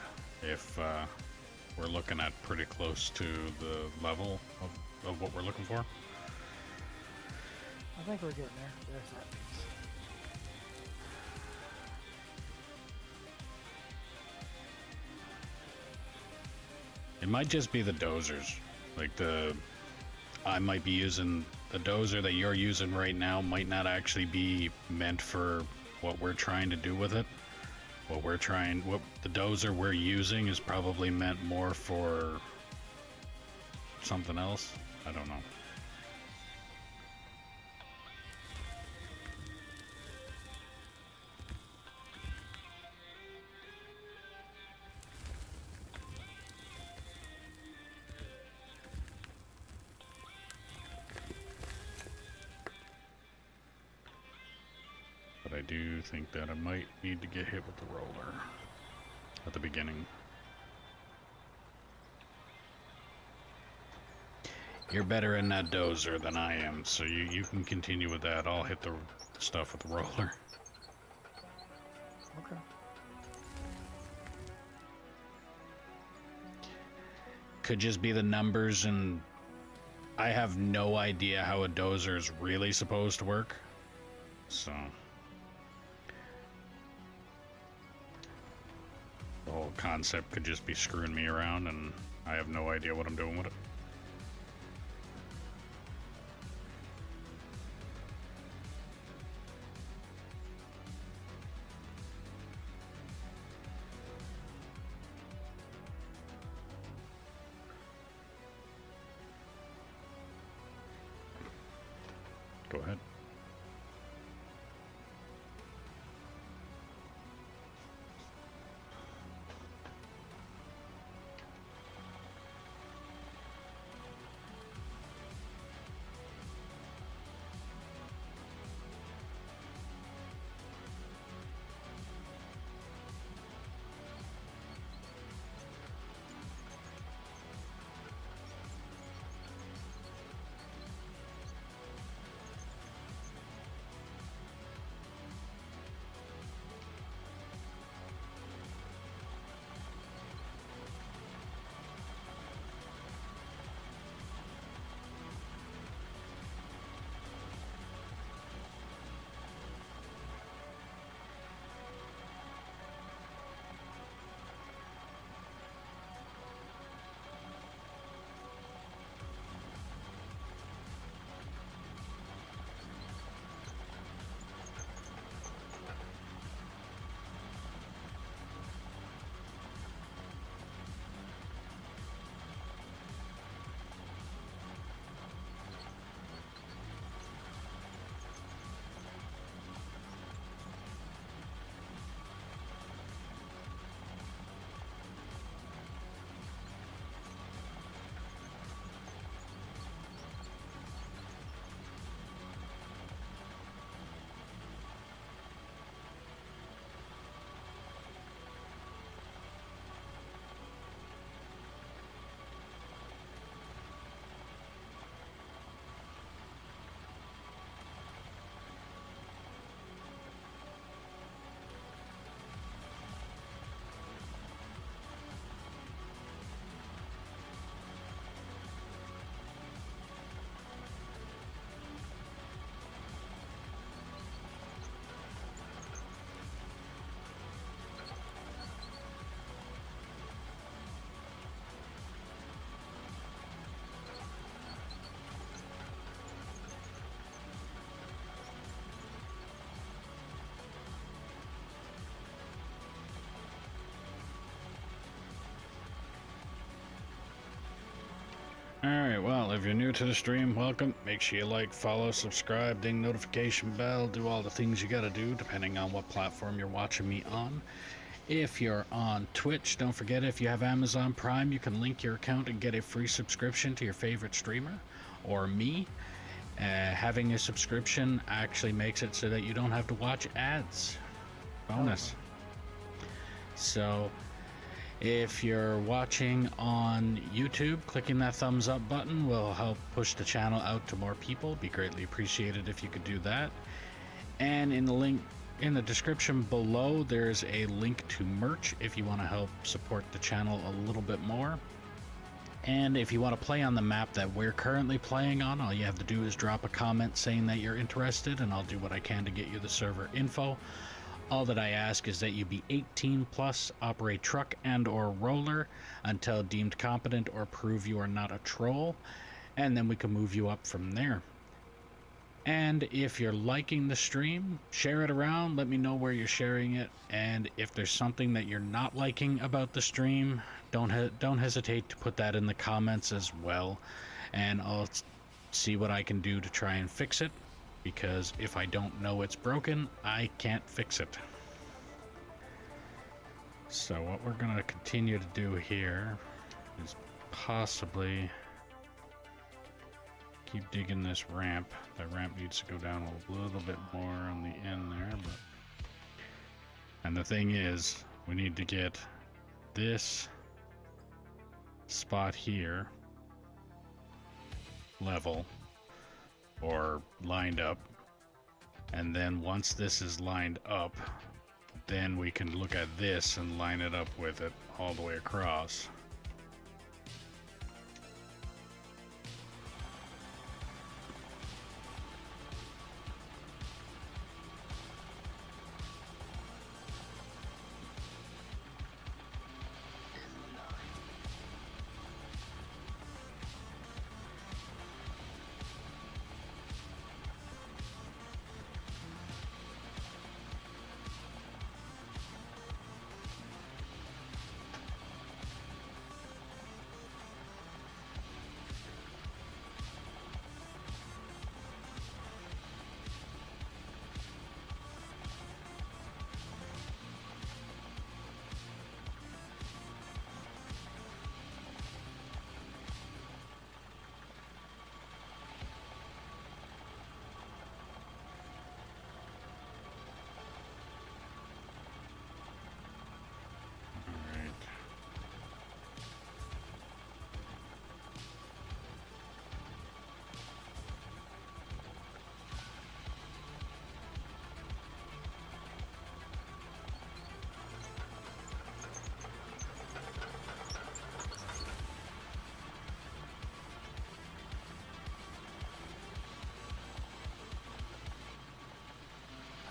if we're looking at pretty close to the level of what we're looking for. I think we're getting there. There's that piece. It might just be the dozers. Like I might be using the dozer that you're using right now might not actually be meant for what we're trying to do with it. What the dozer we're using is probably meant more for something else. I don't know. But I do think that I might need to get hit with the roller at the beginning. You're better in that dozer than I am, so you can continue with that. I'll hit the stuff with the roller. Okay. Could just be the numbers, and I have no idea how a dozer is really supposed to work. So the whole concept could just be screwing me around, and I have no idea what I'm doing with it. Go ahead. Alright, well, if you're new to the stream, welcome. Make sure you like, follow, subscribe, ding notification bell, do all the things you gotta do depending on what platform you're watching me on. If you're on Twitch, don't forget, if you have Amazon Prime, you can link your account and get a free subscription to your favorite streamer or me. Having a subscription actually makes it so that you don't have to watch ads. Bonus. So if you're watching on YouTube, clicking that thumbs up button will help push the channel out to more people. Be greatly appreciated if you could do that. And in the link in the description below, there's a link to merch if you want to help support the channel a little bit more. And if you want to play on the map that we're currently playing on, all you have to do is drop a comment saying that you're interested, and I'll do what I can to get you the server info. All that I ask is that you be 18 plus, operate truck and or roller until deemed competent or prove you are not a troll, and then we can move you up from there. And if you're liking the stream, share it around, let me know where you're sharing it, and if there's something that you're not liking about the stream, don't hesitate to put that in the comments as well, and I'll see what I can do to try and fix it, because if I don't know it's broken, I can't fix it. So what we're going to continue to do here is possibly keep digging this ramp. That ramp needs to go down a little bit more on the end there, but and the thing is, we need to get this spot here level or lined up, and then once this is lined up, then we can look at this and line it up with it all the way across.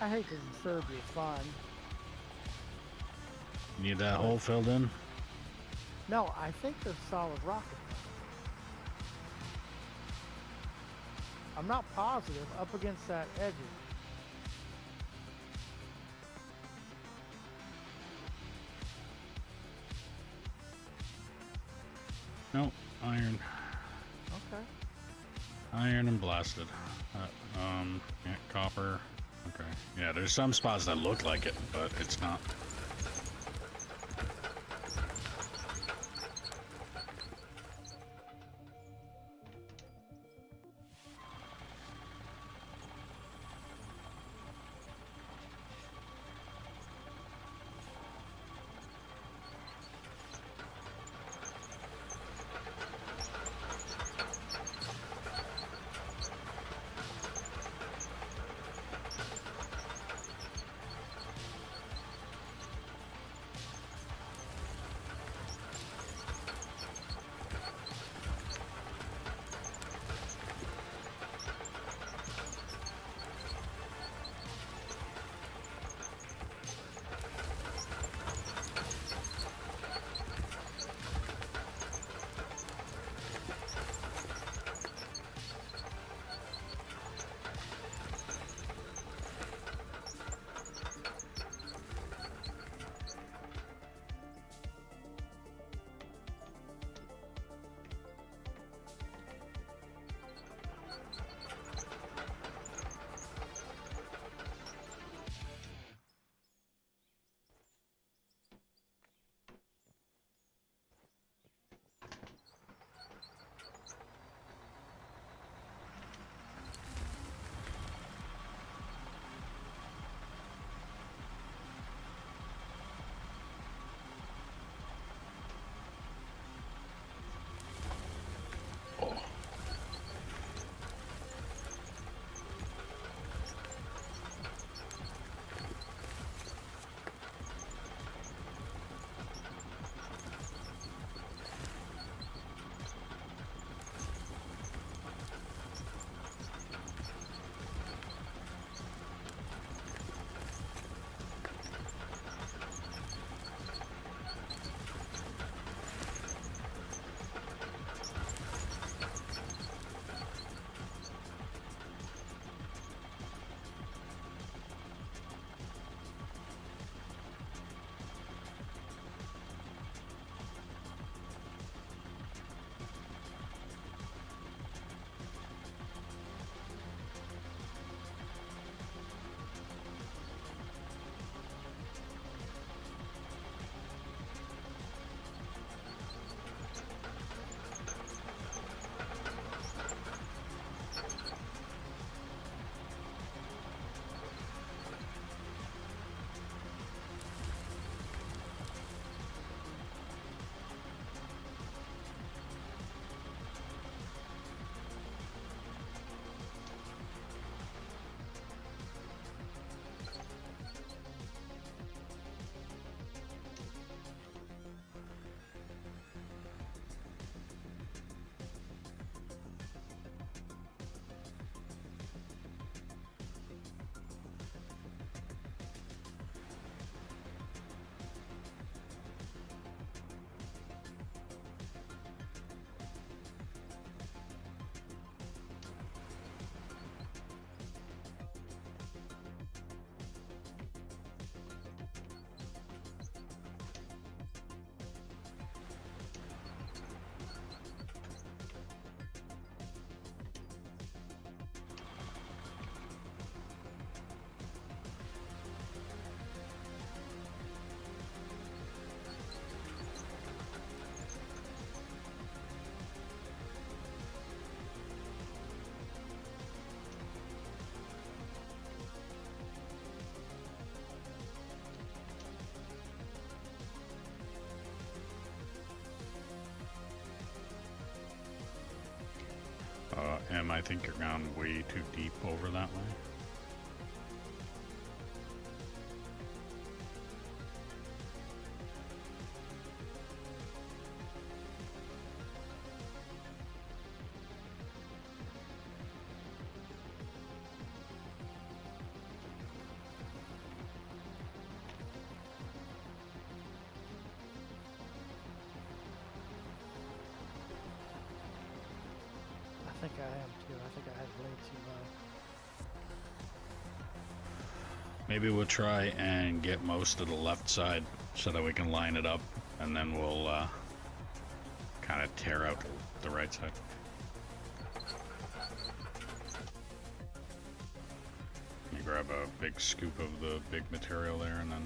I hate to disturb your fun. You need that hole filled in? No, I think they're solid rocket. I'm not positive. Up against that edge. Nope, iron. Okay. Iron and blasted. Yeah, copper. Okay. Yeah, there's some spots that look like it, but it's not. I think you're going way too deep over that way. I think I am too. I think I had it laid too low. Maybe we'll try and get most of the left side so that we can line it up, and then we'll kind of tear out the right side. You grab a big scoop of the big material there, and then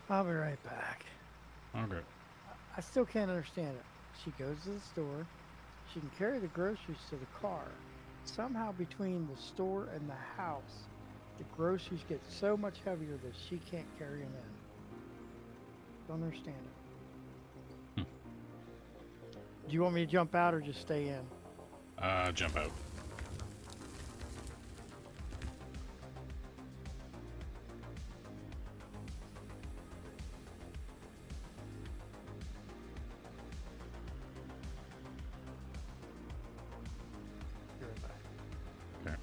I'll be right back. Okay. I still can't understand it. She goes to the store. She can carry the groceries to the car. Somehow between the store and the house, the groceries get so much heavier that she can't carry them in. Don't understand it. Hmm. Do you want me to jump out or just stay in? Jump out. Be right back. Okay.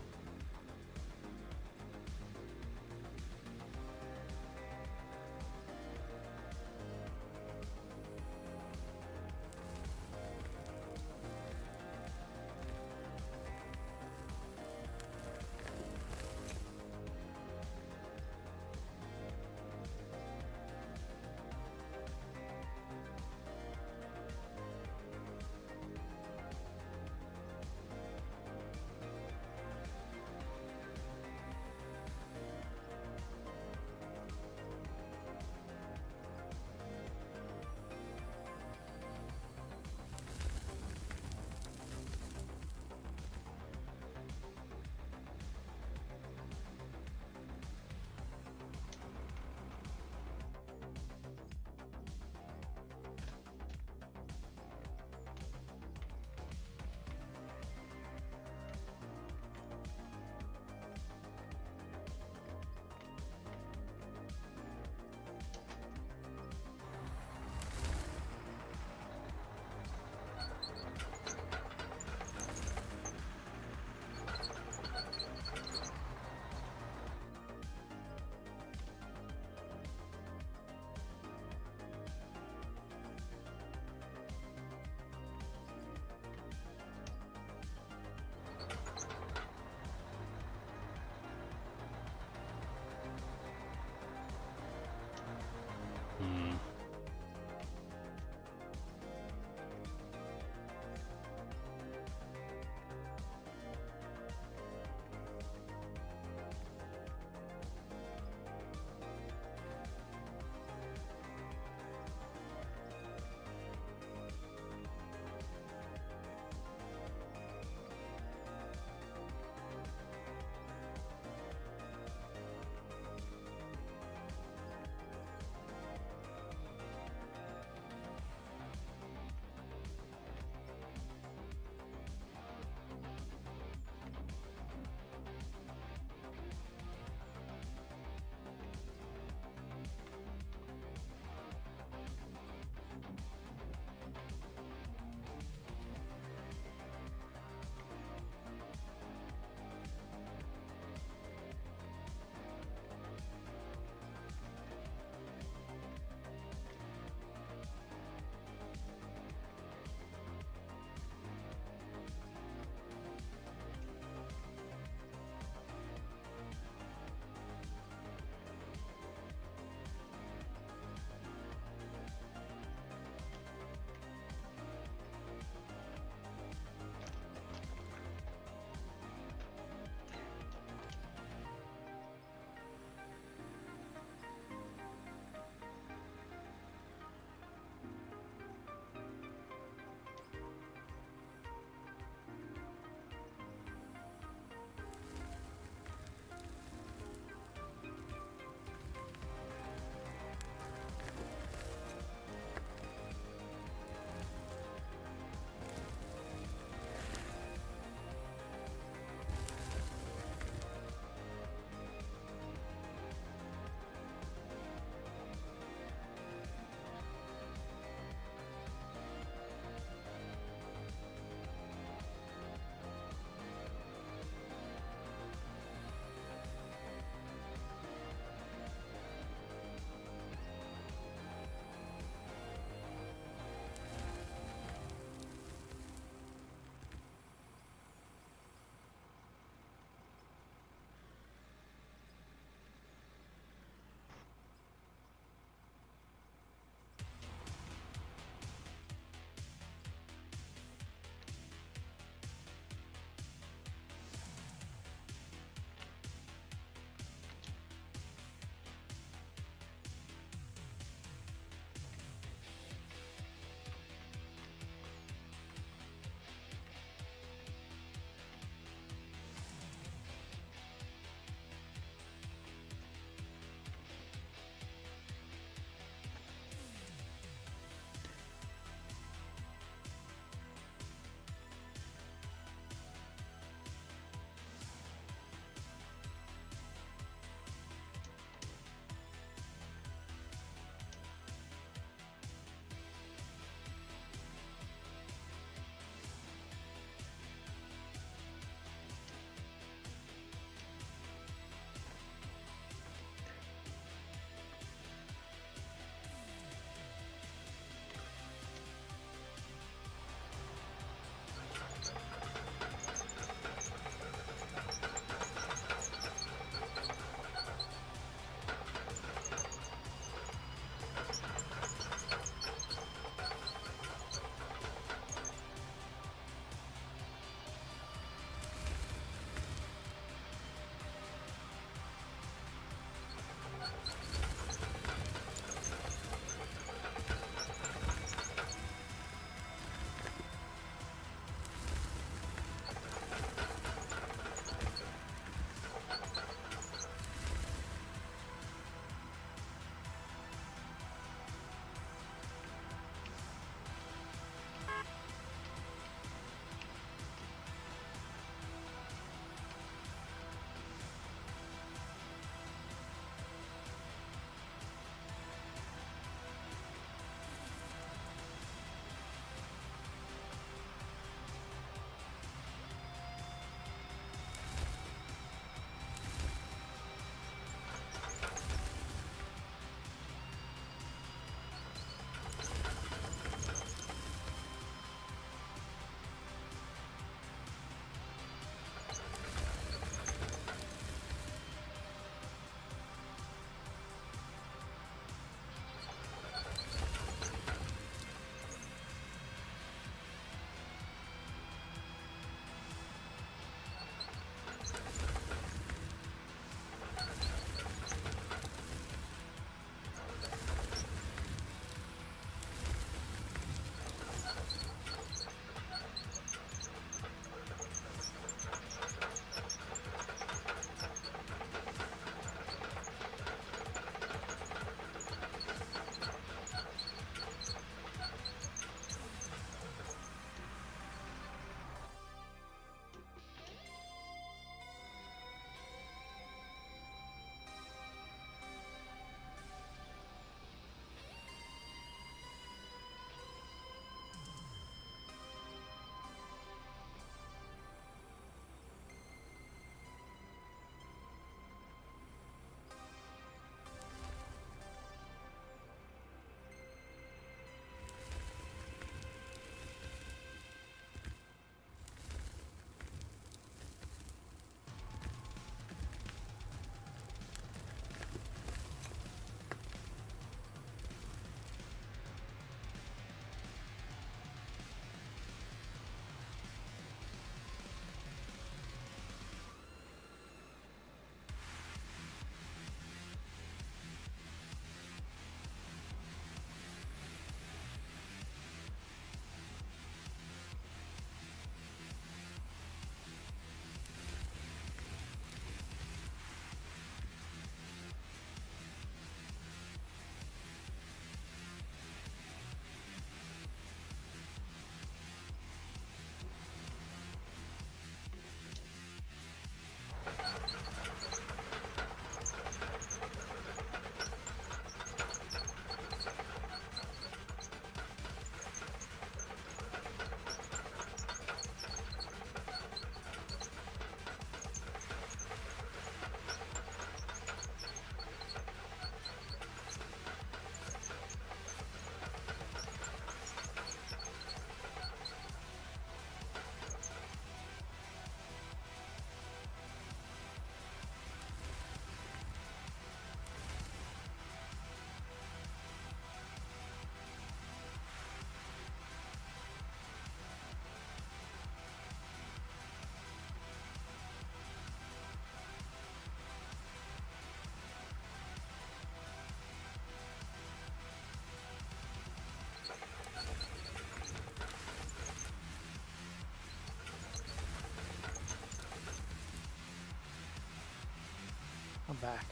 back.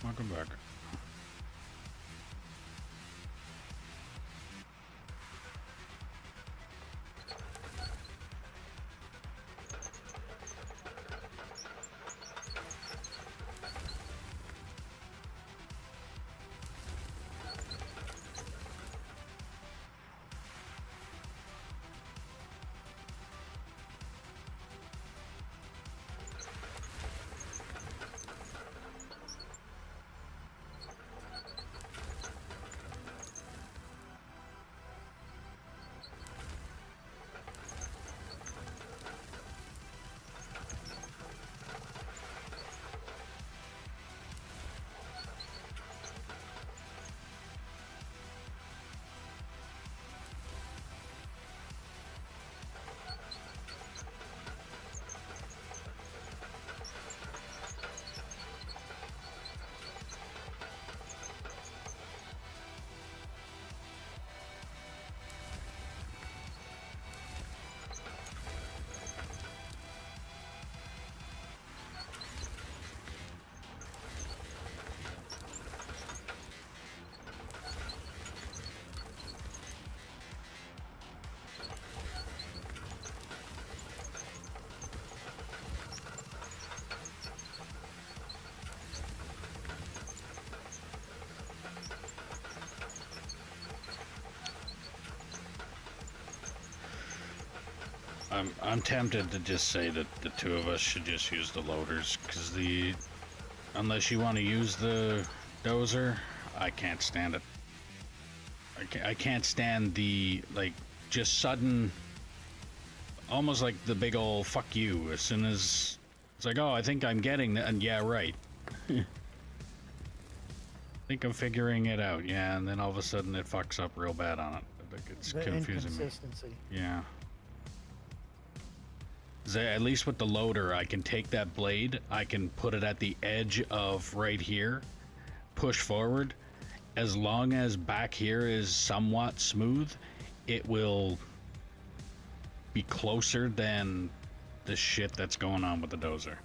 Welcome back. I'm tempted to just say that the two of us should just use the loaders, because unless you want to use the dozer, I can't stand it. I can't stand the, like, just sudden, almost like the big old fuck you, as soon as it's like, oh, I think I'm getting that, and yeah, right. I think I'm figuring it out, yeah, and then all of a sudden it fucks up real bad on it. Like, it's The confusing me. inconsistency. Yeah. At least with the loader, I can take that blade, I can put it at the edge of right here, push forward. As long as back here is somewhat smooth, it will be closer than the shit that's going on with the dozer.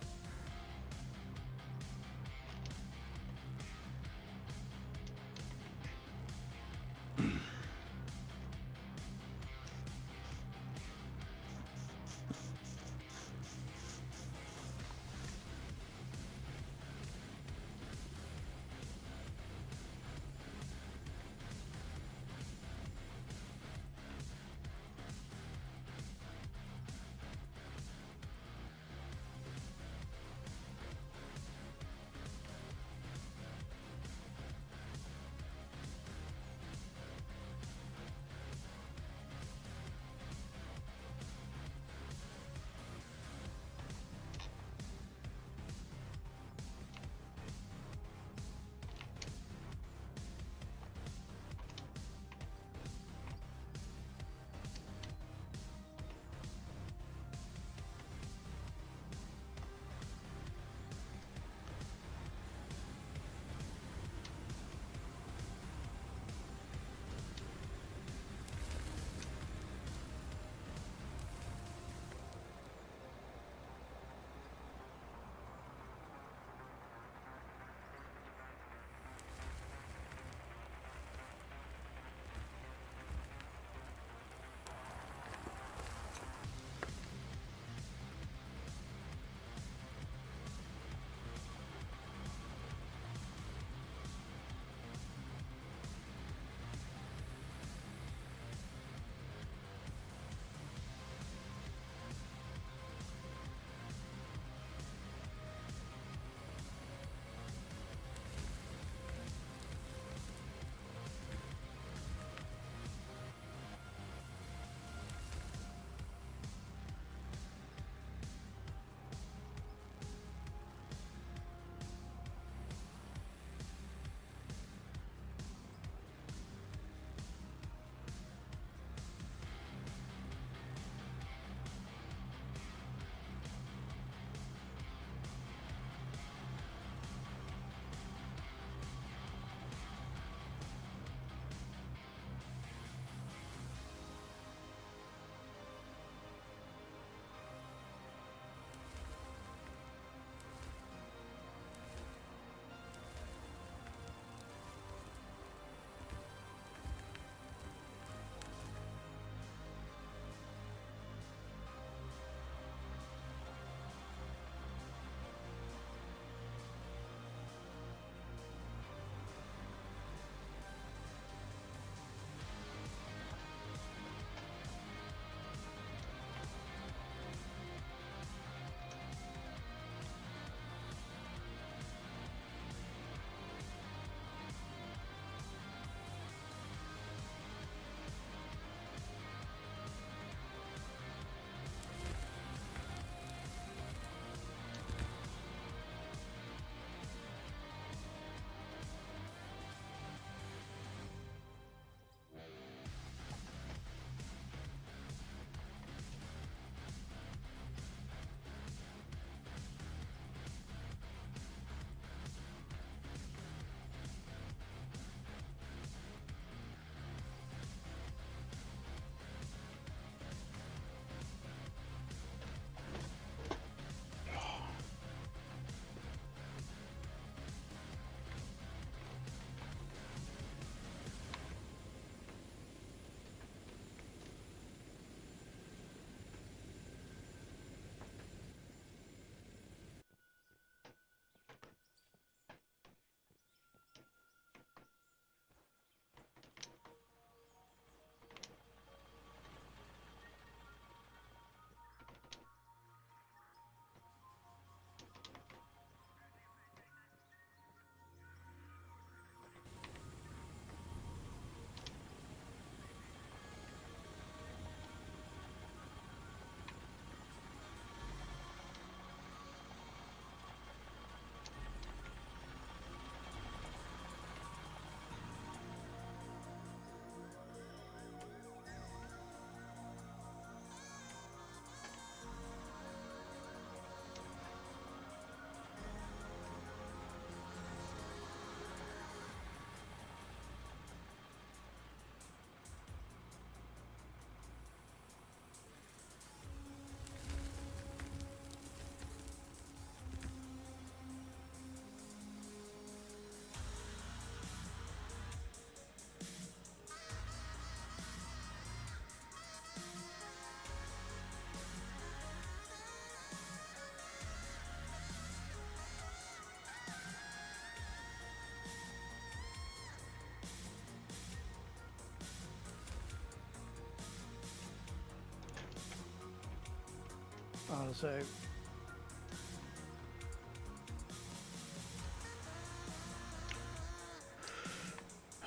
want to say?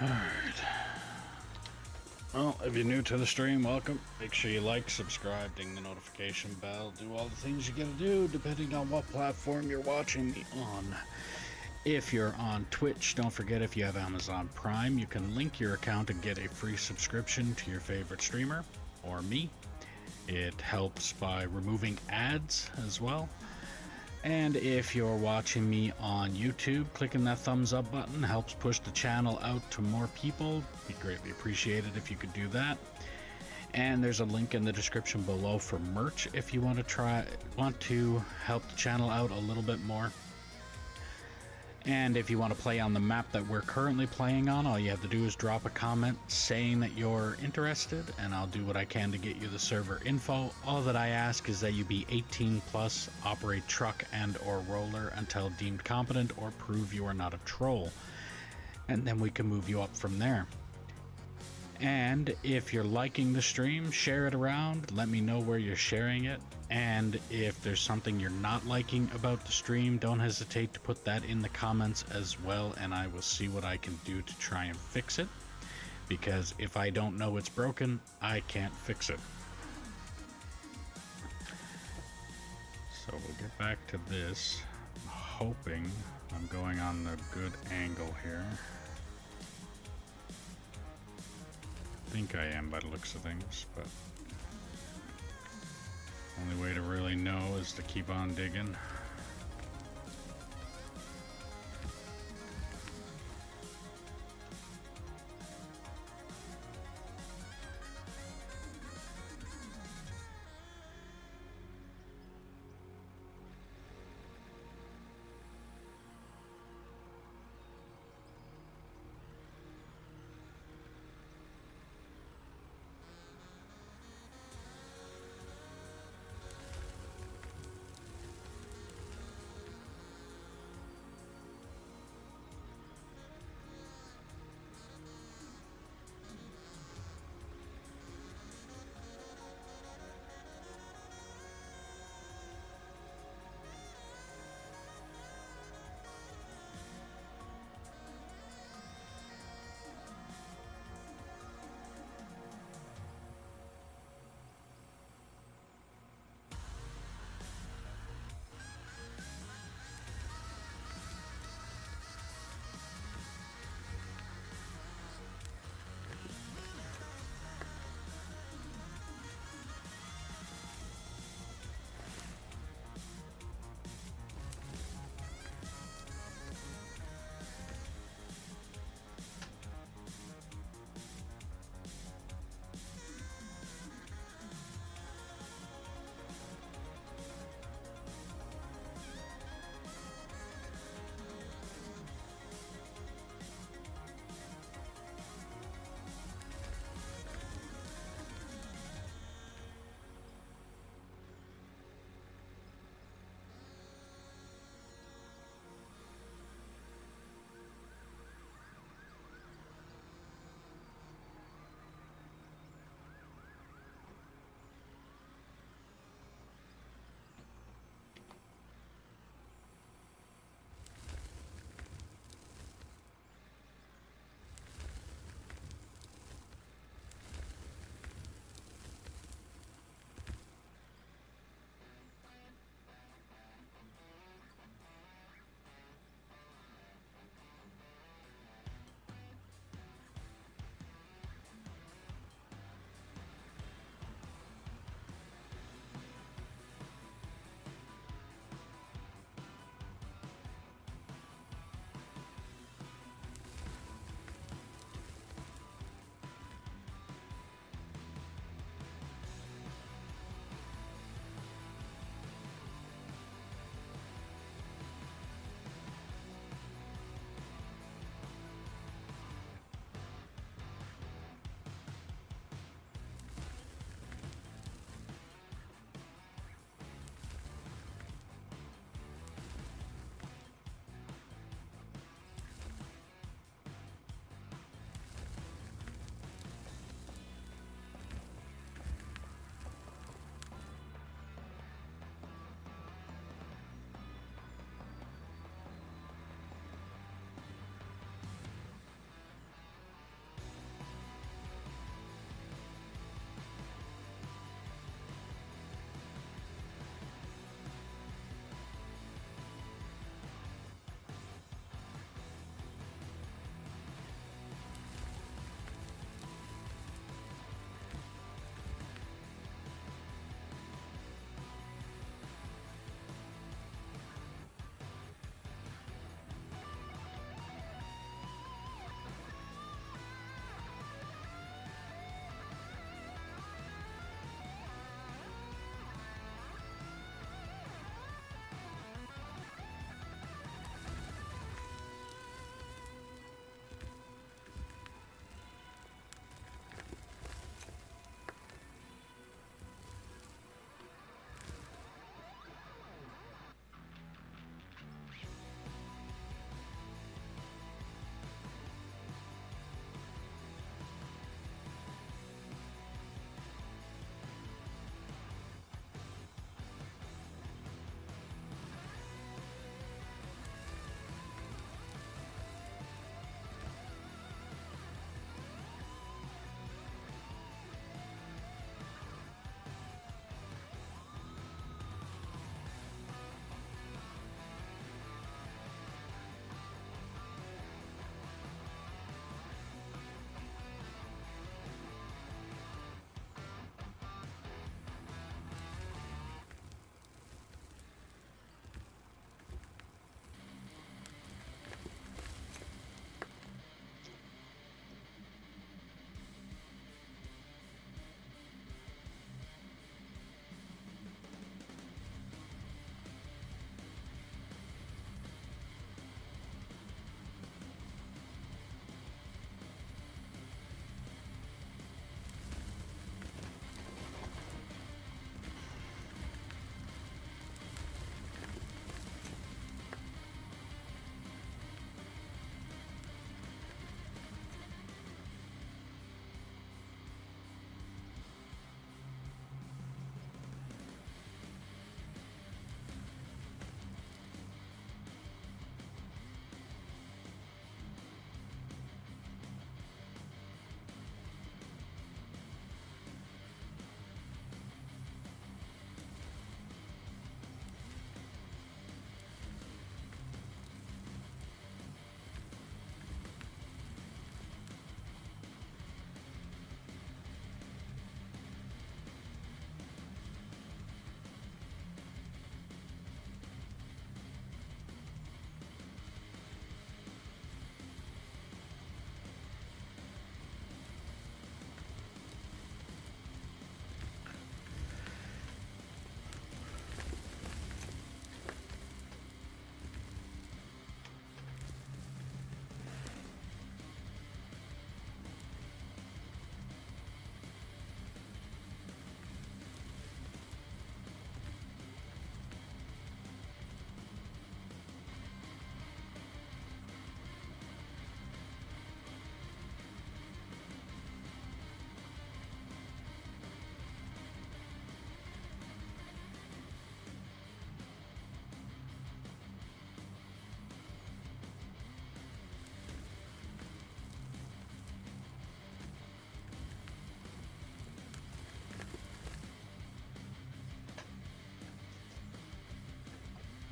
Alright. Well, if you're new to the stream, welcome. Make sure you like, subscribe, ding the notification bell, do all the things you gotta do depending on what platform you're watching me on. If you're on Twitch, don't forget if you have Amazon Prime, you can link your account and get a free subscription to your favorite streamer or me. It helps by removing ads as well. And if you're watching me on YouTube, clicking that thumbs up button helps push the channel out to more people. Be greatly appreciated if you could do that. And there's a link in the description below for merch if you want to help the channel out a little bit more. And if you want to play on the map that we're currently playing on, all you have to do is drop a comment saying that you're interested, and I'll do what I can to get you the server info. All that I ask is that you be 18 plus, operate truck and or roller until deemed competent, or prove you are not a troll. And then we can move you up from there. And if you're liking the stream, share it around, let me know where you're sharing it. And if there's something you're not liking about the stream, don't hesitate to put that in the comments as well, and I will see what I can do to try and fix it. Because if I don't know it's broken, I can't fix it. So we'll get back to this. I'm hoping I'm going on the good angle here. I think I am by the looks of things, but only way to really know is to keep on digging.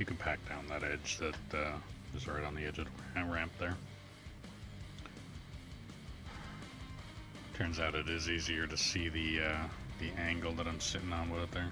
You can pack down that edge that is right on the edge of the ramp there. Turns out it is easier to see the angle that I'm sitting on with it there.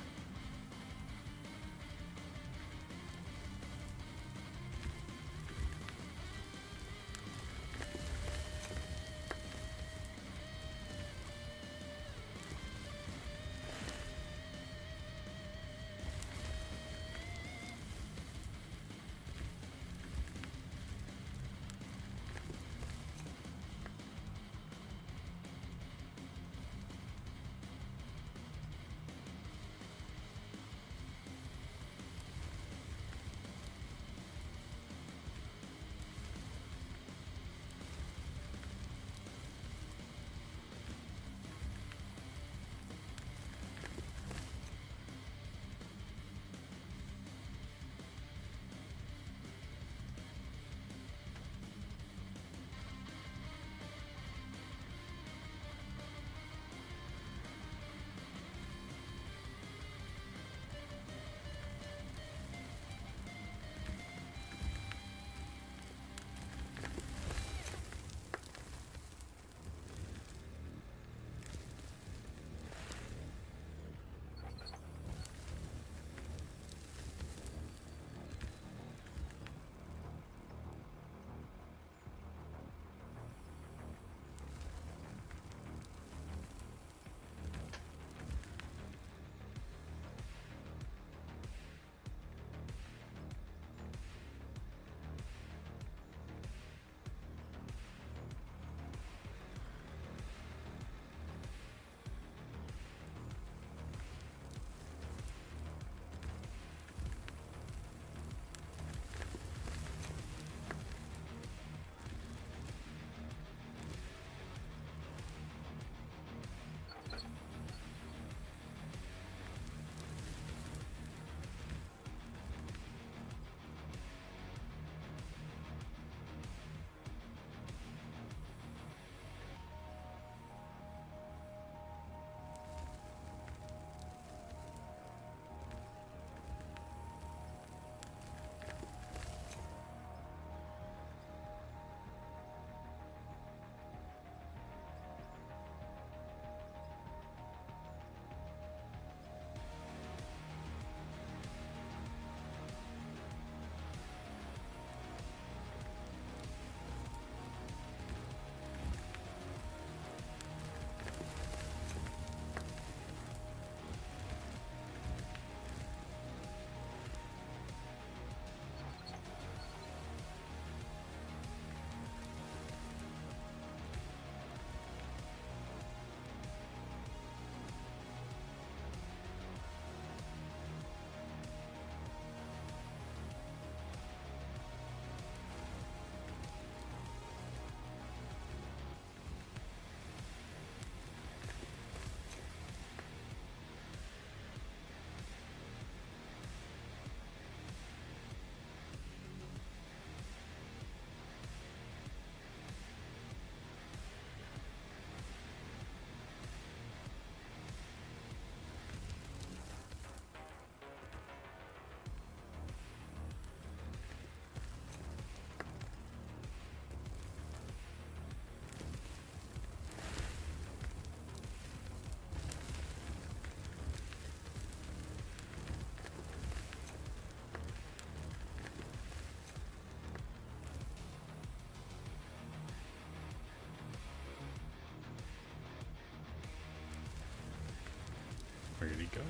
Where'd he go?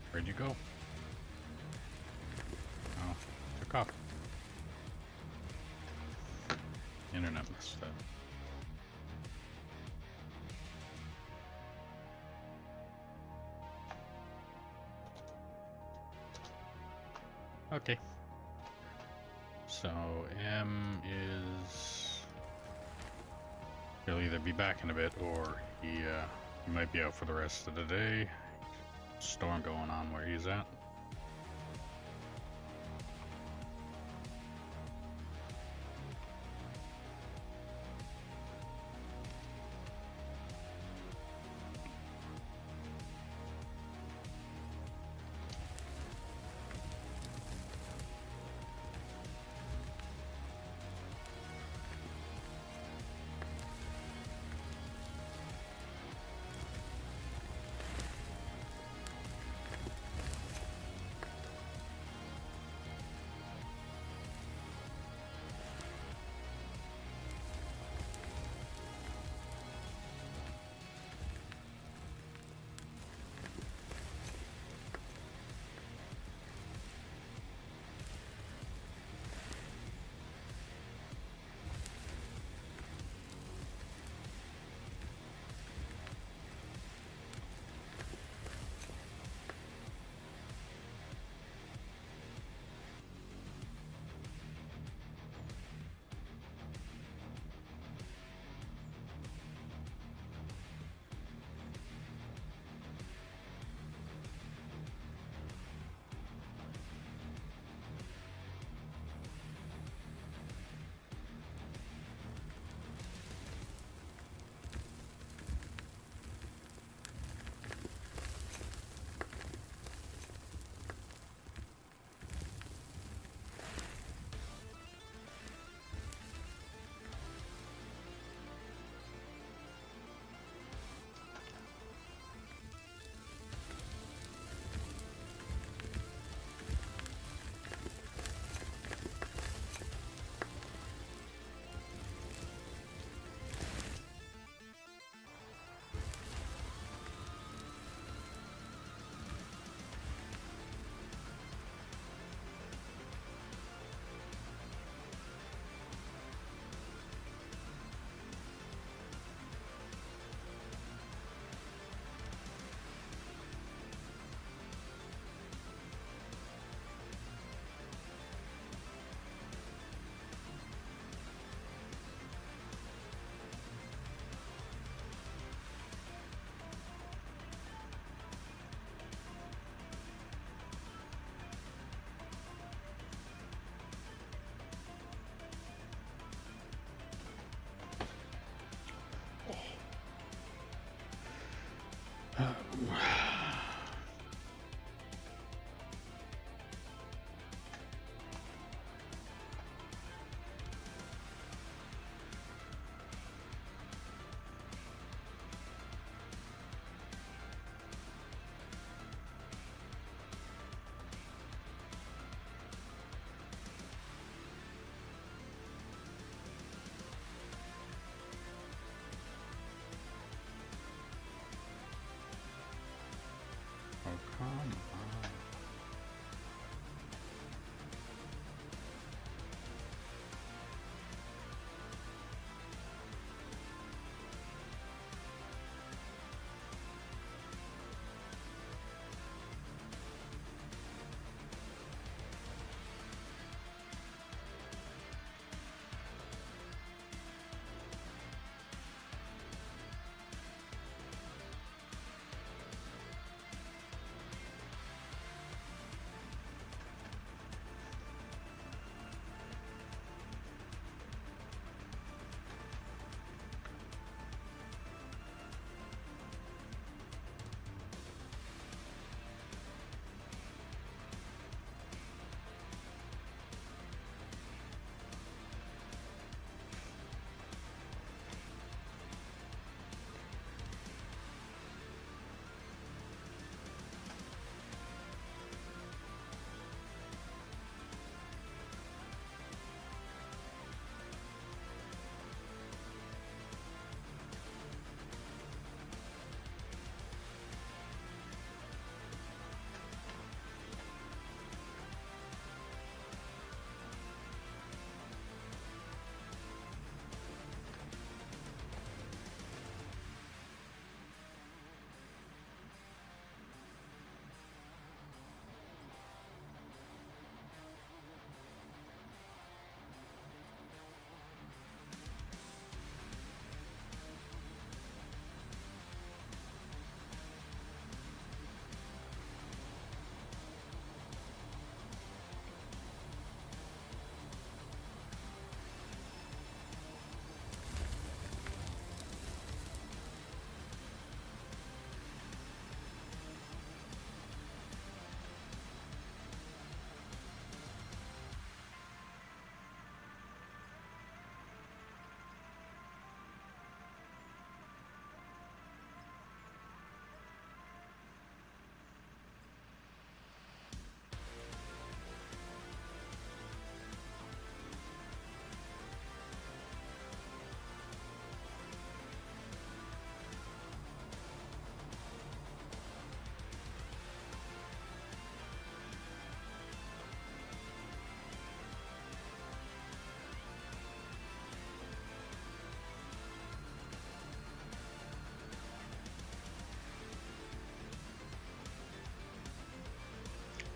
Where'd you go? Oh, took off. Internet messed up. Okay. So M is... He'll either be back in a bit or he might be out for the rest of the day. Storm going on where he's at. Oh, come on.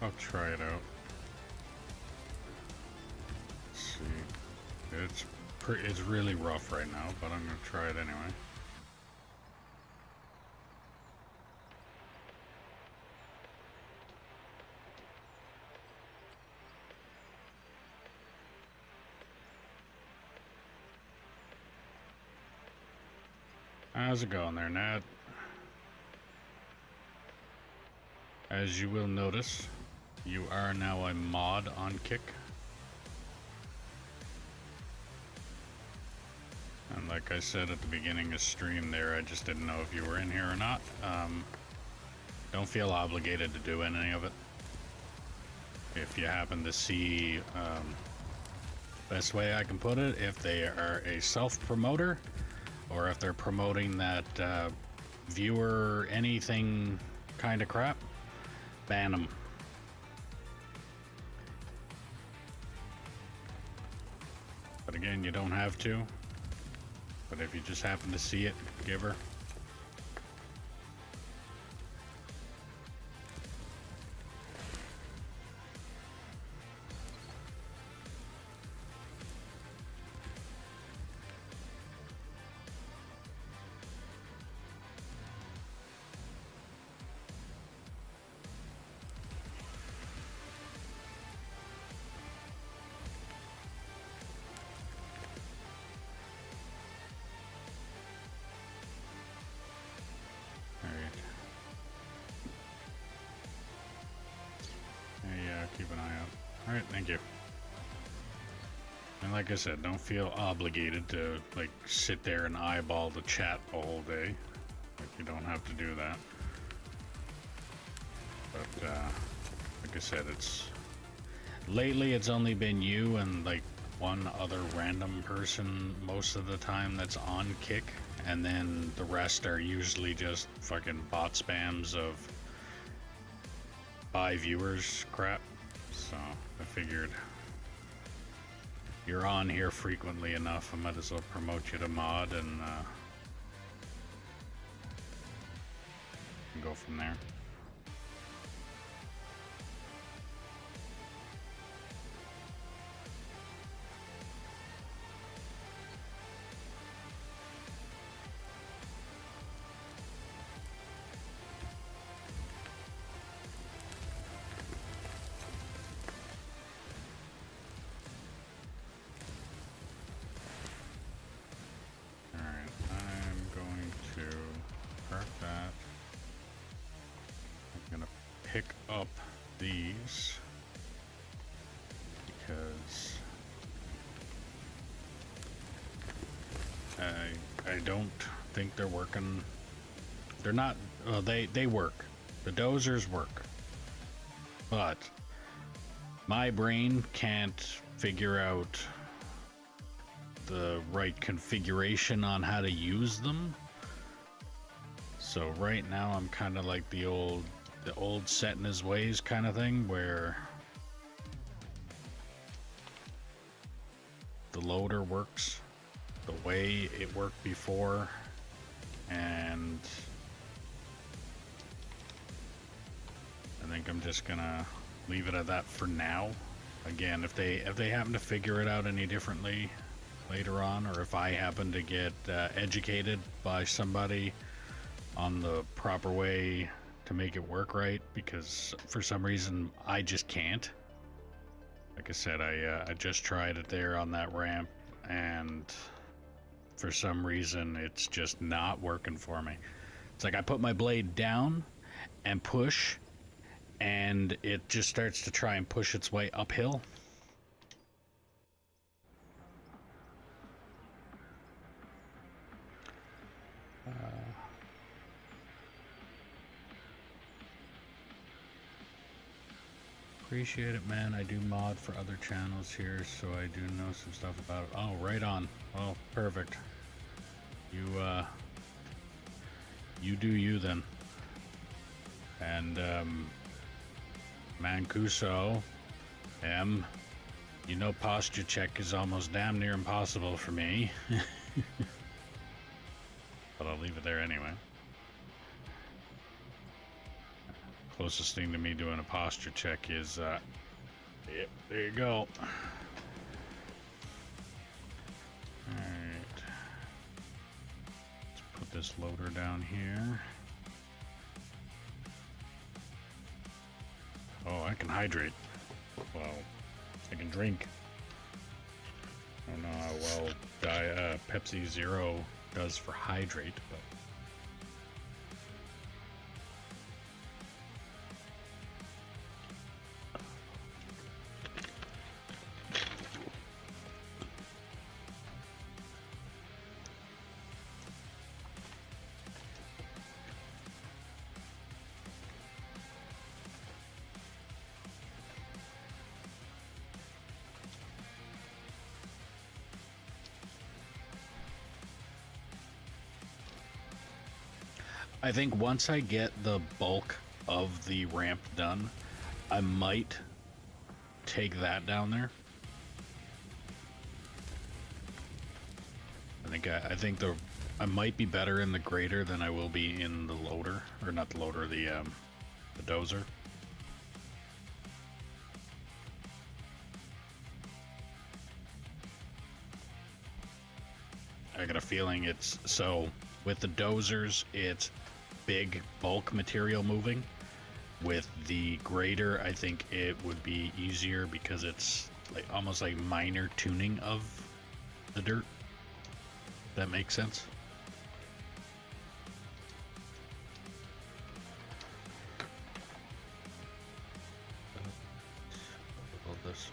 I'll try it out. Let's see. It's really rough right now, but I'm gonna try it anyway. How's it going there, Nat? As you will notice, you are now a mod on Kick. And like I said at the beginning of stream there, I just didn't know if you were in here or not. Don't feel obligated to do any of it. If you happen to see, best way I can put it, if they are a self-promoter, or if they're promoting that viewer anything kind of crap, ban them. But again, you don't have to. But if you just happen to see it, give her. Alright, thank you. And like I said, don't feel obligated to like sit there and eyeball the chat the whole day. Like you don't have to do that. But like I said, lately it's only been you and like one other random person most of the time that's on Kick, and then the rest are usually just fucking bot spams of buy viewers crap. So I figured you're on here frequently enough, I might as well promote you to mod and go from there. Pick up these because I don't think they're working. They're not. Well, they work. The dozers work, but my brain can't figure out the right configuration on how to use them. So right now I'm kind of like the old set in his ways kind of thing, where the loader works the way it worked before, and I think I'm just gonna leave it at that for now. Again, if they happen to figure it out any differently later on, or if I happen to get educated by somebody on the proper way to make it work right, because for some reason I just can't. Like I said, I just tried it there on that ramp, and for some reason it's just not working for me. It's like I put my blade down and push, and it just starts to try and push its way uphill. Appreciate it, man. I do mod for other channels here, so I do know some stuff about it. Oh, right on. Oh, perfect. You do you then. And Mancuso M, you know posture check is almost damn near impossible for me. But I'll leave it there anyway. Closest thing to me doing a posture check is yep, there you go. Alright, let's put this loader down here. Oh, I can hydrate. Well, I can drink. I don't know how well Pepsi Zero does for hydrate, but I think once I get the bulk of the ramp done, I might take that down there. I think I might be better in the grader than I will be in the loader, or not the loader, the dozer. I got a feeling it's so with the dozers, it's big bulk material moving. With the grader, I think it would be easier because it's like almost like minor tuning of the dirt. That makes sense. Build this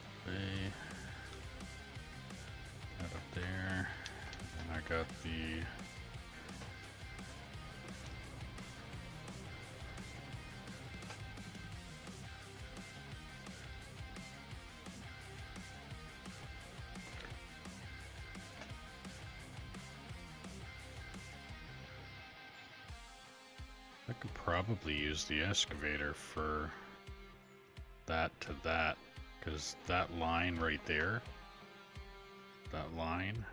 I could probably use the excavator for that to that, because that line right there, that line,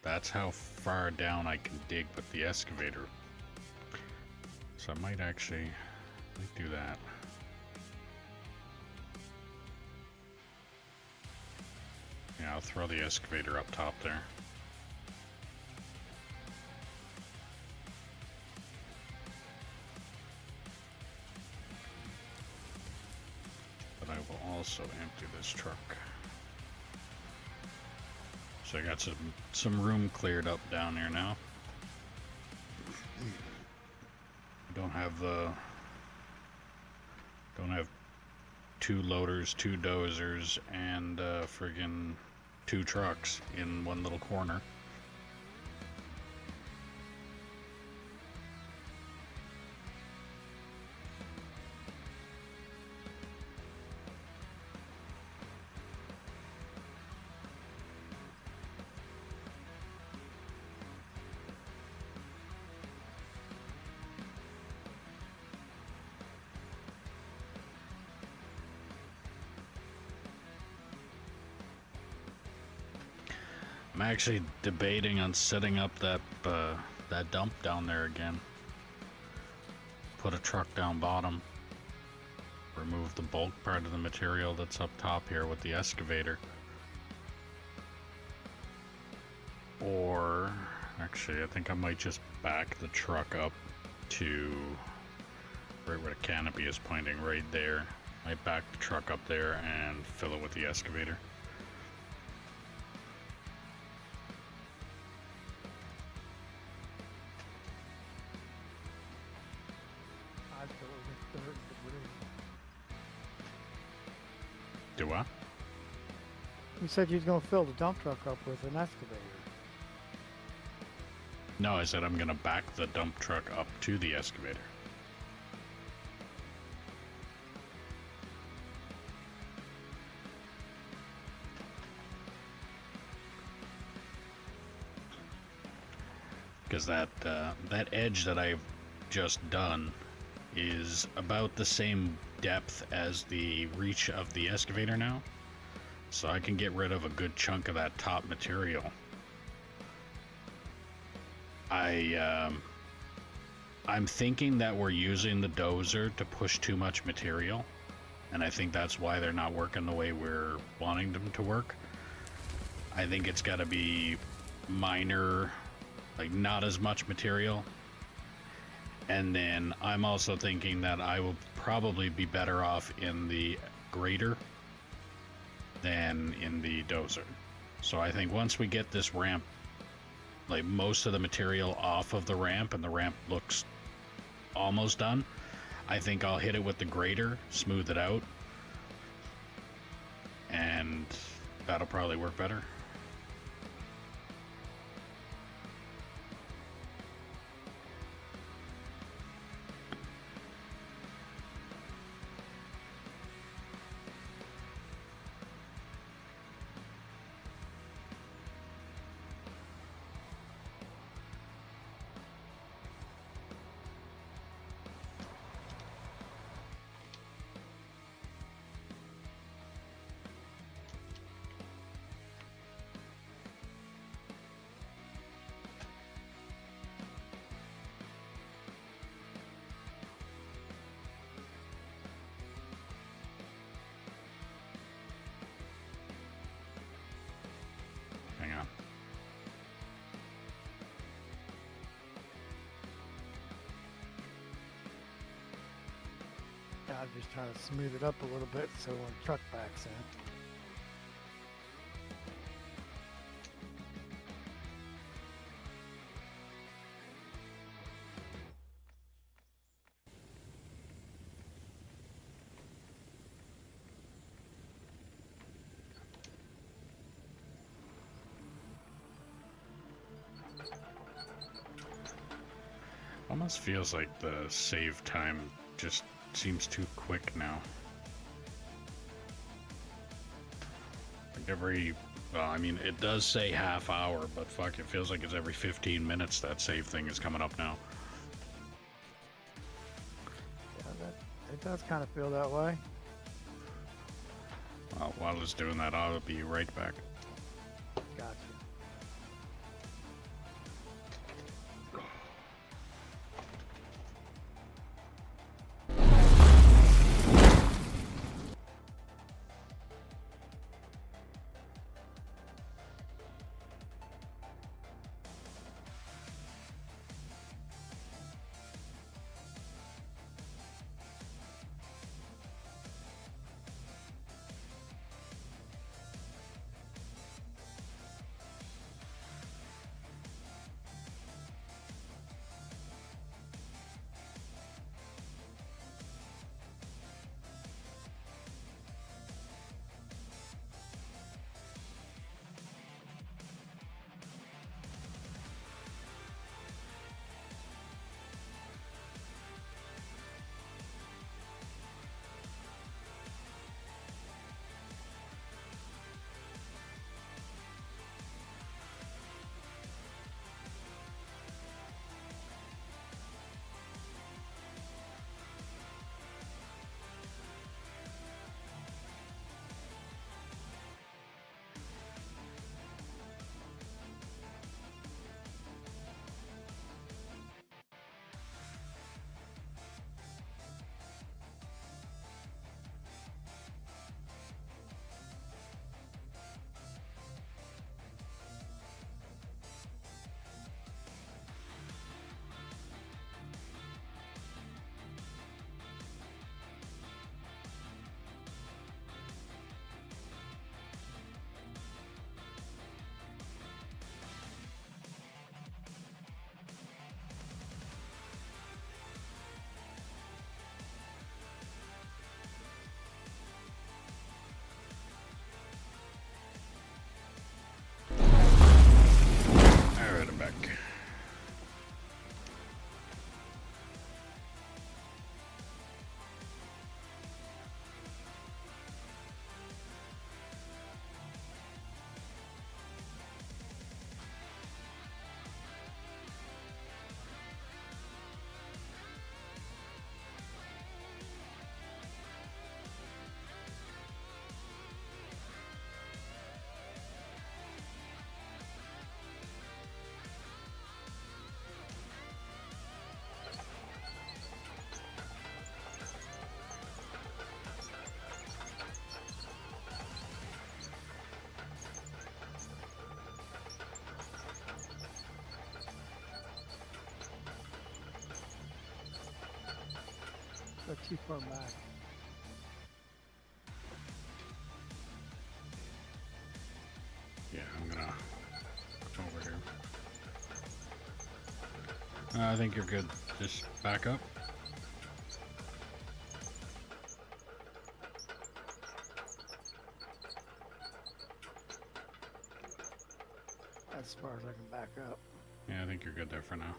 that's how far down I can dig with the excavator. So I might actually do that. Yeah, I'll throw the excavator up top there. But I will also empty this truck. So I got some room cleared up down here now. Don't have two loaders, two dozers, and friggin' two trucks in one little corner. I'm actually debating on setting up that dump down there again. Put a truck down bottom. Remove the bulk part of the material that's up top here with the excavator. Or, actually, I think I might just back the truck up to right where the canopy is pointing, right there. I back the truck up there and fill it with the excavator. Do what? You said you was gonna fill the dump truck up with an excavator. No, I said I'm gonna back the dump truck up to the excavator. Because that edge that I've just done is about the same depth as the reach of the excavator now, so I can get rid of a good chunk of that top material. I'm thinking that we're using the dozer to push too much material, and I think that's why they're not working the way we're wanting them to work. I think it's got to be minor, like not as much material. And then I'm also thinking that I will probably be better off in the grader than in the dozer. So I think once we get this ramp, like most of the material off of the ramp and the ramp looks almost done, I think I'll hit it with the grader, smooth it out, and that'll probably work better. Hang on. Yeah, I'm just trying to smooth it up a little bit so when the truck backs in. Almost feels like the save time just seems too quick now. Like well, I mean, it does say half hour, but fuck, it feels like it's every 15 minutes that save thing is coming up now. It does kind of feel that way. Well, while it's doing that, I'll be right back. Gotcha. Alright, I'm back. They're too far back. Yeah, I'm gonna come over here. I think you're good. Just back up. As far as I can back up. Yeah, I think you're good there for now.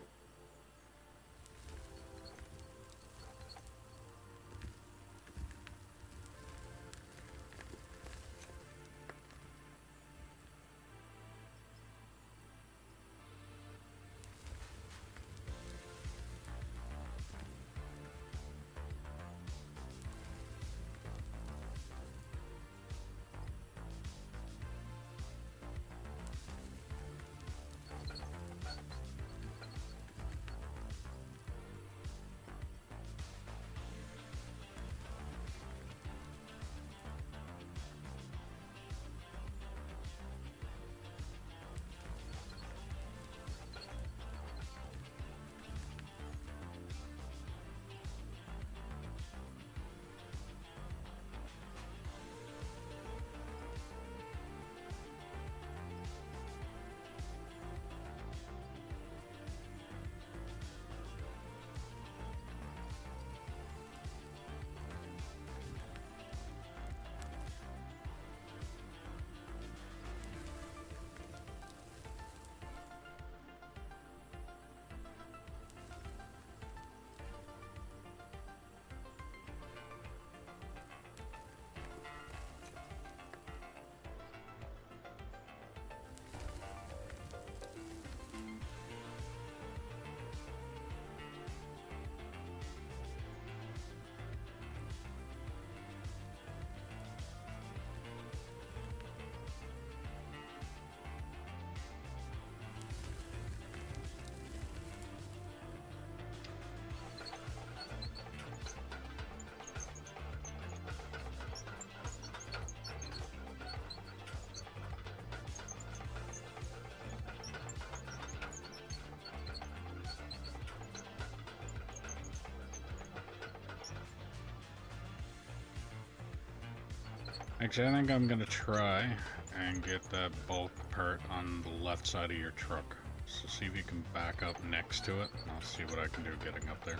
Actually, I think I'm gonna try and get that bulk part on the left side of your truck. So see if you can back up next to it, and I'll see what I can do getting up there.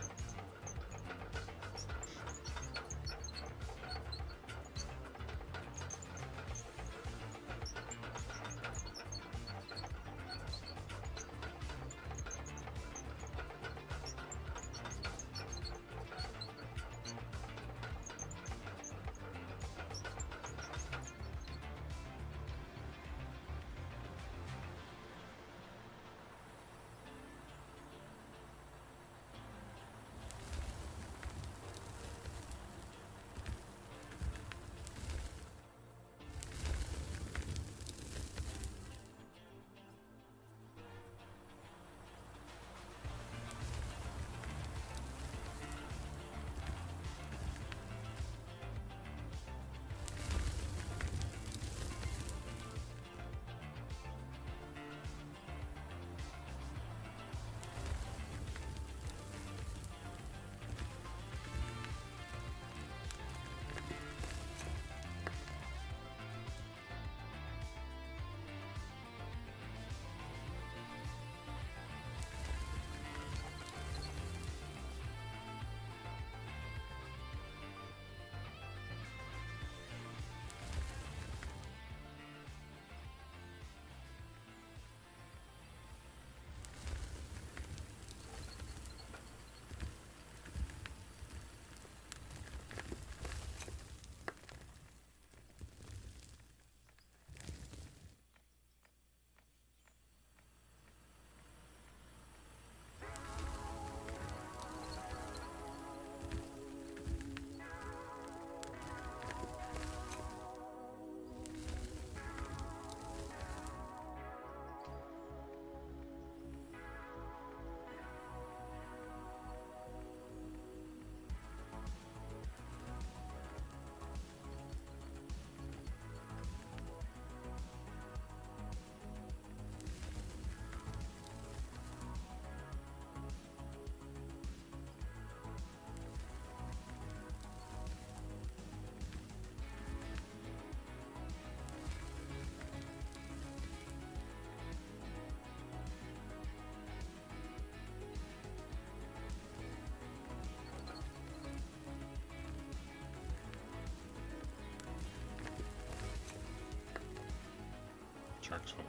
Truck's full.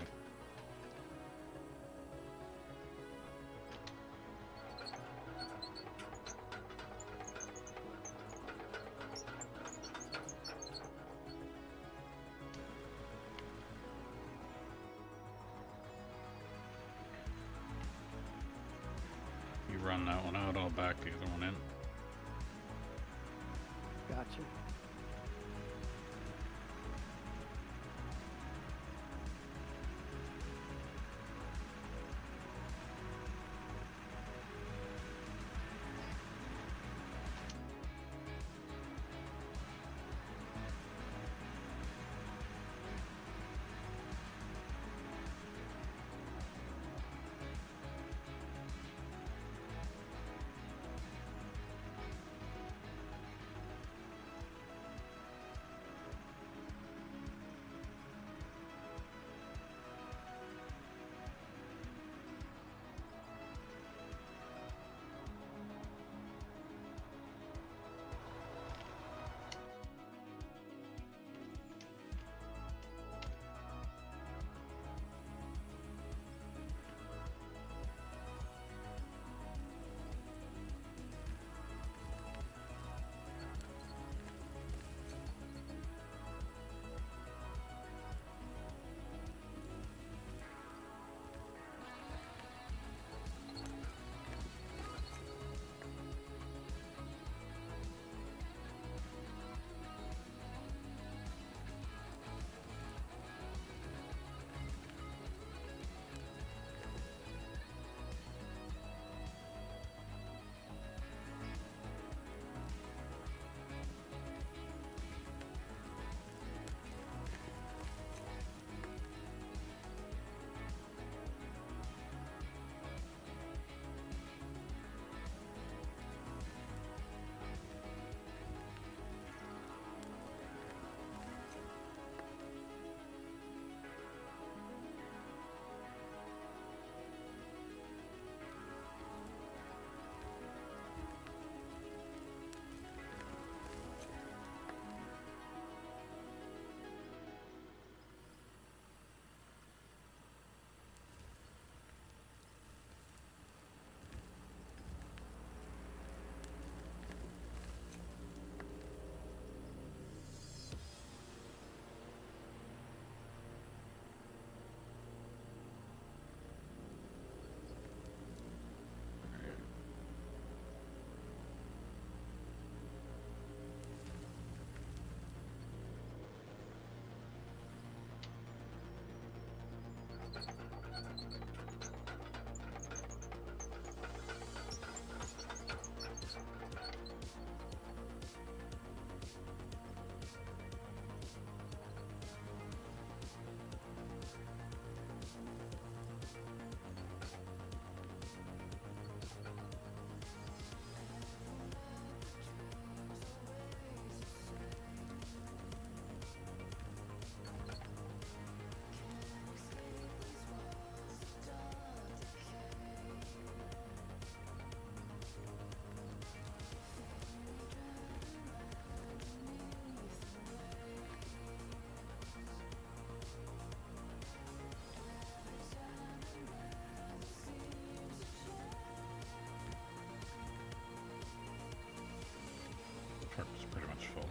You run that one out, I'll back the other one in. Gotcha. pretty much full.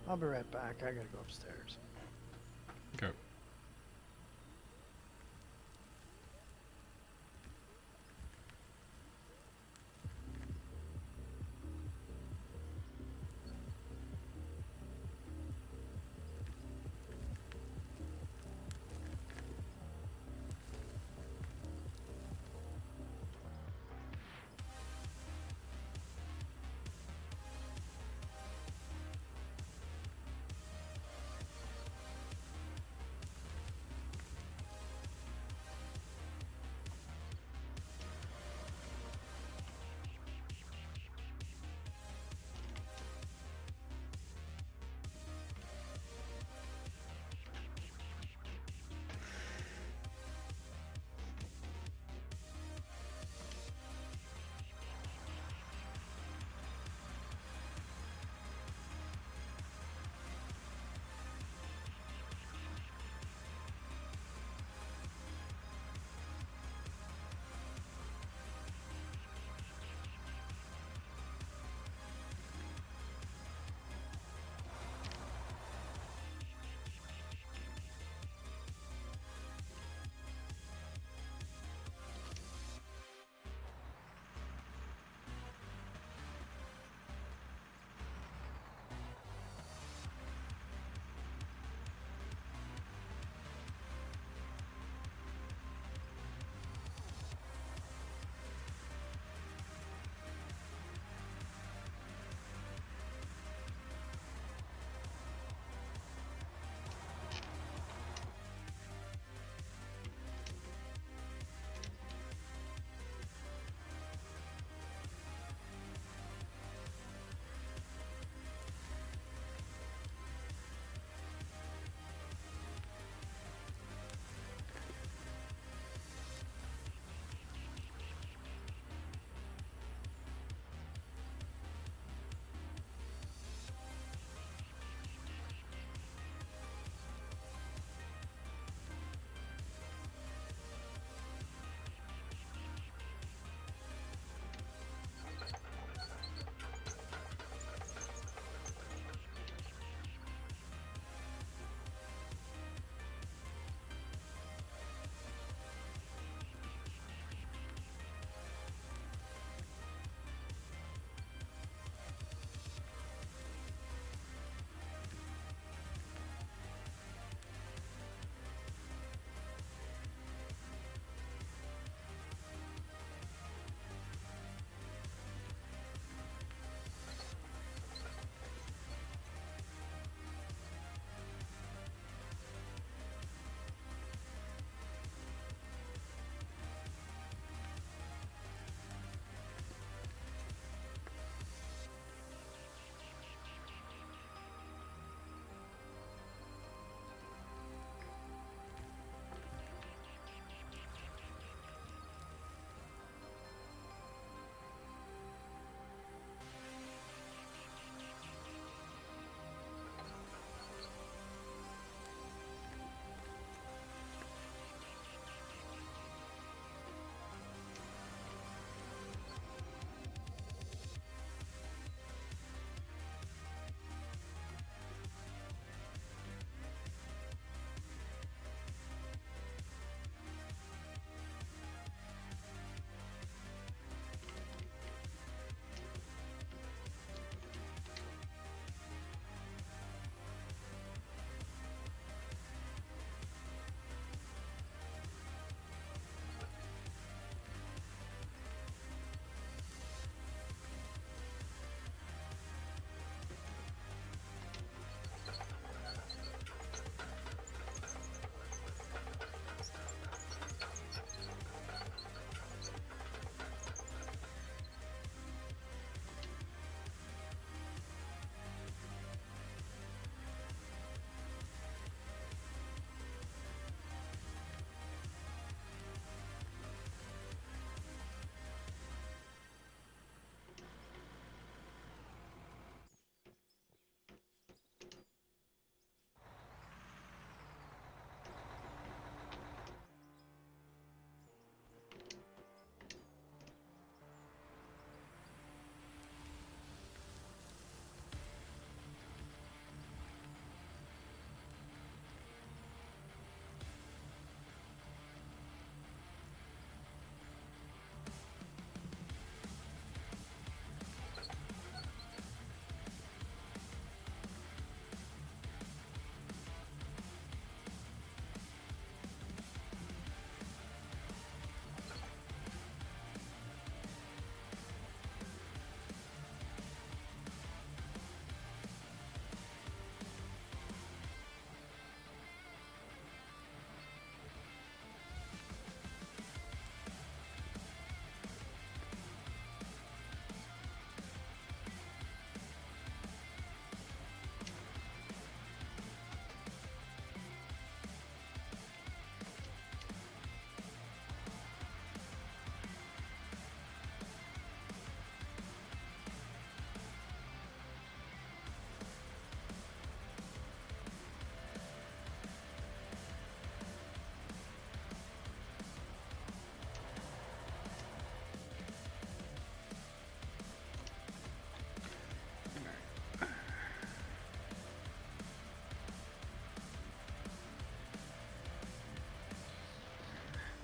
I'll be right back. I gotta go upstairs. Go.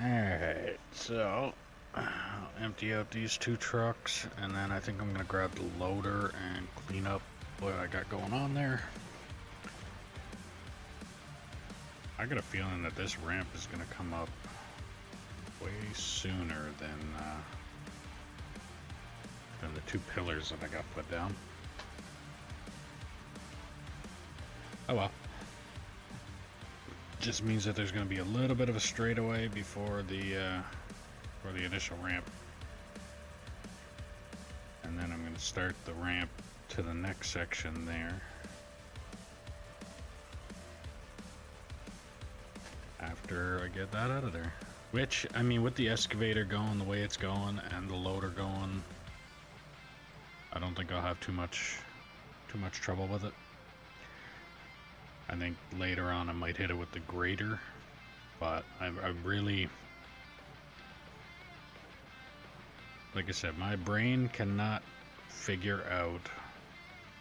Alright, so I'll empty out these 2 trucks, and then I think I'm gonna grab the loader and clean up what I got going on there. I got a feeling that this ramp is gonna come up way sooner than the 2 pillars that I got put down. Oh well. Just means that there's going to be a little bit of a straightaway before the initial ramp, and then I'm going to start the ramp to the next section there after I get that out of there. Which, I mean, with the excavator going the way it's going and the loader going, I don't think I'll have too much trouble with it. I think later on I might hit it with the grader, but I really, like I said, my brain cannot figure out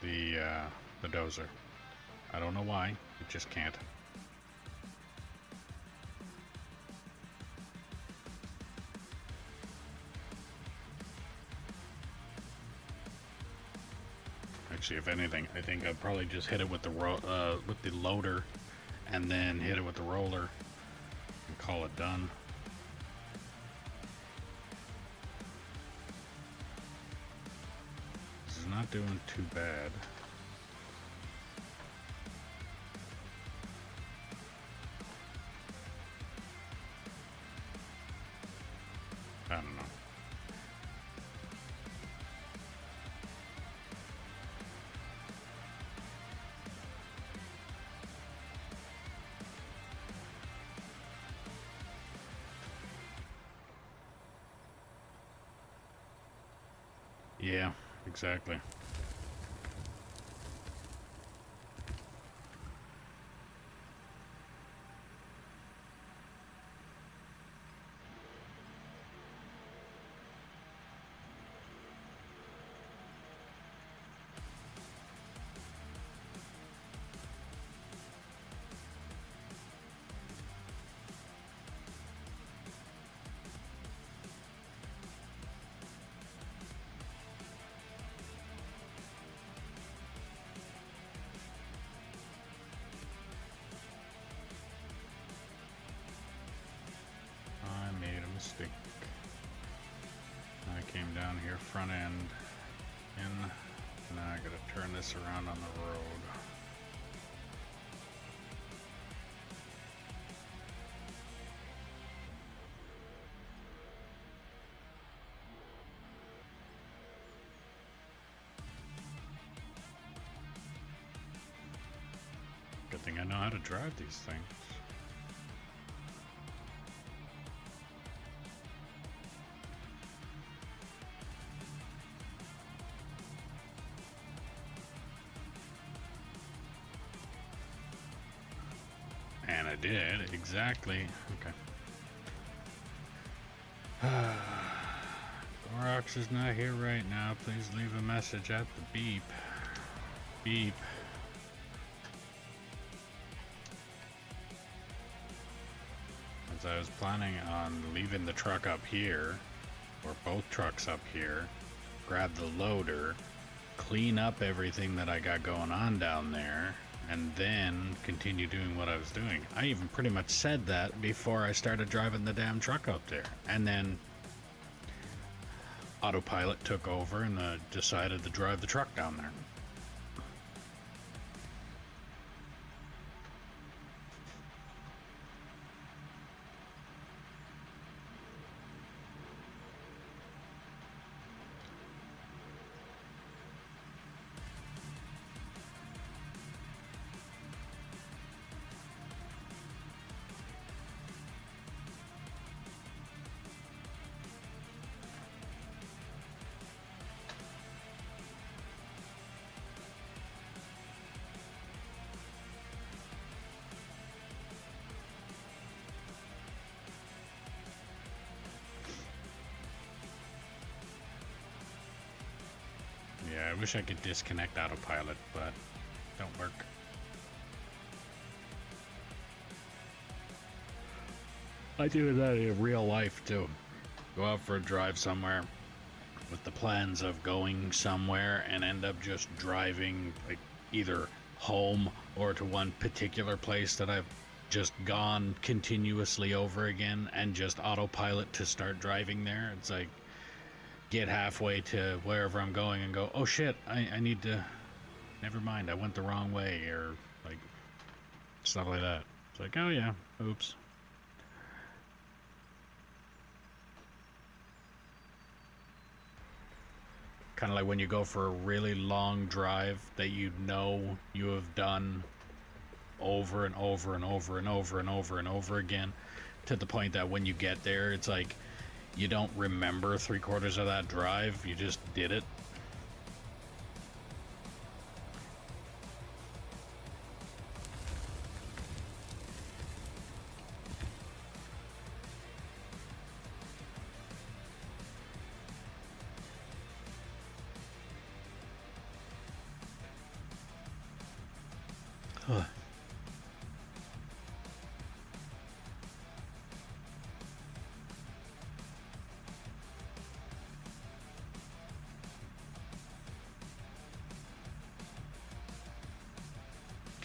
the dozer. I don't know why, it just can't. Actually, if anything, I think I'd probably just hit it with the loader, and then hit it with the roller, and call it done. This is not doing too bad. I don't know. Yeah, exactly. Mistake. I came down here front end in, now I gotta turn this around on the road. Good thing I know how to drive these things. And I did, exactly. Okay. Gorox is not here right now. Please leave a message at the beep. Beep. As I was planning on leaving the truck up here, or both trucks up here, grab the loader, clean up everything that I got going on down there, and then continue doing what I was doing. I even pretty much said that before I started driving the damn truck up there. And then autopilot took over and decided to drive the truck down there. Yeah, I wish I could disconnect autopilot, but don't work. I do that in real life too. Go out for a drive somewhere with the plans of going somewhere and end up just driving like either home or to one particular place that I've just gone continuously over again and just autopilot to start driving there. It's like get halfway to wherever I'm going and go, oh shit, I need to, never mind, I went the wrong way, or like stuff like that. It's like, oh yeah, oops. Kind of like when you go for a really long drive that you know you have done over and over and over and over and over and over again, to the point that when you get there, it's like you don't remember 3/4 of that drive, you just did it. Huh.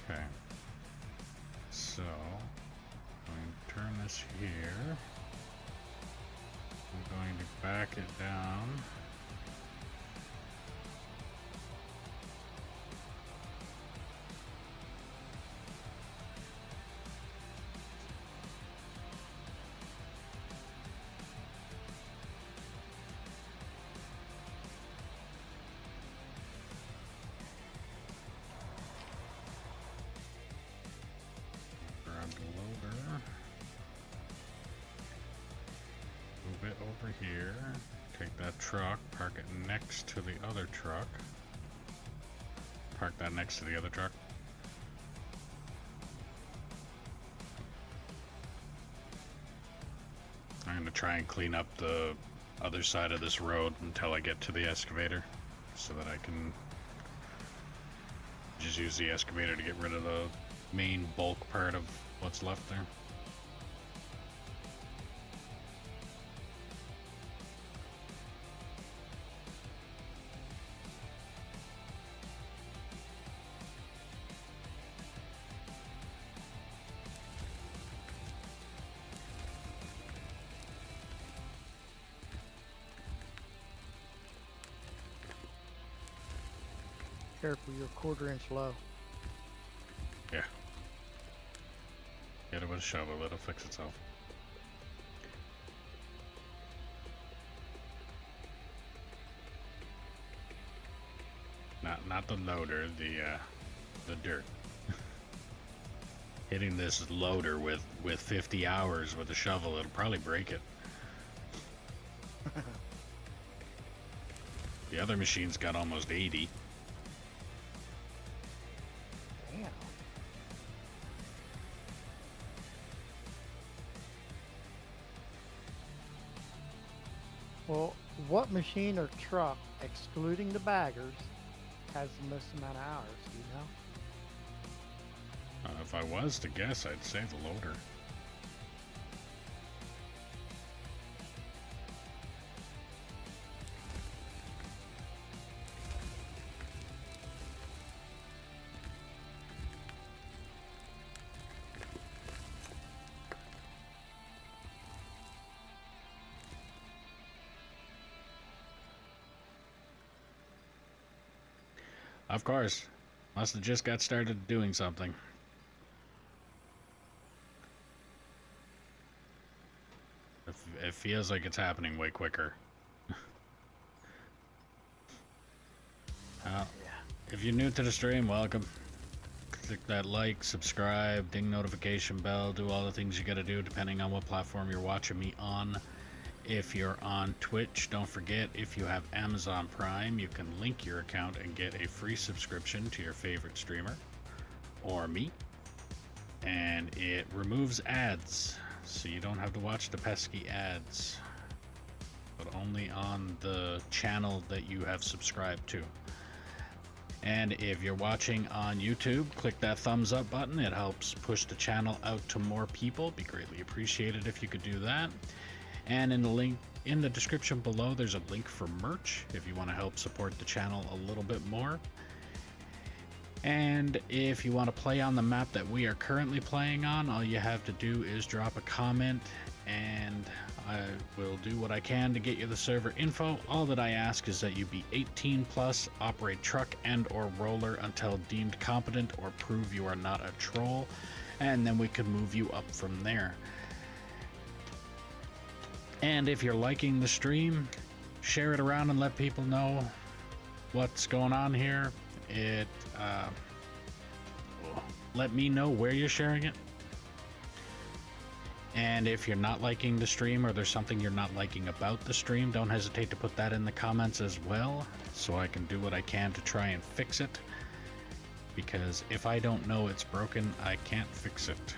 Okay. So, I'm going to turn this here. I'm going to back it down. Grab the loader. Move it over here. Take that truck, park it next to the other truck. Park that next to the other truck. I'm going to try and clean up the other side of this road until I get to the excavator, so that I can just use the excavator to get rid of the main bulk part of what's left there. Careful, you're a 1/4 inch low. Yeah. Get it with a shovel, it'll fix itself. Not the loader, the dirt. Hitting this loader with 50 hours with a shovel, it'll probably break it. The other machine's got almost 80. Damn. Well, what machine or truck, excluding the baggers, has the most amount of hours, do you know? If I was to guess, I'd say the loader. Of course. Must have just got started doing something. It feels like it's happening way quicker. If you're new to the stream, welcome. Click that like, subscribe, ding notification bell, do all the things you gotta do depending on what platform you're watching me on. If you're on Twitch, don't forget, if you have Amazon Prime, you can link your account and get a free subscription to your favorite streamer or me. And it removes ads, so you don't have to watch the pesky ads, but only on the channel that you have subscribed to. And if you're watching on YouTube, click that thumbs up button. It helps push the channel out to more people. Be greatly appreciated if you could do that. And in the link in the description below, there's a link for merch if you want to help support the channel a little bit more. And if you want to play on the map that we are currently playing on, all you have to do is drop a comment and I will do what I can to get you the server info. All that I ask is that you be 18 plus, operate truck and or roller until deemed competent or prove you are not a troll, and then we could move you up from there. And if you're liking the stream, share it around and let people know what's going on here. Let me know where you're sharing it. And if you're not liking the stream or there's something you're not liking about the stream, don't hesitate to put that in the comments as well, so I can do what I can to try and fix it. Because if I don't know it's broken, I can't fix it.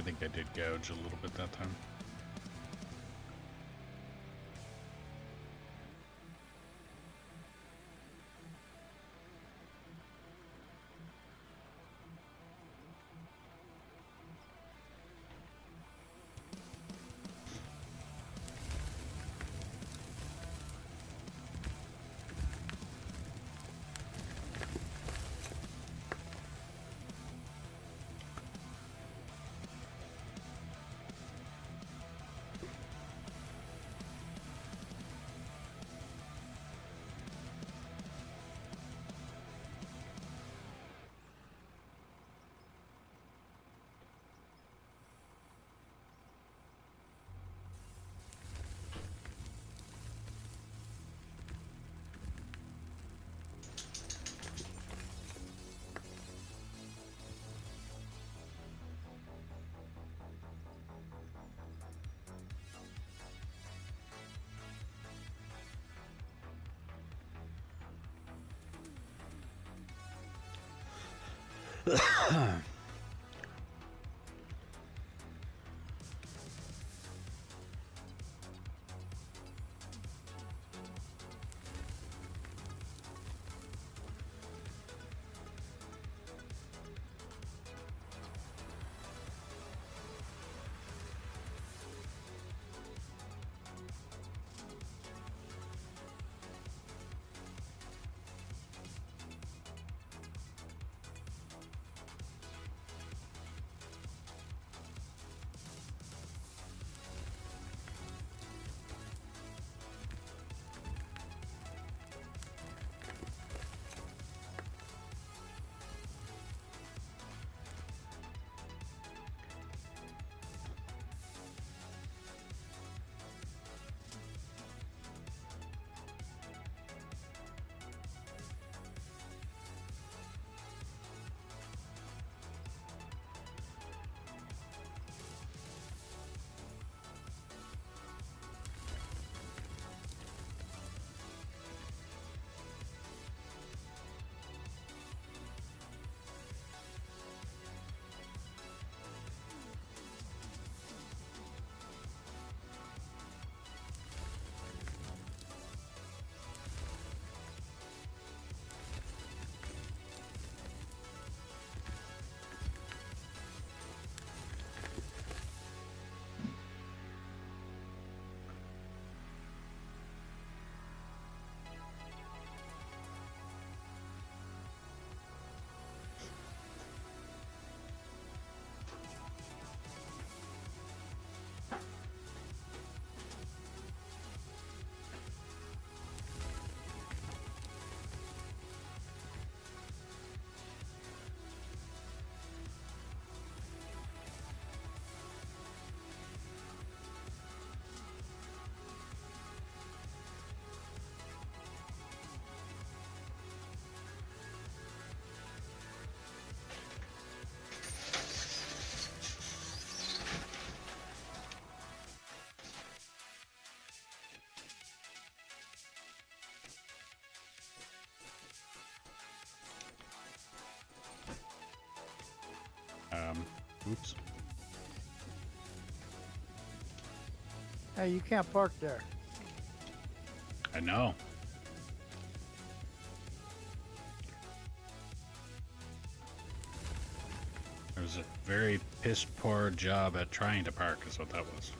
I think I did gouge a little bit that time. Oops. Hey, you can't park there. I know. It was a very piss poor job at trying to park, is what that was.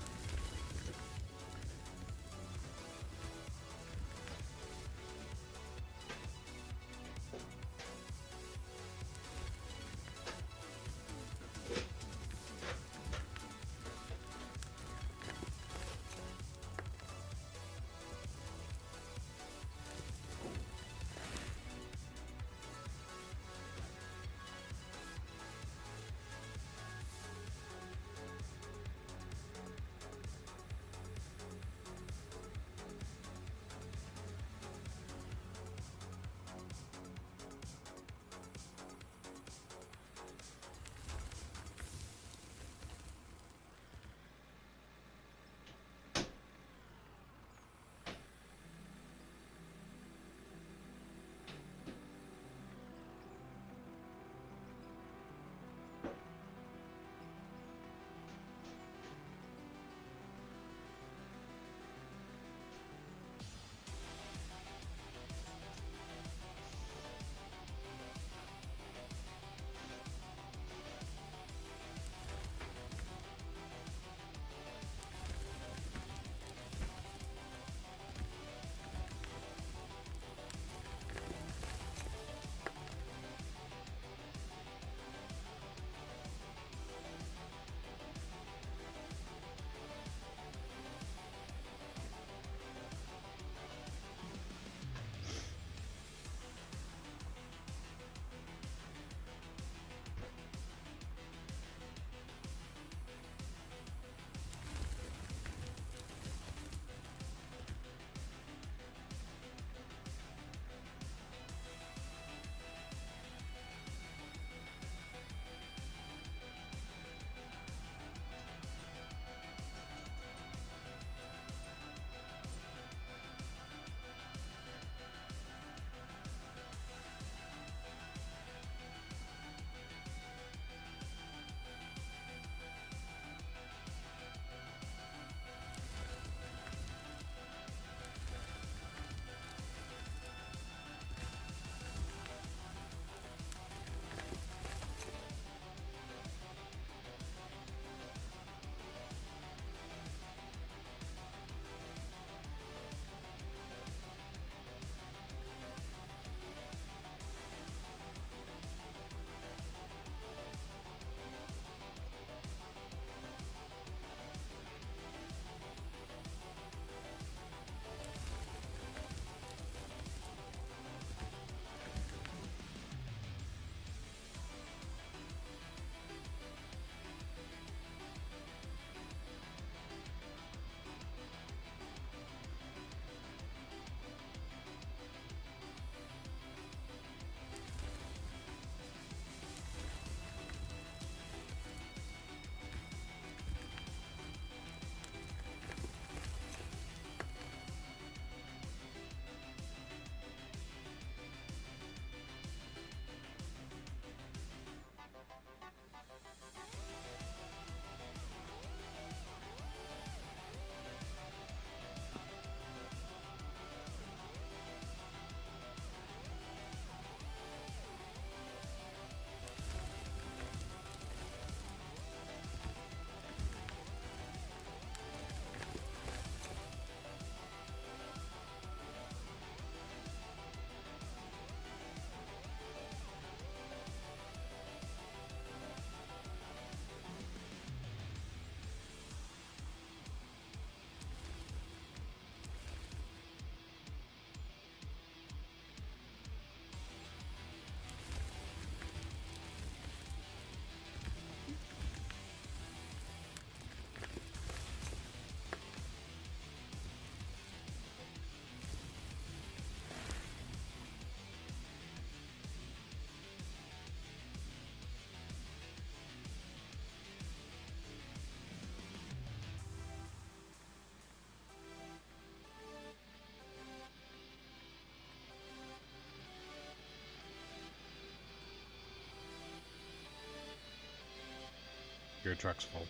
your truck's full.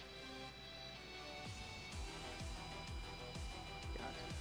Got it.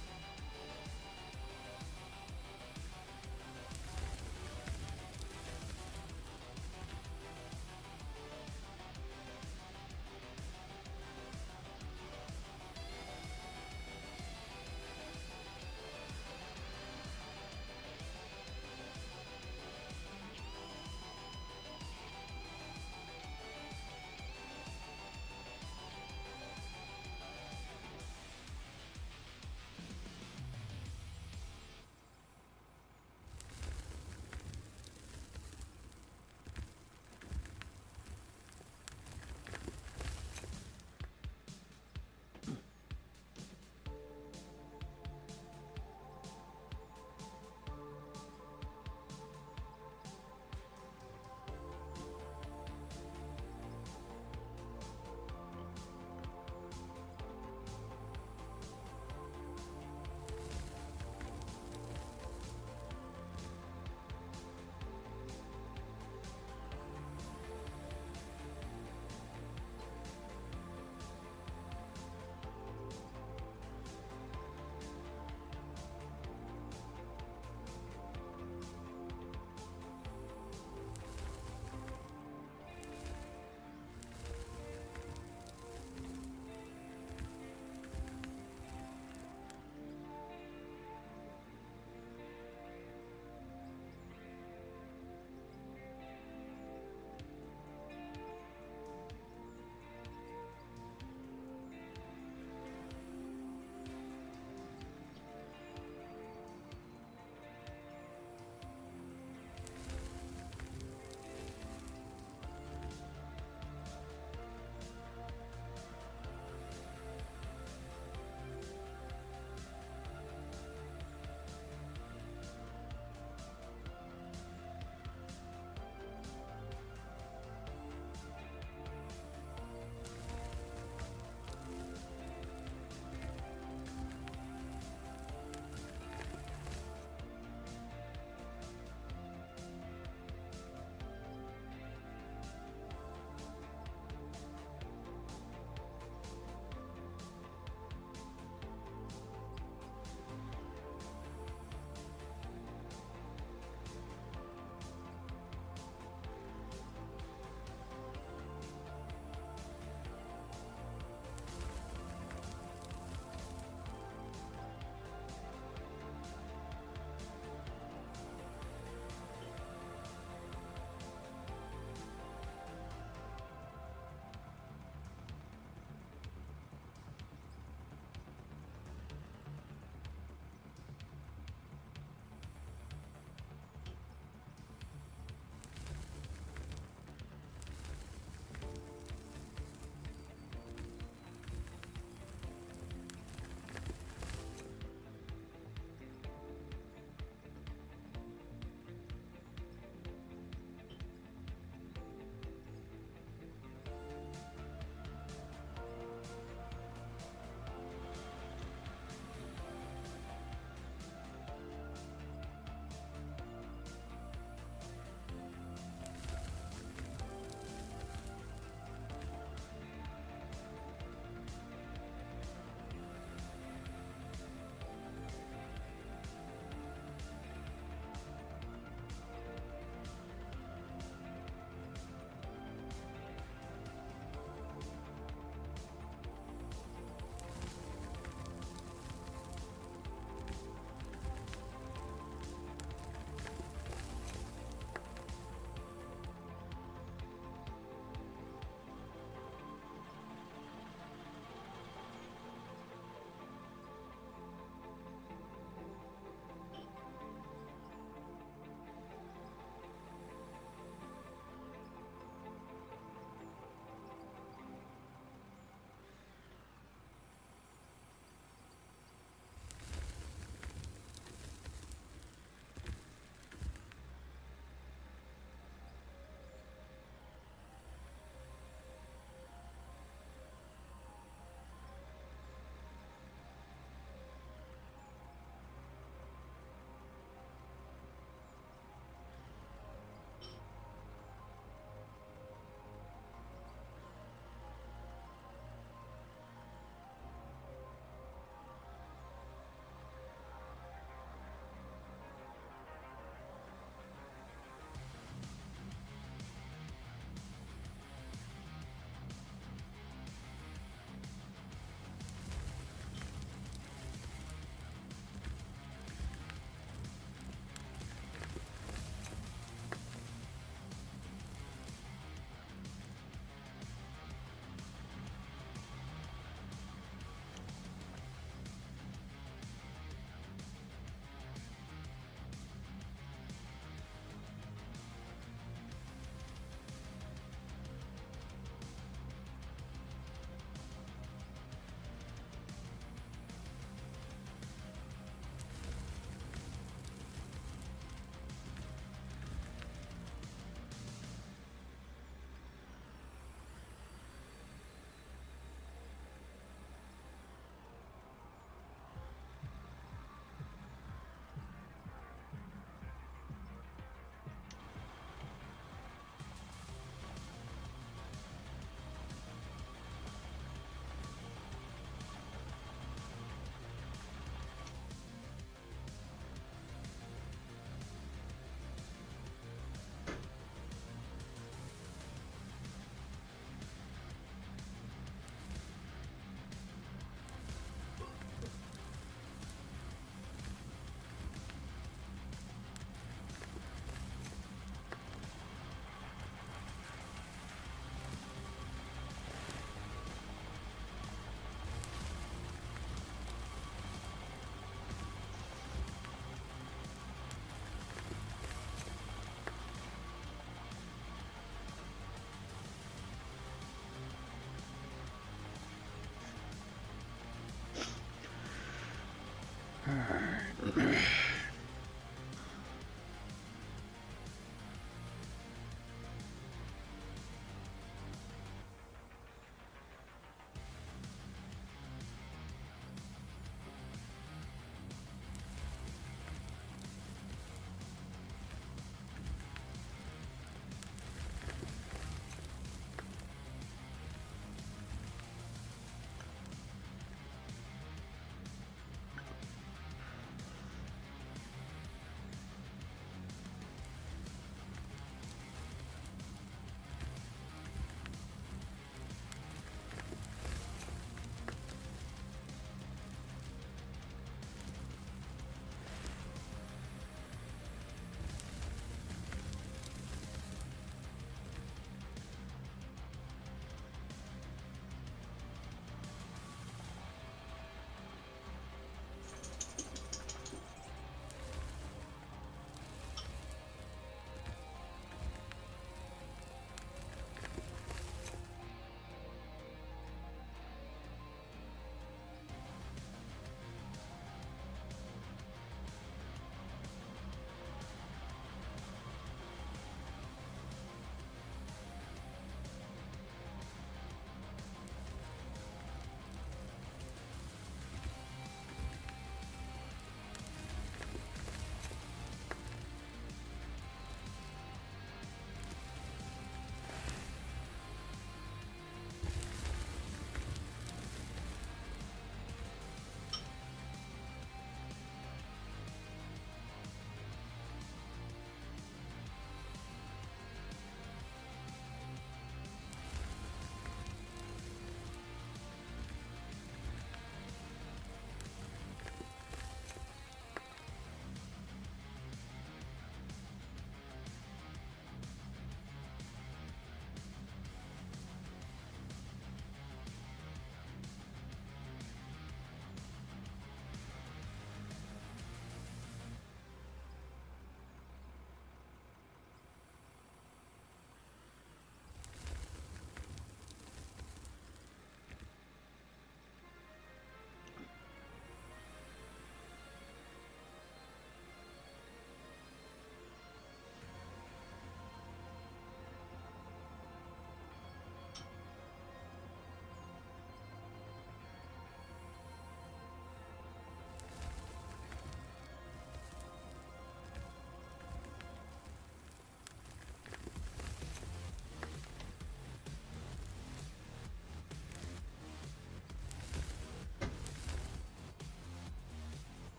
Alright.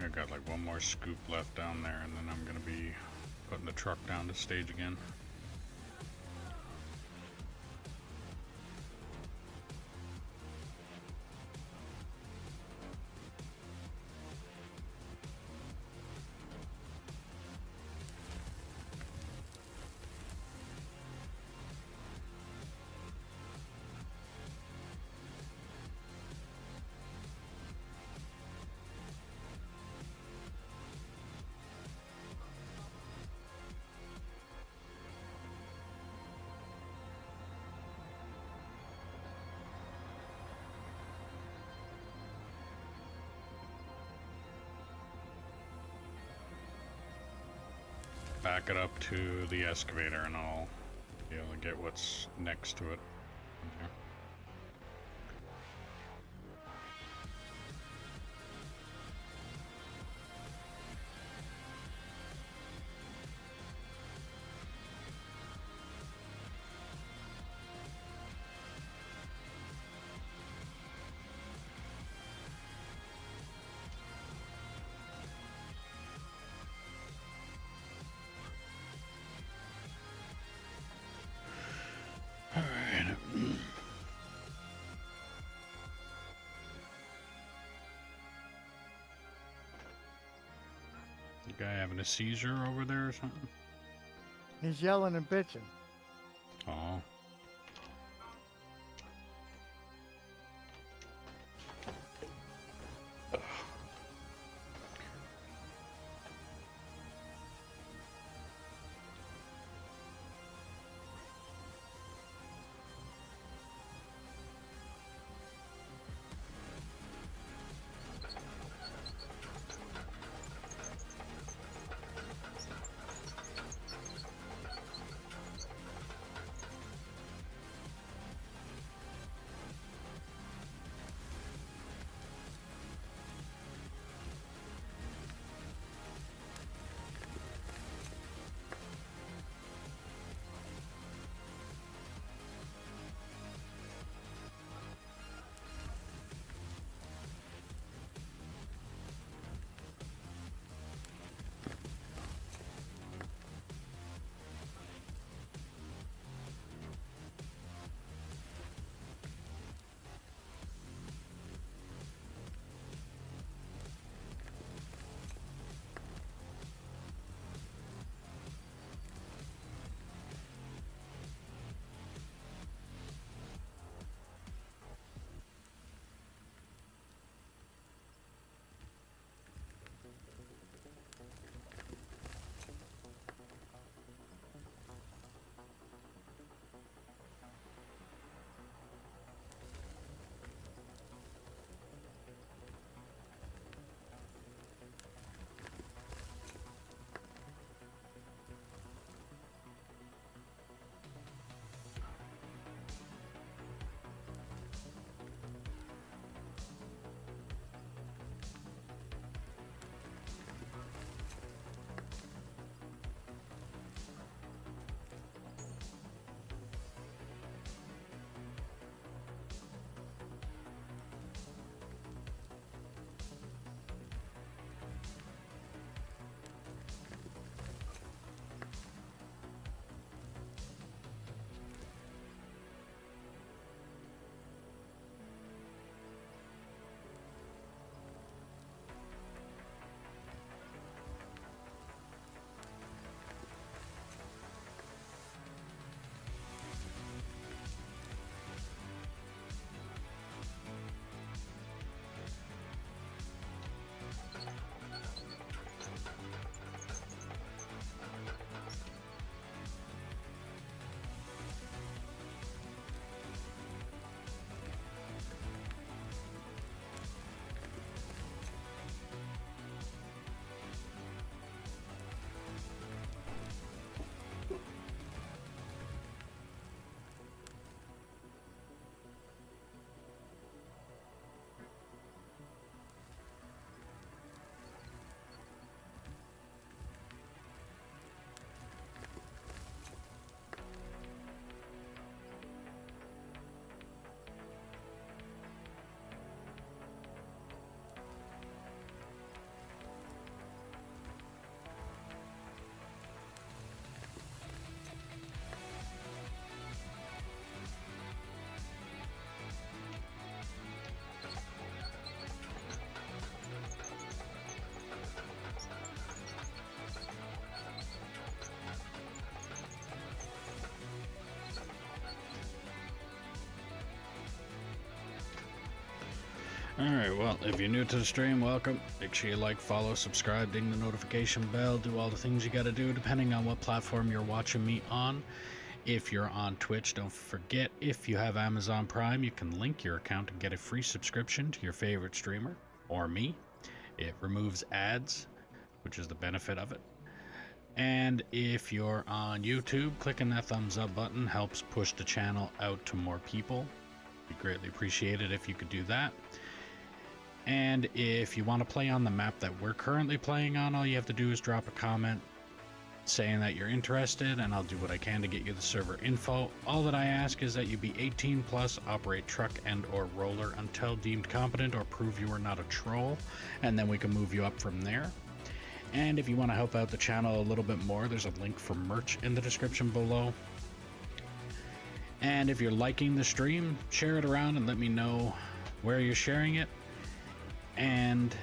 I got like one more scoop left down there, and then I'm gonna be putting the truck down to stage again. back it up to the excavator and I'll be able to get what's next to it. Alright. The guy having a seizure over there or something? He's yelling and bitching. Oh. Alright, well, if you're new to the stream, welcome. Make sure you like, follow, subscribe, ding the notification bell, do all the things you gotta do depending on what platform you're watching me on. If you're on Twitch, don't forget, if you have Amazon Prime, you can link your account and get a free subscription to your favorite streamer, or me. It removes ads, which is the benefit of it. And if you're on YouTube, clicking that thumbs up button helps push the channel out to more people. Be greatly appreciated if you could do that. And if you want to play on the map that we're currently playing on, all you have to do is drop a comment saying that you're interested, and I'll do what I can to get you the server info. All that I ask is that you be 18 plus, operate truck and or roller until deemed competent, or prove you are not a troll, and then we can move you up from there. And if you want to help out the channel a little bit more, there's a link for merch in the description below. And if you're liking the stream, share it around and let me know where you're sharing it. And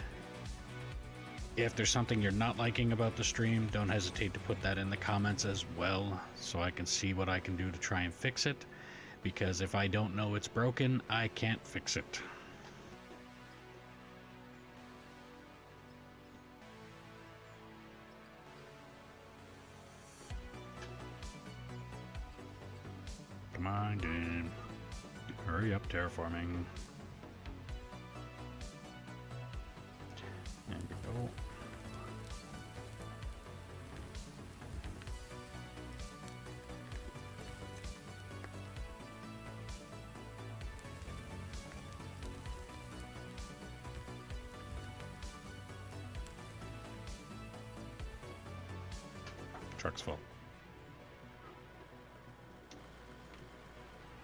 if there's something you're not liking about the stream, don't hesitate to put that in the comments as well, so I can see what I can do to try and fix it. Because if I don't know it's broken, I can't fix it. Come on, game. Hurry up, terraforming. There we go. Truck's full.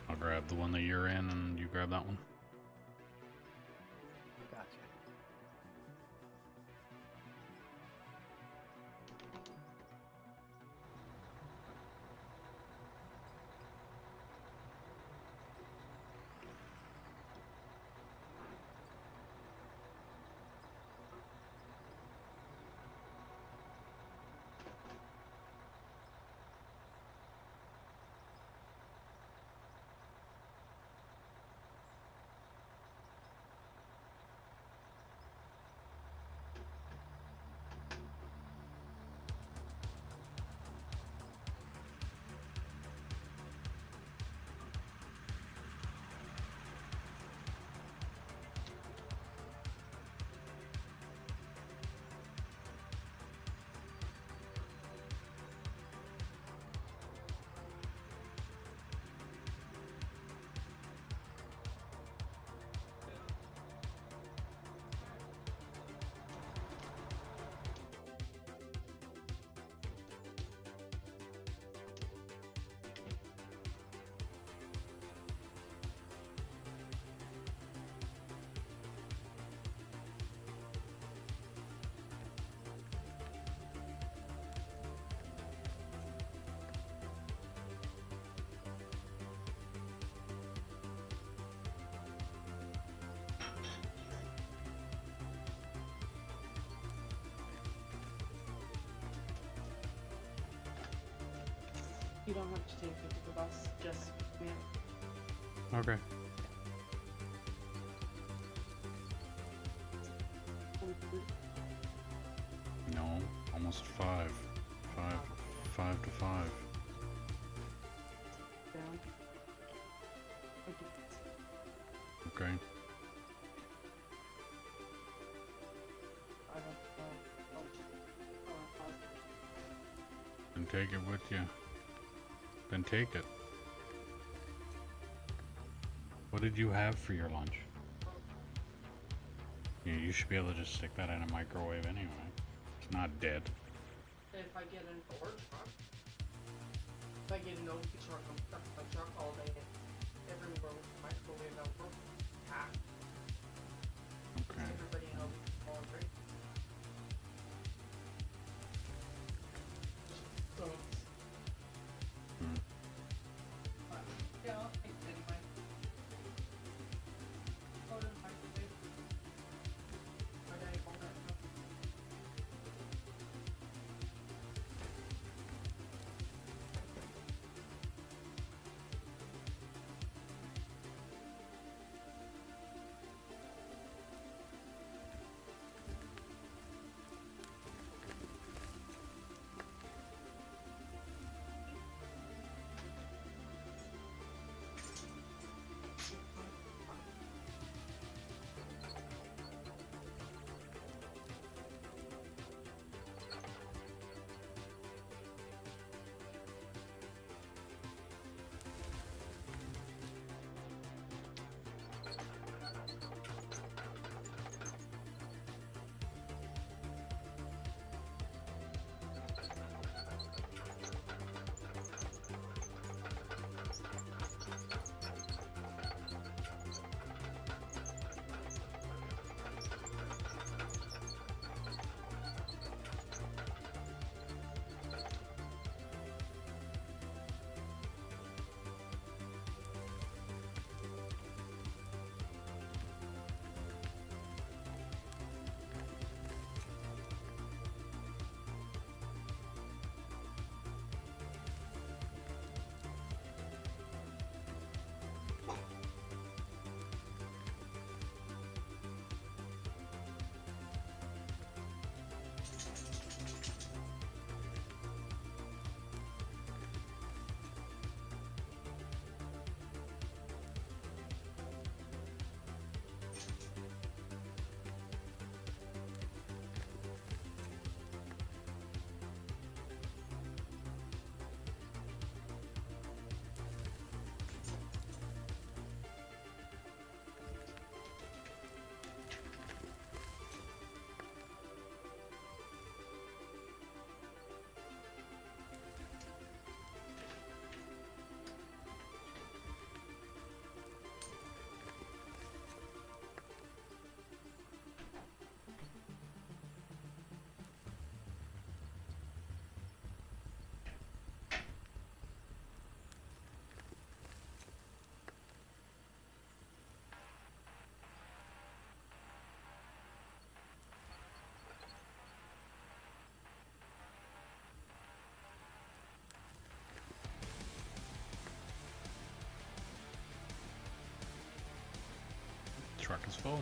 I'll grab the one that you're in and you grab that one. Gotcha. You don't have to take it to the bus, just me. Okay. No, almost 5. 5 to 5. Down. Okay. I don't Then take it with you. Then take it. What did you have for your lunch? Yeah, you should be able to just stick that in a microwave anyway. It's not dead. If I get an or truck, if I get an OP truck, I'm stuck in my truck all day everywhere with the microwave out for half. Okay. Everybody knows it's all great. So, Hmm. yeah, I'll take it anyway. Put it in the microwave. My daddy called that stuff. Truck is full.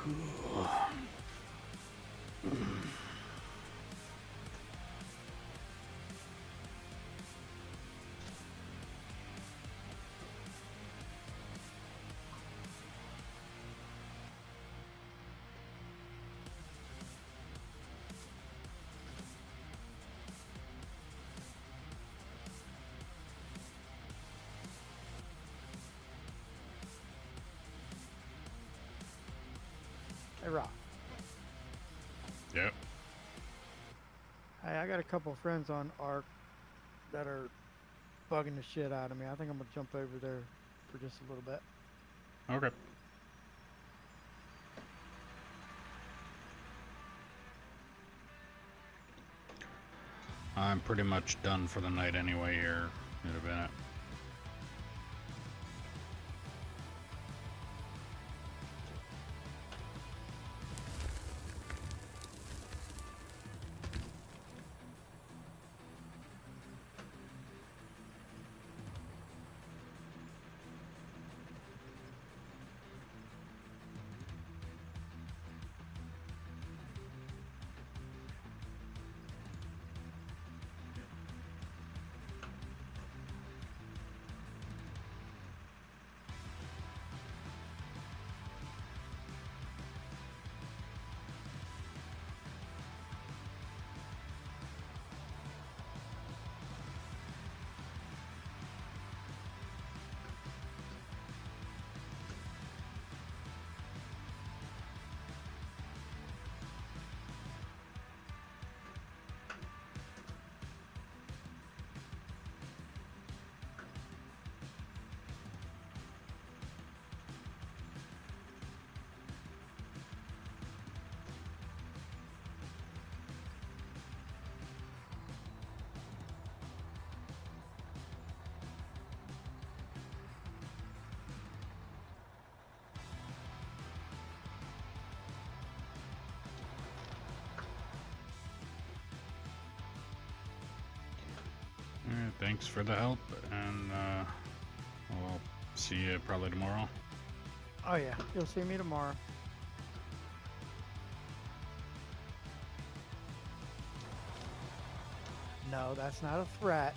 Hey, Rock. Yep. Hey, I got a couple of friends on Arc that are bugging the shit out of me. I think I'm gonna jump over there for just a little bit. Okay. I'm pretty much done for the night anyway here in a minute. Alright, thanks for the help, and we'll see you probably tomorrow. Oh yeah, you'll see me tomorrow. No, that's not a threat.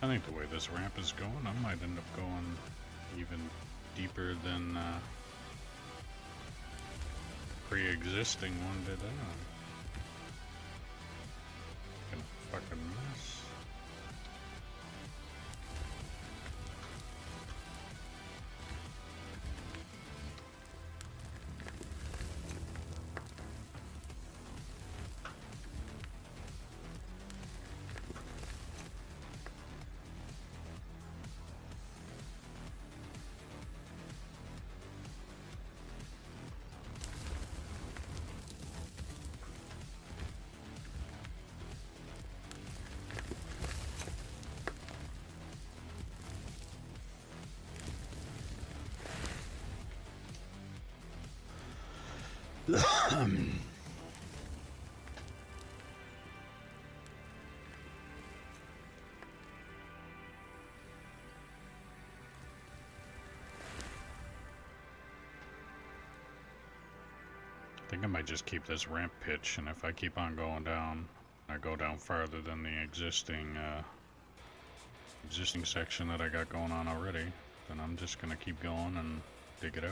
I think the way this ramp is going, I might end up going even deeper than pre-existing one did. Gonna fucking mess. I think I might just keep this ramp pitch, and if I keep on going down, I go down farther than the existing section that I got going on already, then I'm just gonna keep going and dig it out.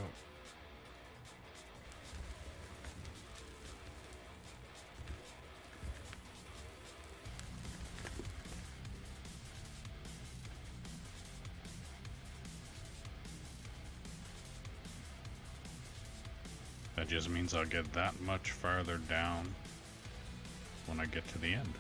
That just means I'll get that much farther down when I get to the end.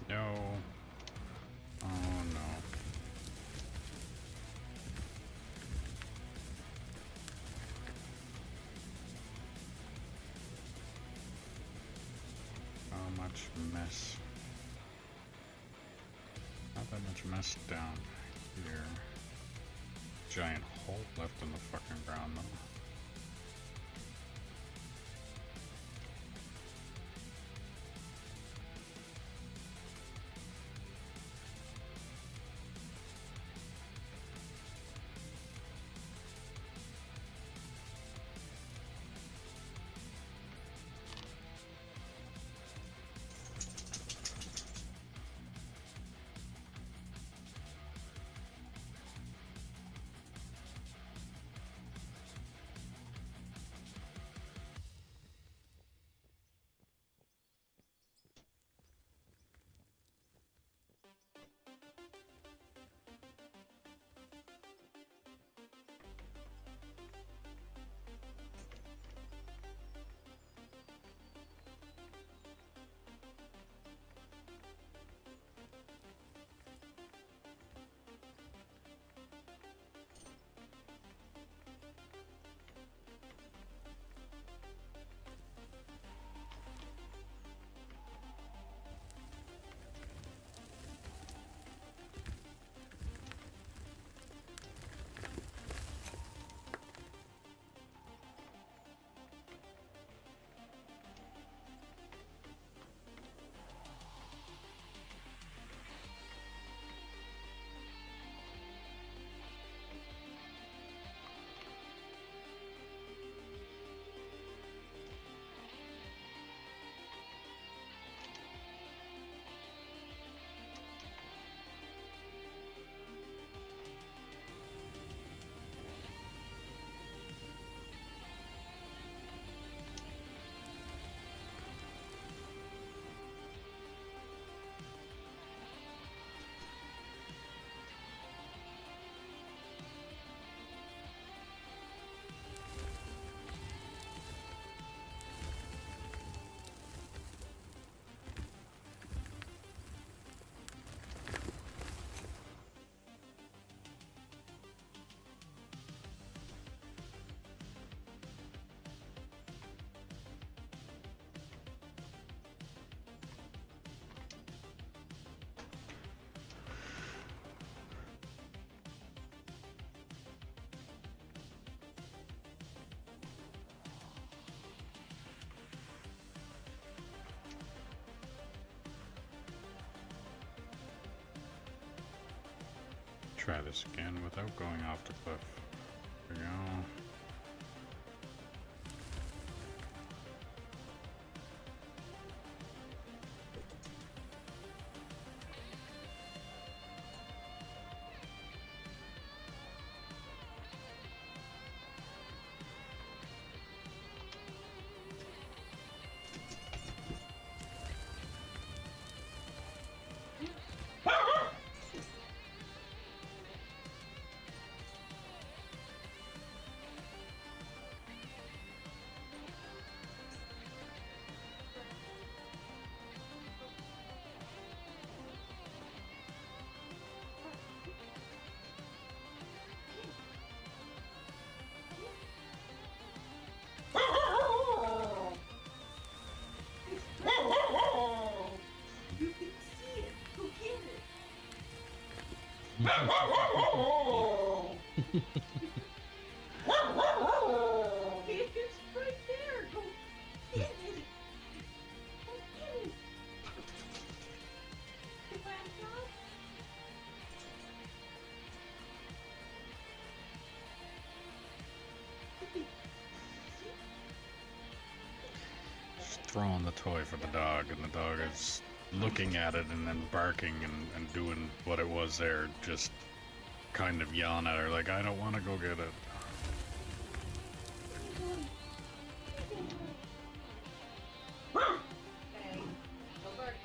No. Oh no. How much mess? Not that much mess down here. Giant hole left in the fucking ground though. Try this again without going off the cliff. There we go. You can see it. Go get it. It's right there. Go get it. Go get it. Back up. Just throwing the toy for the dog, and the dog is looking at it and then barking and doing what it was there, just kind of yelling at her like, I don't want to go get it. Hey, no barking.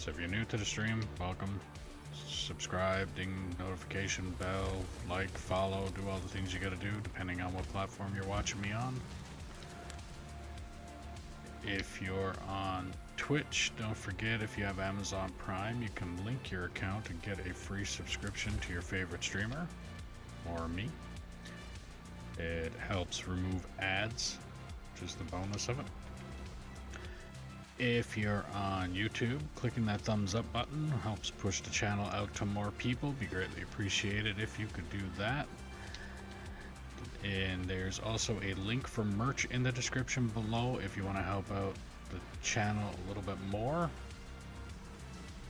So if you're new to the stream, welcome. Subscribe, ding notification bell, like, follow, do all the things you gotta do depending on what platform you're watching me on. If you're on Twitch, don't forget, if you have Amazon Prime, you can link your account and get a free subscription to your favorite streamer or me. It helps remove ads, which is the bonus of it. If you're on YouTube, clicking that thumbs up button helps push the channel out to more people. Be greatly appreciated if you could do that. And there's also a link for merch in the description below if you want to help out the channel a little bit more.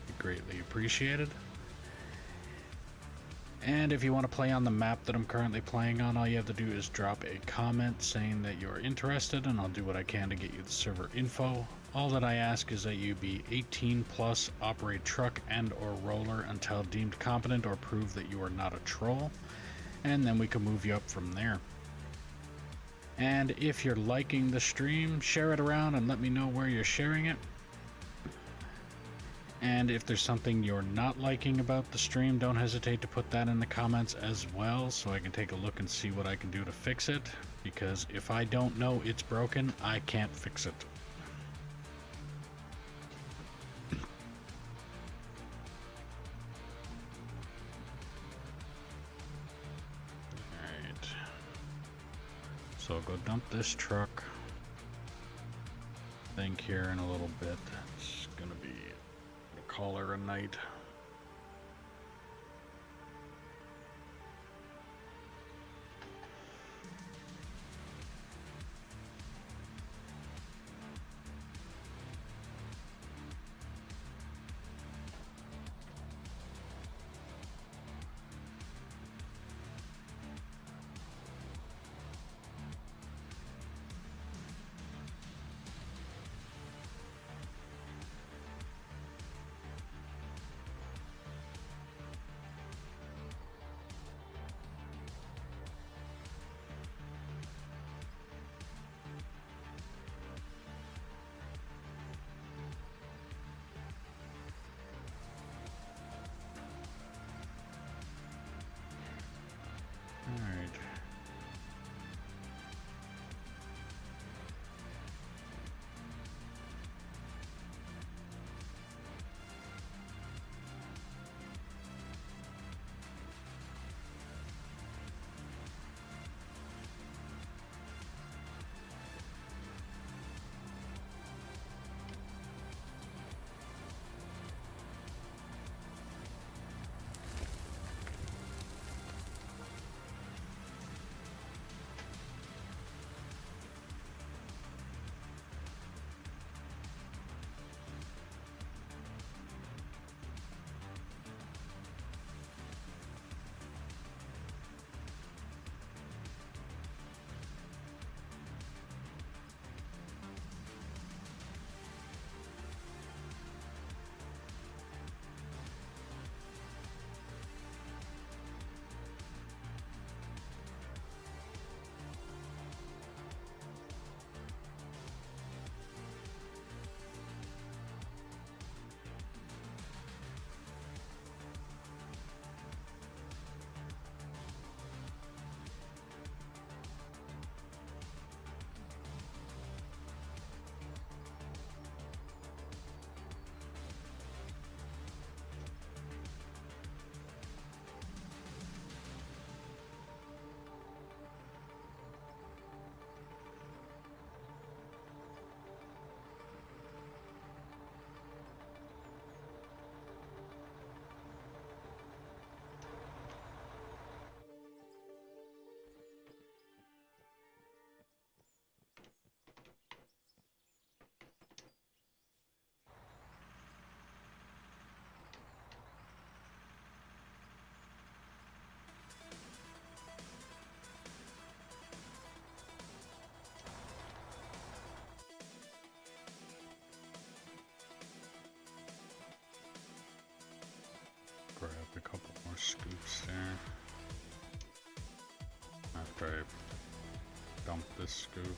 Be greatly appreciated. And if you want to play on the map that I'm currently playing on, all you have to do is drop a comment saying that you're interested, and I'll do what I can to get you the server info. All that I ask is that you be 18 plus, operate truck and or roller until deemed competent or prove that you are not a troll, and then we can move you up from there. And if you're liking the stream, share it around and let me know where you're sharing it. And if there's something you're not liking about the stream, don't hesitate to put that in the comments as well so I can take a look and see what I can do to fix it, because if I don't know it's broken, I can't fix it. Alright. So I'll go dump this truck. Think here in a little bit. It's gonna be call her a night. Alright. Grab a couple more scoops there. After I dump this scoop.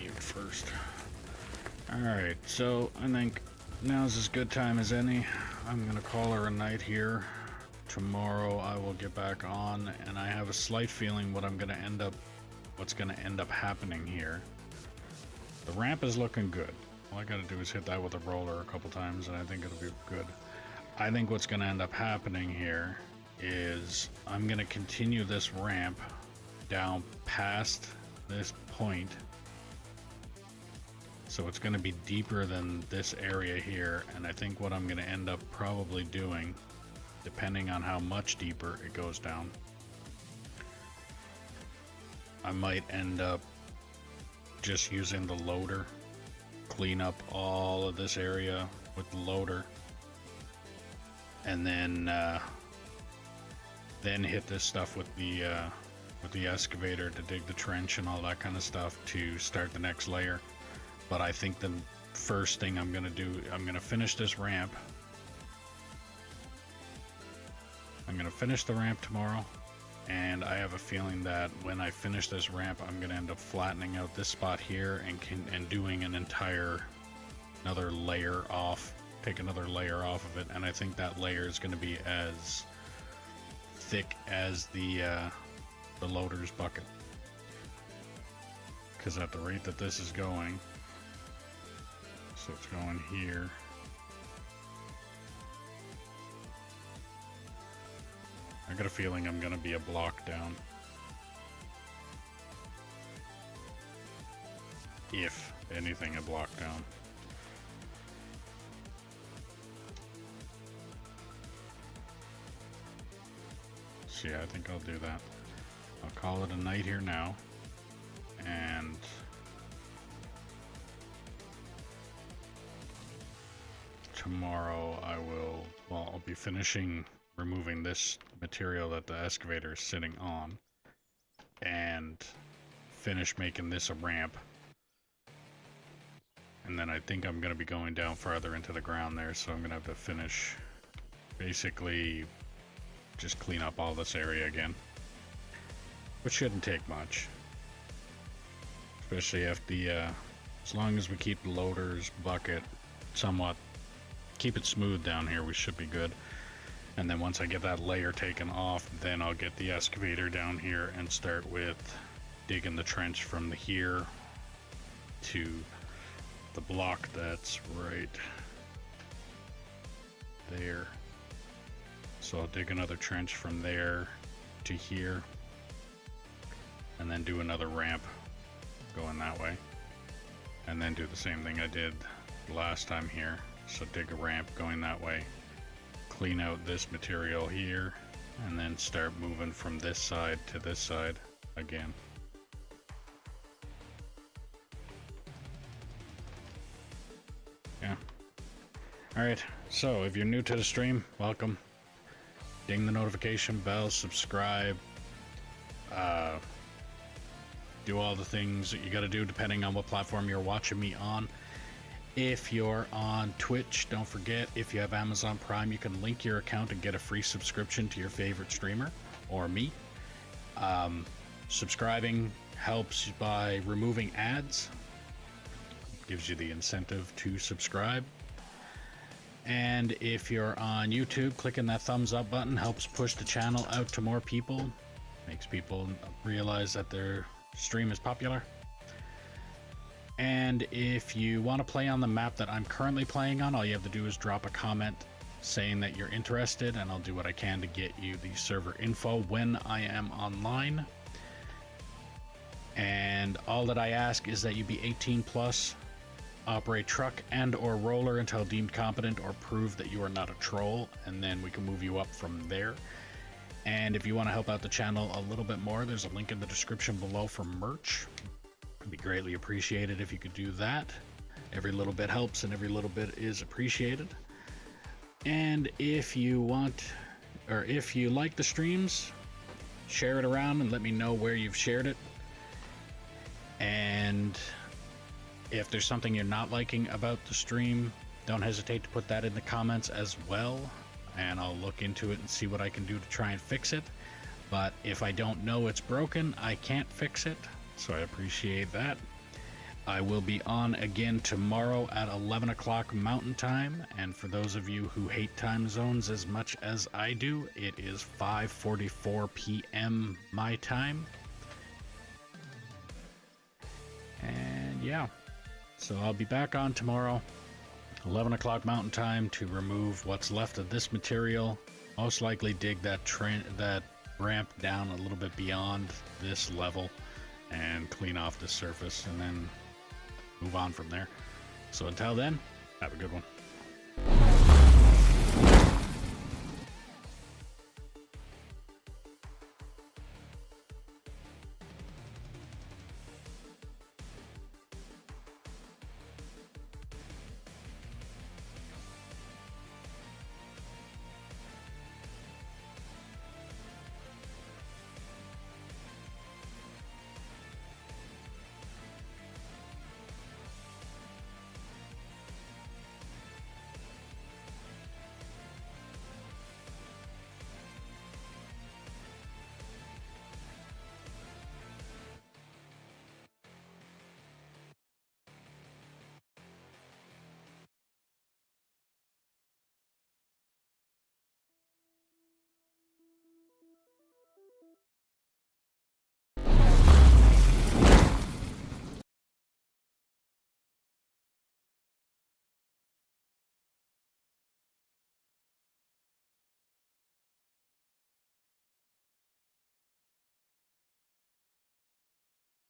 save first. Alright, so I think now's as good time as any. I'm gonna call her a night here. Tomorrow I will get back on, and I have a slight feeling what's gonna end up happening here. The ramp is looking good. All I gotta do is hit that with a roller a couple times and I think it'll be good. I think what's gonna end up happening here is I'm gonna continue this ramp down past this point. So it's gonna be deeper than this area here, and I think what I'm gonna end up probably doing, depending on how much deeper it goes down, I might end up just using the loader, clean up all of this area with the loader, and then hit this stuff with the excavator to dig the trench and all that kind of stuff to start the next layer. But I think the first thing I'm gonna do, I'm gonna finish this ramp. I'm gonna finish the ramp tomorrow, and I have a feeling that when I finish this ramp, I'm gonna end up flattening out this spot here and doing another layer off, take another layer off of it, and I think that layer is gonna be as thick as the loader's bucket. Because at the rate that this is going, so it's going here. I got a feeling I'm gonna be a block down. If anything, a block down. So yeah, I think I'll do that. I'll call it a night here now, and tomorrow I'll be finishing removing this material that the excavator is sitting on, and finish making this a ramp. And then I think I'm going to be going down farther into the ground there, so I'm going to have to finish, basically just clean up all this area again, which shouldn't take much, especially if as long as we keep the loader's bucket somewhat, keep it smooth down here, we should be good. And then once I get that layer taken off, then I'll get the excavator down here and start with digging the trench from here to the block that's right there. So I'll dig another trench from there to here, and then do another ramp going that way, and then do the same thing I did last time here. So dig a ramp going that way, clean out this material here, and then start moving from this side to this side again. Yeah. Alright, so if you're new to the stream, welcome. Ding the notification bell, subscribe, do all the things that you gotta do depending on what platform you're watching me on. If you're on Twitch, don't forget, if you have Amazon Prime, you can link your account and get a free subscription to your favorite streamer, or me. Subscribing helps by removing ads, gives you the incentive to subscribe. And if you're on YouTube, clicking that thumbs up button helps push the channel out to more people, makes people realize that their stream is popular. And if you want to play on the map that I'm currently playing on, all you have to do is drop a comment saying that you're interested, and I'll do what I can to get you the server info when I am online. And all that I ask is that you be 18 plus, operate truck and or roller until deemed competent, or prove that you are not a troll, and then we can move you up from there. And if you want to help out the channel a little bit more, there's a link in the description below for merch. It'd be greatly appreciated if you could do that. Every little bit helps, and every little bit is appreciated. And if you want, or if you like the streams, share it around and let me know where you've shared it. And if there's something you're not liking about the stream, don't hesitate to put that in the comments as well, and I'll look into it and see what I can do to try and fix it. But if I don't know it's broken, I can't fix it, so I appreciate that. I will be on again tomorrow at 11 o'clock Mountain Time. And for those of you who hate time zones as much as I do, it is 5:44 p.m. my time. And yeah, so I'll be back on tomorrow, 11 o'clock Mountain Time, to remove what's left of this material. Most likely dig that ramp down a little bit beyond this level and clean off the surface and then move on from there. So until then, have a good one.